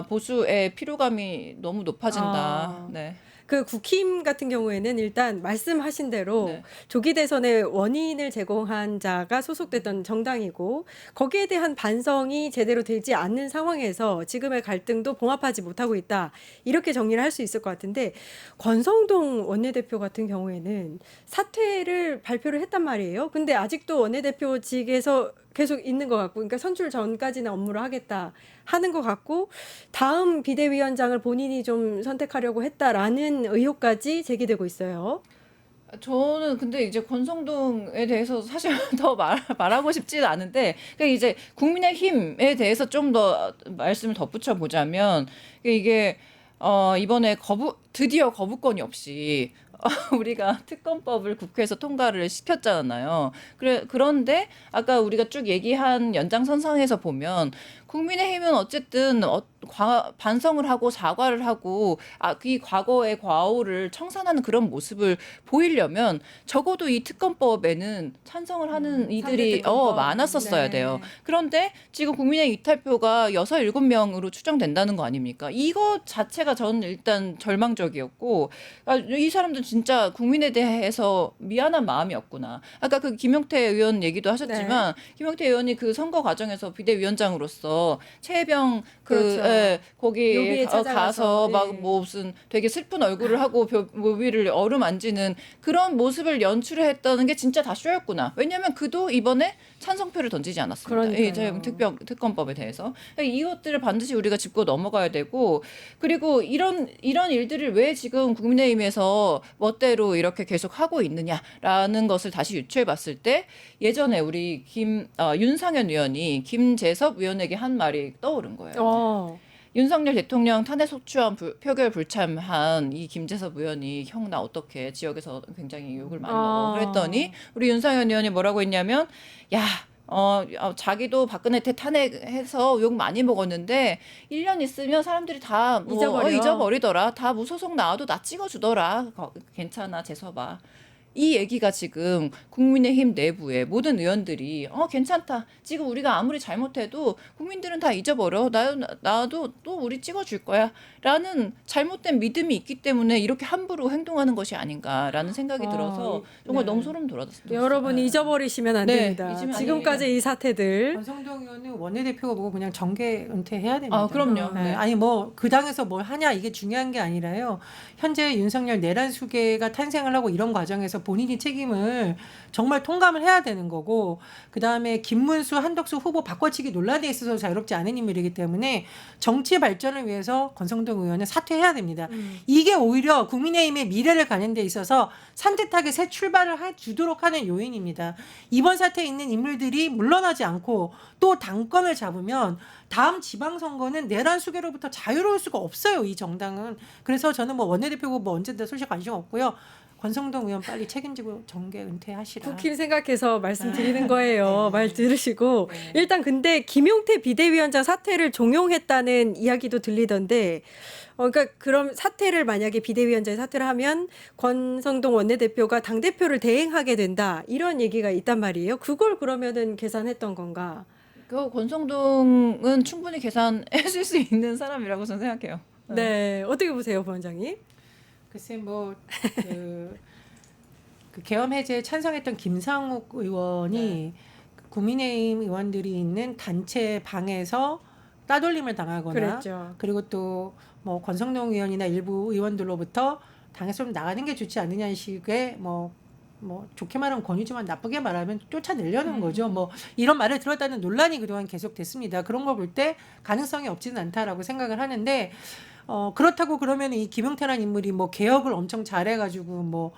보수의 피로감이 너무 높아진다. 네. 그 국힘 같은 경우에는 일단 말씀하신 대로 네. 조기 대선의 원인을 제공한 자가 소속됐던 정당이고, 거기에 대한 반성이 제대로 되지 않는 상황에서 지금의 갈등도 봉합하지 못하고 있다, 이렇게 정리를 할 수 있을 것 같은데, 권성동 원내대표 같은 경우에는 사퇴를 발표를 했단 말이에요. 근데 아직도 원내대표직에서 계속 있는 것 같고, 그러니까 선출 전까지는 업무를 하겠다 하는 것 같고, 다음 비대위원장을 본인이 좀 선택하려고 했다라는 의혹까지 제기되고 있어요. 저는 근데 이제 권성동에 대해서 사실 더 말하고 싶지는 않은데, 그러니까 이제 국민의힘에 대해서 좀 더 말씀을 덧붙여 보자면, 이게 이번에 드디어 거부권이 없이 우리가 특검법을 국회에서 통과를 시켰잖아요. 그런데 아까 우리가 쭉 얘기한 연장선상에서 보면 국민의힘은 어쨌든 반성을 하고 사과를 하고 이 과거의 과오를 청산하는 그런 모습을 보이려면 적어도 이 특검법에는 찬성을 하는 이들이 많았었어야 돼요. 그런데 지금 국민의힘 이탈표가 6, 7명으로 추정된다는 거 아닙니까? 이거 자체가 저는 일단 절망적이었고, 이 사람들은 진짜 국민에 대해서 미안한 마음이었구나. 아까 그 김용태 의원 얘기도 하셨지만 김용태 의원이 그 선거 과정에서 비대위원장으로서 최혜병 그렇죠. 거기 묘비에 가서 찾아가서, 막 예. 뭐 무슨 되게 슬픈 얼굴을 하고 묘비를 어루만지는 그런 모습을 연출했다는 게 진짜 다 쇼였구나. 왜냐하면 그도 이번에 찬성표를 던지지 않았습니다. 그러니까요. 이 이재명 특검법에 대해서 이것들을 반드시 우리가 짚고 넘어가야 되고 그리고 이런 일들을 왜 지금 국민의힘에서 멋대로 이렇게 계속 하고 있느냐라는 것을 다시 유추해봤을 때 예전에 우리 윤상현 의원이 김재섭 의원에게 한 말이 떠오른 거예요. 윤석열 대통령 탄핵 소추안 표결 불참한 이 김재섭 의원이 형 나 어떻게 지역에서 굉장히 욕을 많이 먹어 그랬더니 우리 윤상현 의원이 뭐라고 했냐면 야 자기도 박근혜 때 탄핵해서 욕 많이 먹었는데 1년 있으면 사람들이 다 잊어버리더라. 다 무소속 나와도 나 찍어주더라. 괜찮아 재섭아. 이 얘기가 지금 국민의힘 내부의 모든 의원들이 괜찮다. 지금 우리가 아무리 잘못해도 국민들은 다 잊어버려. 나도 또 우리 찍어줄 거야. 라는 잘못된 믿음이 있기 때문에 이렇게 함부로 행동하는 것이 아닌가라는 생각이 들어서 정말 너무 소름 돋았습니다. 여러분 잊어버리시면 안 네, 됩니다. 잊으면 안 지금까지 이 사태들. 권성동 의원은 원내대표가 보고 그냥 정계 은퇴해야 됩니다. 그럼요. 네. 네. 아니 뭐 그 당에서 뭘 하냐 이게 중요한 게 아니라요. 현재 윤석열 내란 수계가 탄생을 하고 이런 과정에서 본인이 책임을 정말 통감을 해야 되는 거고 그다음에 김문수, 한덕수 후보 바꿔치기 논란에 있어서 자유롭지 않은 인물이기 때문에 정치 발전을 위해서 권성동 의원은 사퇴해야 됩니다. 이게 오히려 국민의힘의 미래를 가는 데 있어서 산뜻하게 새 출발을 주도록 하는 요인입니다. 이번 사태에 있는 인물들이 물러나지 않고 또 당권을 잡으면 다음 지방선거는 내란 수계로부터 자유로울 수가 없어요. 이 정당은. 그래서 저는 뭐 원내대표고 뭐 언제든 솔직히 관심 없고요. 권성동 의원 빨리 책임지고 정계 은퇴하시라. 국힘 생각해서 말씀드리는 거예요. 말 들으시고. 네. 일단 근데 김용태 비대위원장 사퇴를 종용했다는 이야기도 들리던데 그러니까 그럼 사퇴를 만약에 비대위원장이 사퇴를 하면 권성동 원내대표가 당대표를 대행하게 된다. 이런 얘기가 있단 말이에요. 그걸 그러면은 계산했던 건가? 그 권성동은 충분히 계산했을 수 있는 사람이라고 저는 생각해요. 네. 어떻게 보세요, 부원장님? 글쎄 그 계엄 해제에 찬성했던 김상욱 의원이 국민의힘 의원들이 있는 단체 방에서 따돌림을 당하거나 그랬죠. 그리고 또 뭐 권성동 의원이나 일부 의원들로부터 당에서 좀 나가는 게 좋지 않느냐는 식의 뭐 좋게 말하면 권유지만 나쁘게 말하면 쫓아내려는 거죠. 뭐 이런 말을 들었다는 논란이 그동안 계속됐습니다. 그런 거 볼 때 가능성이 없지는 않다라고 생각을 하는데 그렇다고 그러면 이 김용태라는 인물이 뭐 개혁을 엄청 잘해가지고 뭐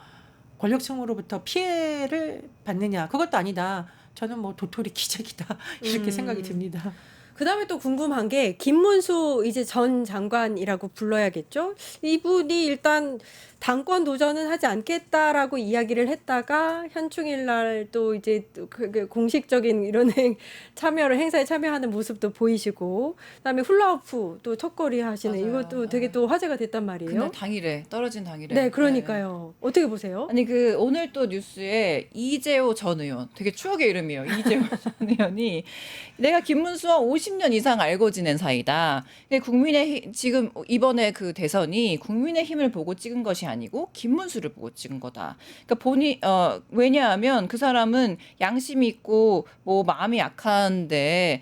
권력층으로부터 피해를 받느냐 그것도 아니다. 저는 뭐 도토리 기적이다 이렇게 생각이 듭니다. 그다음에 또 궁금한 게 김문수 이제 전 장관이라고 불러야겠죠? 이분이 일단 당권 도전은 하지 않겠다라고 이야기를 했다가 현충일 날 또 이제 그 공식적인 이런 행사에 참여하는 모습도 보이시고 그다음에 훌라후프 또 턱걸이 하시는 맞아요. 이것도 되게 또 화제가 됐단 말이에요. 그날 당일에 떨어진 당일에. 네, 그러니까요. 어떻게 보세요? 아니 오늘 또 뉴스에 이재호 전 의원 되게 추억의 이름이에요. 이재호 전 의원이 내가 김문수와 50년 이상 알고 지낸 사이다. 지금 이번에 그 대선이 국민의힘을 보고 찍은 것이 아니고 김문수를 보고 찍은 거다. 그러니까 왜냐하면 그 사람은 양심이 있고 뭐 마음이 약한데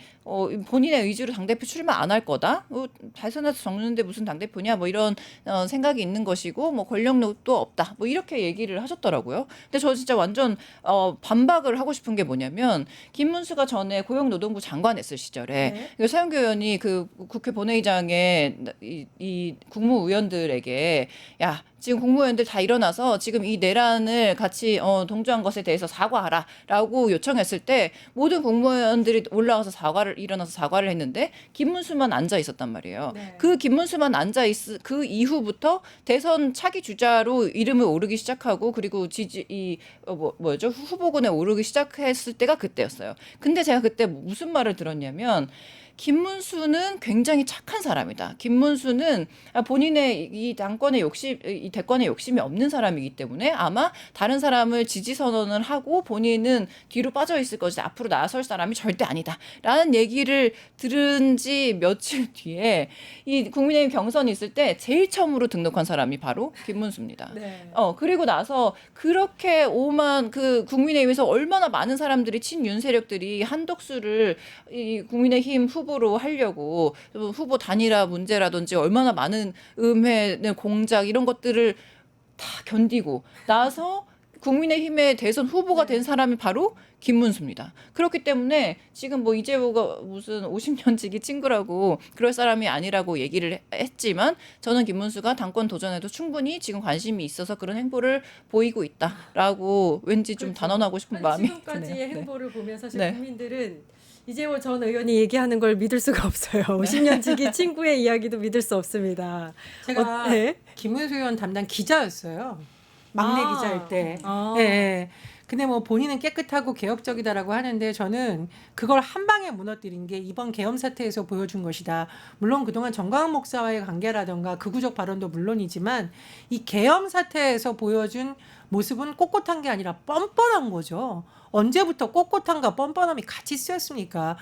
본인의 의지로 당대표 출마 안 할 거다. 대선에서 적는데 무슨 당대표냐 뭐 이런 생각이 있는 것이고 뭐 권력력도 없다. 뭐 이렇게 얘기를 하셨더라고요. 근데 저 진짜 완전 반박을 하고 싶은 게 뭐냐면 김문수가 전에 고용노동부 장관 했을 시절에 서영교 의원이 그 국회 본회의장에 이 국무위원들에게 야 지금 국무위원들 다 일어나서 지금 이 내란을 같이 동조한 것에 대해서 사과하라라고 요청했을 때 모든 국무위원들이 일어나서 사과를 했는데 김문수만 앉아 있었단 말이에요. 그 김문수만 그 이후부터 대선 차기 주자로 이름을 오르기 시작하고 그리고 후보군에 오르기 시작했을 때가 그때였어요. 근데 제가 그때 무슨 말을 들었냐면 김문수는 굉장히 착한 사람이다. 김문수는 본인의 이 당권의 이 대권의 욕심이 없는 사람이기 때문에 아마 다른 사람을 지지 선언을 하고 본인은 뒤로 빠져 있을 것이다. 앞으로 나설 사람이 절대 아니다. 라는 얘기를 들은 지 며칠 뒤에 이 국민의힘 경선이 있을 때 제일 처음으로 등록한 사람이 바로 김문수입니다. 네. 그리고 나서 그렇게 오만 그 국민의힘에서 얼마나 많은 사람들이 친윤 세력들이 한덕수를 이 국민의힘 후보로 하려고 후보 단일화 문제라든지 얼마나 많은 음해 공작 이런 것들을 다 견디고 나서 국민의힘의 대선 후보가 된 사람이 바로 김문수입니다. 그렇기 때문에 지금 뭐 이재호가 무슨 50년 지기 친구라고 그럴 사람이 아니라고 얘기를 했지만 저는 김문수가 당권 도전에도 충분히 지금 관심이 있어서 그런 행보를 보이고 있다라고 왠지 좀 단언하고 싶은 마음이 지금까지의 드네요. 행보를 보면 사실 네. 국민들은 이재호 전 의원이 얘기하는 걸 믿을 수가 없어요. 50년 지기 친구의 이야기도 믿을 수 없습니다. 제가 네. 김문수 의원 담당 기자였어요. 막내 아. 기자일 때. 아. 예. 근데 뭐 본인은 깨끗하고 개혁적이다라고 하는데 저는 그걸 한 방에 무너뜨린 게 이번 계엄 사태에서 보여준 것이다. 물론 그동안 정광훈 목사와의 관계라던가 극우적 발언도 물론이지만 이 계엄 사태에서 보여준 모습은 꼿꼿한 게 아니라 뻔뻔한 거죠. 언제부터 꼿꼿함과 뻔뻔함이 같이 쓰였습니까?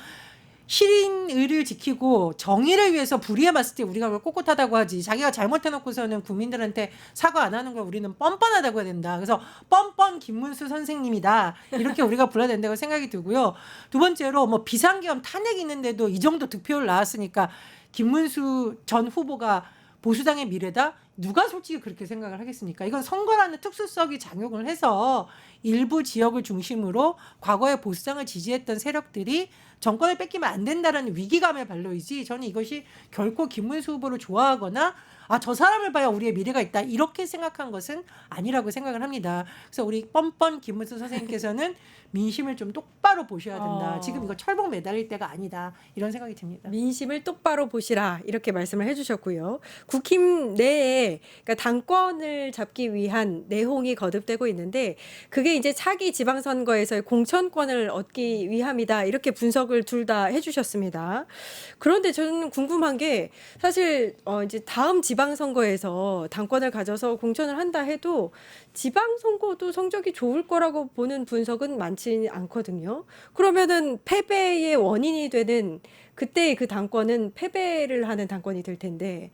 시민의를 지키고 정의를 위해서 불의해봤을 때 우리가 그걸 꼿꼿하다고 하지, 자기가 잘못해놓고서는 국민들한테 사과 안 하는 걸 우리는 뻔뻔하다고 해야 된다. 그래서 뻔뻔 김문수 선생님이다, 이렇게 우리가 불러야 된다고 생각이 들고요. 두 번째로 뭐 비상계엄 탄핵이 있는데도 이 정도 득표율 나왔으니까 김문수 전 후보가 보수당의 미래다? 누가 솔직히 그렇게 생각을 하겠습니까? 이건 선거라는 특수성이 작용을 해서 일부 지역을 중심으로 과거에 보수당을 지지했던 세력들이 정권을 뺏기면 안 된다라는 위기감의 발로이지, 저는 이것이 결코 김문수 후보를 좋아하거나 저 사람을 봐야 우리의 미래가 있다, 이렇게 생각한 것은 아니라고 생각을 합니다. 그래서 우리 뻔뻔 김문수 선생님께서는 민심을 좀 똑바로 보셔야 된다. 지금 이거 철봉 매달릴 때가 아니다, 이런 생각이 듭니다. 민심을 똑바로 보시라, 이렇게 말씀을 해주셨고요. 국힘 내에 그러니까 당권을 잡기 위한 내홍이 거듭되고 있는데 그게 이제 차기 지방선거에서의 공천권을 얻기 위함이다, 이렇게 분석을 둘 다 해주셨습니다. 그런데 저는 궁금한 게 사실 이제 다음 지방선거에서 당권을 가져서 공천을 한다 해도 지방선거도 성적이 좋을 거라고 보는 분석은 많지 않거든요. 그러면은 패배의 원인이 되는 그때의 그 당권은 패배를 하는 당권이 될 텐데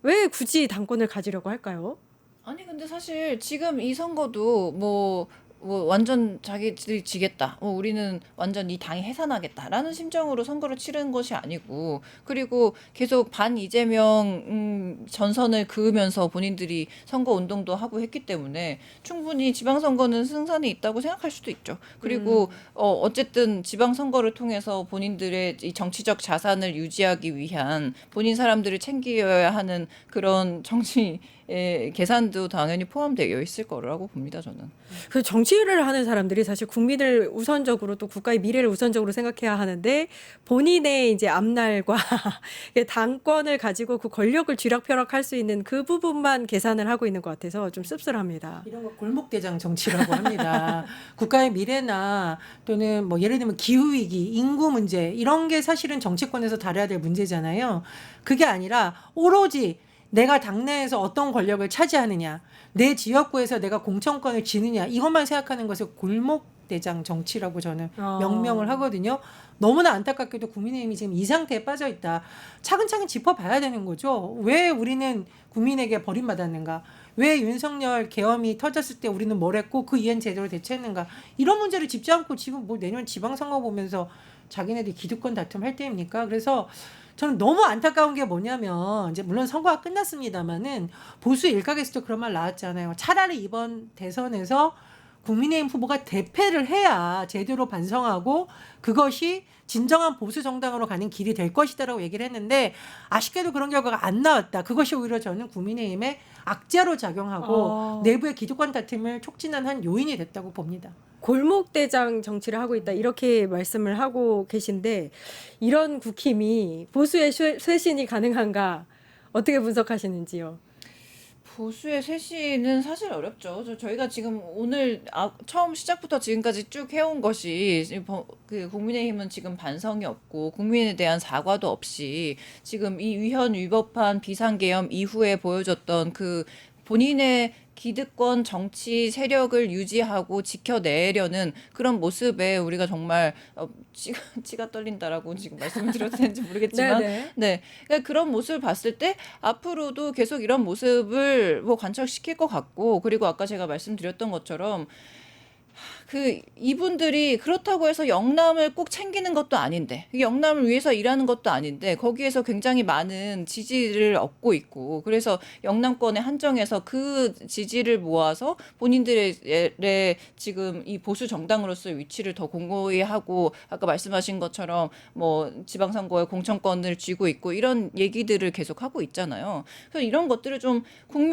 왜 굳이 당권을 가지려고 할까요? 아니 근데 사실 지금 이 선거도 뭐 완전 자기들이 지겠다, 우리는 완전 이 당이 해산하겠다라는 심정으로 선거를 치른 것이 아니고, 그리고 계속 반 이재명 전선을 그으면서 본인들이 선거 운동도 하고 했기 때문에 충분히 지방선거는 승산이 있다고 생각할 수도 있죠. 그리고 어쨌든 지방선거를 통해서 본인들의 이 정치적 자산을 유지하기 위한 본인 사람들을 챙겨야 하는 그런 정치 계산도 당연히 포함되어 있을 거라고 봅니다, 저는. 그 정치를 하는 사람들이 사실 국민을 우선적으로 또 국가의 미래를 우선적으로 생각해야 하는데 본인의 이제 앞날과 당권을 가지고 그 권력을 쥐락펴락할 수 있는 그 부분만 계산을 하고 있는 것 같아서 좀 씁쓸합니다. 이런 거 골목대장 정치라고 합니다. 국가의 미래나 또는 뭐 예를 들면 기후위기, 인구 문제, 이런 게 사실은 정치권에서 다뤄야 될 문제잖아요. 그게 아니라 오로지 내가 당내에서 어떤 권력을 차지하느냐, 내 지역구에서 내가 공천권을 지느냐, 이것만 생각하는 것을 골목대장 정치라고 저는 명명을 하거든요. 너무나 안타깝게도 국민의힘이 지금 이 상태에 빠져 있다. 차근차근 짚어봐야 되는 거죠. 왜 우리는 국민에게 버림받았는가? 왜 윤석열 계엄이 터졌을 때 우리는 뭘 했고 그 이후엔 제대로 대처했는가? 이런 문제를 짚지 않고 지금 뭐 내년 지방선거 보면서 자기네들이 기득권 다툼 할 때입니까? 그래서 저는 너무 안타까운 게 뭐냐면, 이제 물론 선거가 끝났습니다마는 보수 일각에서도 그런 말 나왔잖아요. 차라리 이번 대선에서 국민의힘 후보가 대패를 해야 제대로 반성하고 그것이 진정한 보수 정당으로 가는 길이 될 것이다라고 얘기를 했는데 아쉽게도 그런 결과가 안 나왔다. 그것이 오히려 저는 국민의힘의 악재로 작용하고 내부의 기득권 다툼을 촉진한 요인이 됐다고 봅니다. 골목대장 정치를 하고 있다, 이렇게 말씀을 하고 계신데 이런 국힘이 보수의 쇄신이 가능한가, 어떻게 분석하시는지요? 보수의 쇄신은 사실 어렵죠. 저희가 지금 오늘 처음 시작부터 지금까지 쭉 해온 것이 그 국민의힘은 지금 반성이 없고 국민에 대한 사과도 없이 지금 이 위헌 위법한 비상계엄 이후에 보여줬던 그 본인의 기득권 정치 세력을 유지하고 지켜내려는 그런 모습에 우리가 정말 치가 떨린다라고 지금 말씀을 드려도 되는지 모르겠지만 네네. 네, 그러니까 그런 모습을 봤을 때 앞으로도 계속 이런 모습을 뭐 관철시킬 것 같고 그리고 아까 제가 말씀드렸던 것처럼 그 이분들이 그렇다고 해서 영남을 꼭 챙기는 것도 아닌데 영남을 위해서 일하는 것도 아닌데 거기에서 굉장히 많은 지지를 얻고 있고 그래서 영남권에 한정해서 그 지지를 모아서 본인들의 지금 이 보수 정당으로서의 위치를 더 공고히 하고 아까 말씀하신 것처럼 뭐 지방선거에 공천권을 쥐고 있고 이런 얘기들을 계속 하고 있잖아요. 그래서 이런 것들을 좀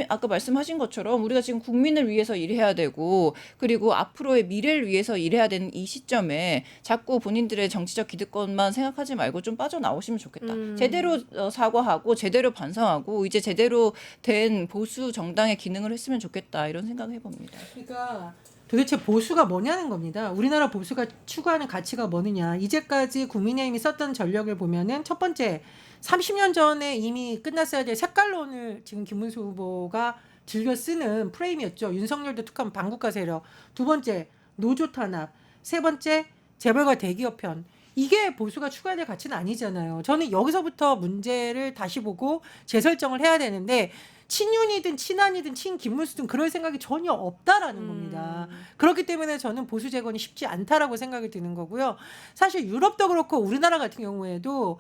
아까 말씀하신 것처럼 우리가 지금 국민을 위해서 일해야 되고 그리고 앞으로의 미래를 위해서 일해야 되는 이 시점에 자꾸 본인들의 정치적 기득권만 생각하지 말고 좀 빠져나오시면 좋겠다. 제대로 사과하고 제대로 반성하고 이제 제대로 된 보수 정당의 기능을 했으면 좋겠다. 이런 생각을 해봅니다. 그러니까 도대체 보수가 뭐냐는 겁니다. 우리나라 보수가 추구하는 가치가 뭐느냐. 이제까지 국민의힘이 썼던 전력을 보면은 첫 번째 30년 전에 이미 끝났어야 될 색깔론을 지금 김문수 후보가 즐겨 쓰는 프레임이었죠. 윤석열도 툭하면 반국가 세력. 두 번째 노조 탄압. 세 번째 재벌과 대기업 편. 이게 보수가 추구해야 될 가치는 아니잖아요. 저는 여기서부터 문제를 다시 보고 재설정을 해야 되는데 친윤이든 친한이든 친김문수든 그럴 생각이 전혀 없다라는 겁니다. 그렇기 때문에 저는 보수 재건이 쉽지 않다라고 생각이 드는 거고요. 사실 유럽도 그렇고 우리나라 같은 경우에도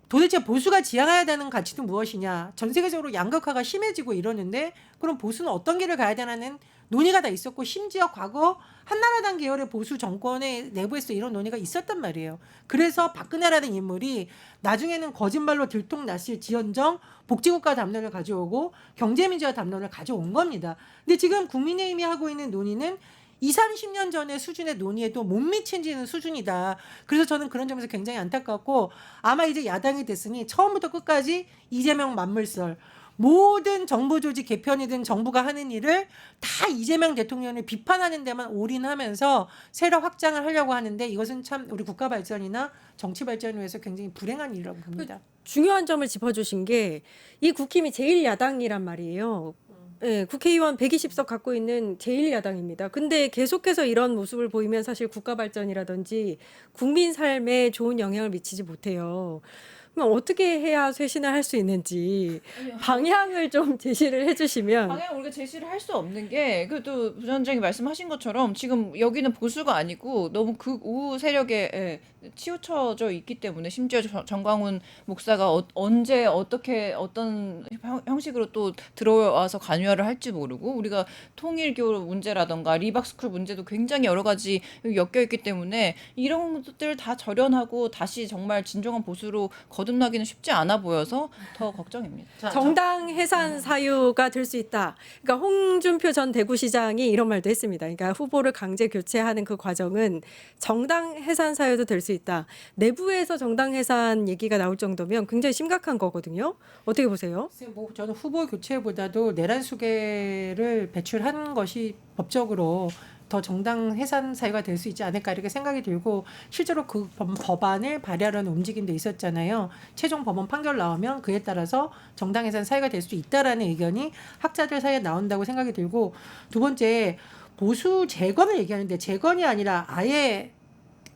도대체 보수가 지향해야 되는 가치는 무엇이냐. 전 세계적으로 양극화가 심해지고 이러는데 그럼 보수는 어떤 길을 가야 되나는 논의가 다 있었고 심지어 과거 한나라당 계열의 보수 정권의 내부에서 이런 논의가 있었단 말이에요. 그래서 박근혜라는 인물이 나중에는 거짓말로 들통났을 지연정 복지국가 담론을 가져오고 경제민주화 담론을 가져온 겁니다. 근데 지금 국민의힘이 하고 있는 논의는 20, 30년 전의 수준의 논의에도 못 미치는 수준이다. 그래서 저는 그런 점에서 굉장히 안타깝고 아마 이제 야당이 됐으니 처음부터 끝까지 이재명 만물설 모든 정부 조직 개편이든 정부가 하는 일을 다 이재명 대통령을 비판하는 데만 올인하면서 세력 확장을 하려고 하는데 이것은 참 우리 국가 발전이나 정치 발전을 위해서 굉장히 불행한 일이라고 봅니다. 중요한 점을 짚어주신 게 이 국힘이 제1야당이란 말이에요. 네, 국회의원 120석 갖고 있는 제1야당입니다. 근데 계속해서 이런 모습을 보이면 사실 국가 발전이라든지 국민 삶에 좋은 영향을 미치지 못해요. 그럼 어떻게 해야 쇄신을 할 수 있는지 방향을 좀 제시를 해주시면. 방향 우리가 제시를 할 수 없는 게 그래도 부위원장이 말씀하신 것처럼 지금 여기는 보수가 아니고 너무 극우 세력에 치우쳐져 있기 때문에 심지어 정광훈 목사가 언제 어떻게 어떤 형식으로 또 들어와서 관여를 할지 모르고 우리가 통일교 문제라던가 리박스쿨 문제도 굉장히 여러 가지 엮여 있기 때문에 이런 것들 다 절연하고 다시 정말 진정한 보수로 거듭나기는 쉽지 않아 보여서 더 걱정입니다. 정당 해산 사유가 될 수 있다. 그러니까 홍준표 전 대구시장이 이런 말도 했습니다. 그러니까 후보를 강제 교체하는 그 과정은 정당 해산 사유도 될 수 있다. 내부에서 정당 해산 얘기가 나올 정도면 굉장히 심각한 거거든요. 어떻게 보세요? 뭐 저는 후보 교체보다도 내란 수계를 배출한 것이 법적으로 더 정당 해산 사유가 될 수 있지 않을까 이렇게 생각이 들고 실제로 그 법안을 발의하려는 움직임도 있었잖아요. 최종 법원 판결 나오면 그에 따라서 정당 해산 사유가 될 수 있다라는 의견이 학자들 사이에 나온다고 생각이 들고 두 번째 보수 재건을 얘기하는데 재건이 아니라 아예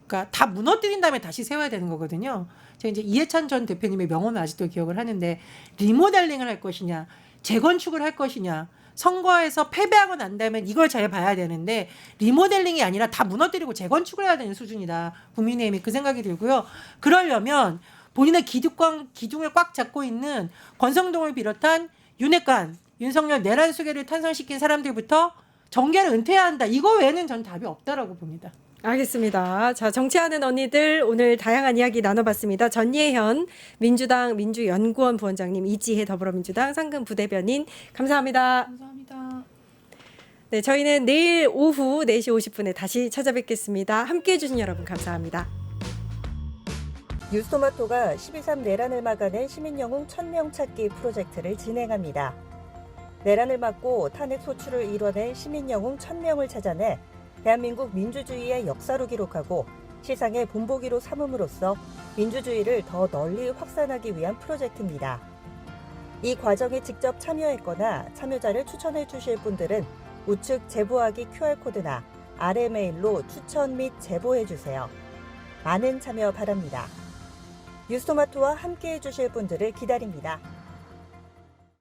그러니까 다 무너뜨린 다음에 다시 세워야 되는 거거든요. 제가 이제 이해찬 전 대표님의 명언을 아직도 기억을 하는데 리모델링을 할 것이냐 재건축을 할 것이냐 선거에서 패배하고 난 다음에 이걸 잘 봐야 되는데 리모델링이 아니라 다 무너뜨리고 재건축을 해야 되는 수준이다. 국민의힘이 그 생각이 들고요. 그러려면 본인의 기둥을 꽉 잡고 있는 권성동을 비롯한 윤핵관, 윤석열 내란 수계를 탄생시킨 사람들부터 정계를 은퇴해야 한다. 이거 외에는 전 답이 없다라고 봅니다. 알겠습니다. 자, 정치하는 언니들 오늘 다양한 이야기 나눠봤습니다. 전예현 민주당 민주연구원 부원장님, 이지혜 더불어민주당 상근 부대변인 감사합니다. 감사합니다. 네, 저희는 내일 오후 4시 50분에 다시 찾아뵙겠습니다. 함께해 주신 여러분 감사합니다. 뉴스토마토가 12.3 내란을 막아낸 시민영웅 1000명 찾기 프로젝트를 진행합니다. 내란을 막고 탄핵 소추를 이뤄낸 시민영웅 1000명을 찾아내 대한민국 민주주의의 역사로 기록하고 시상의 본보기로 삼음으로써 민주주의를 더 널리 확산하기 위한 프로젝트입니다. 이 과정에 직접 참여했거나 참여자를 추천해 주실 분들은 우측 제보하기 QR코드나 아래 메일로 추천 및 제보해 주세요. 많은 참여 바랍니다. 뉴스토마토와 함께해 주실 분들을 기다립니다.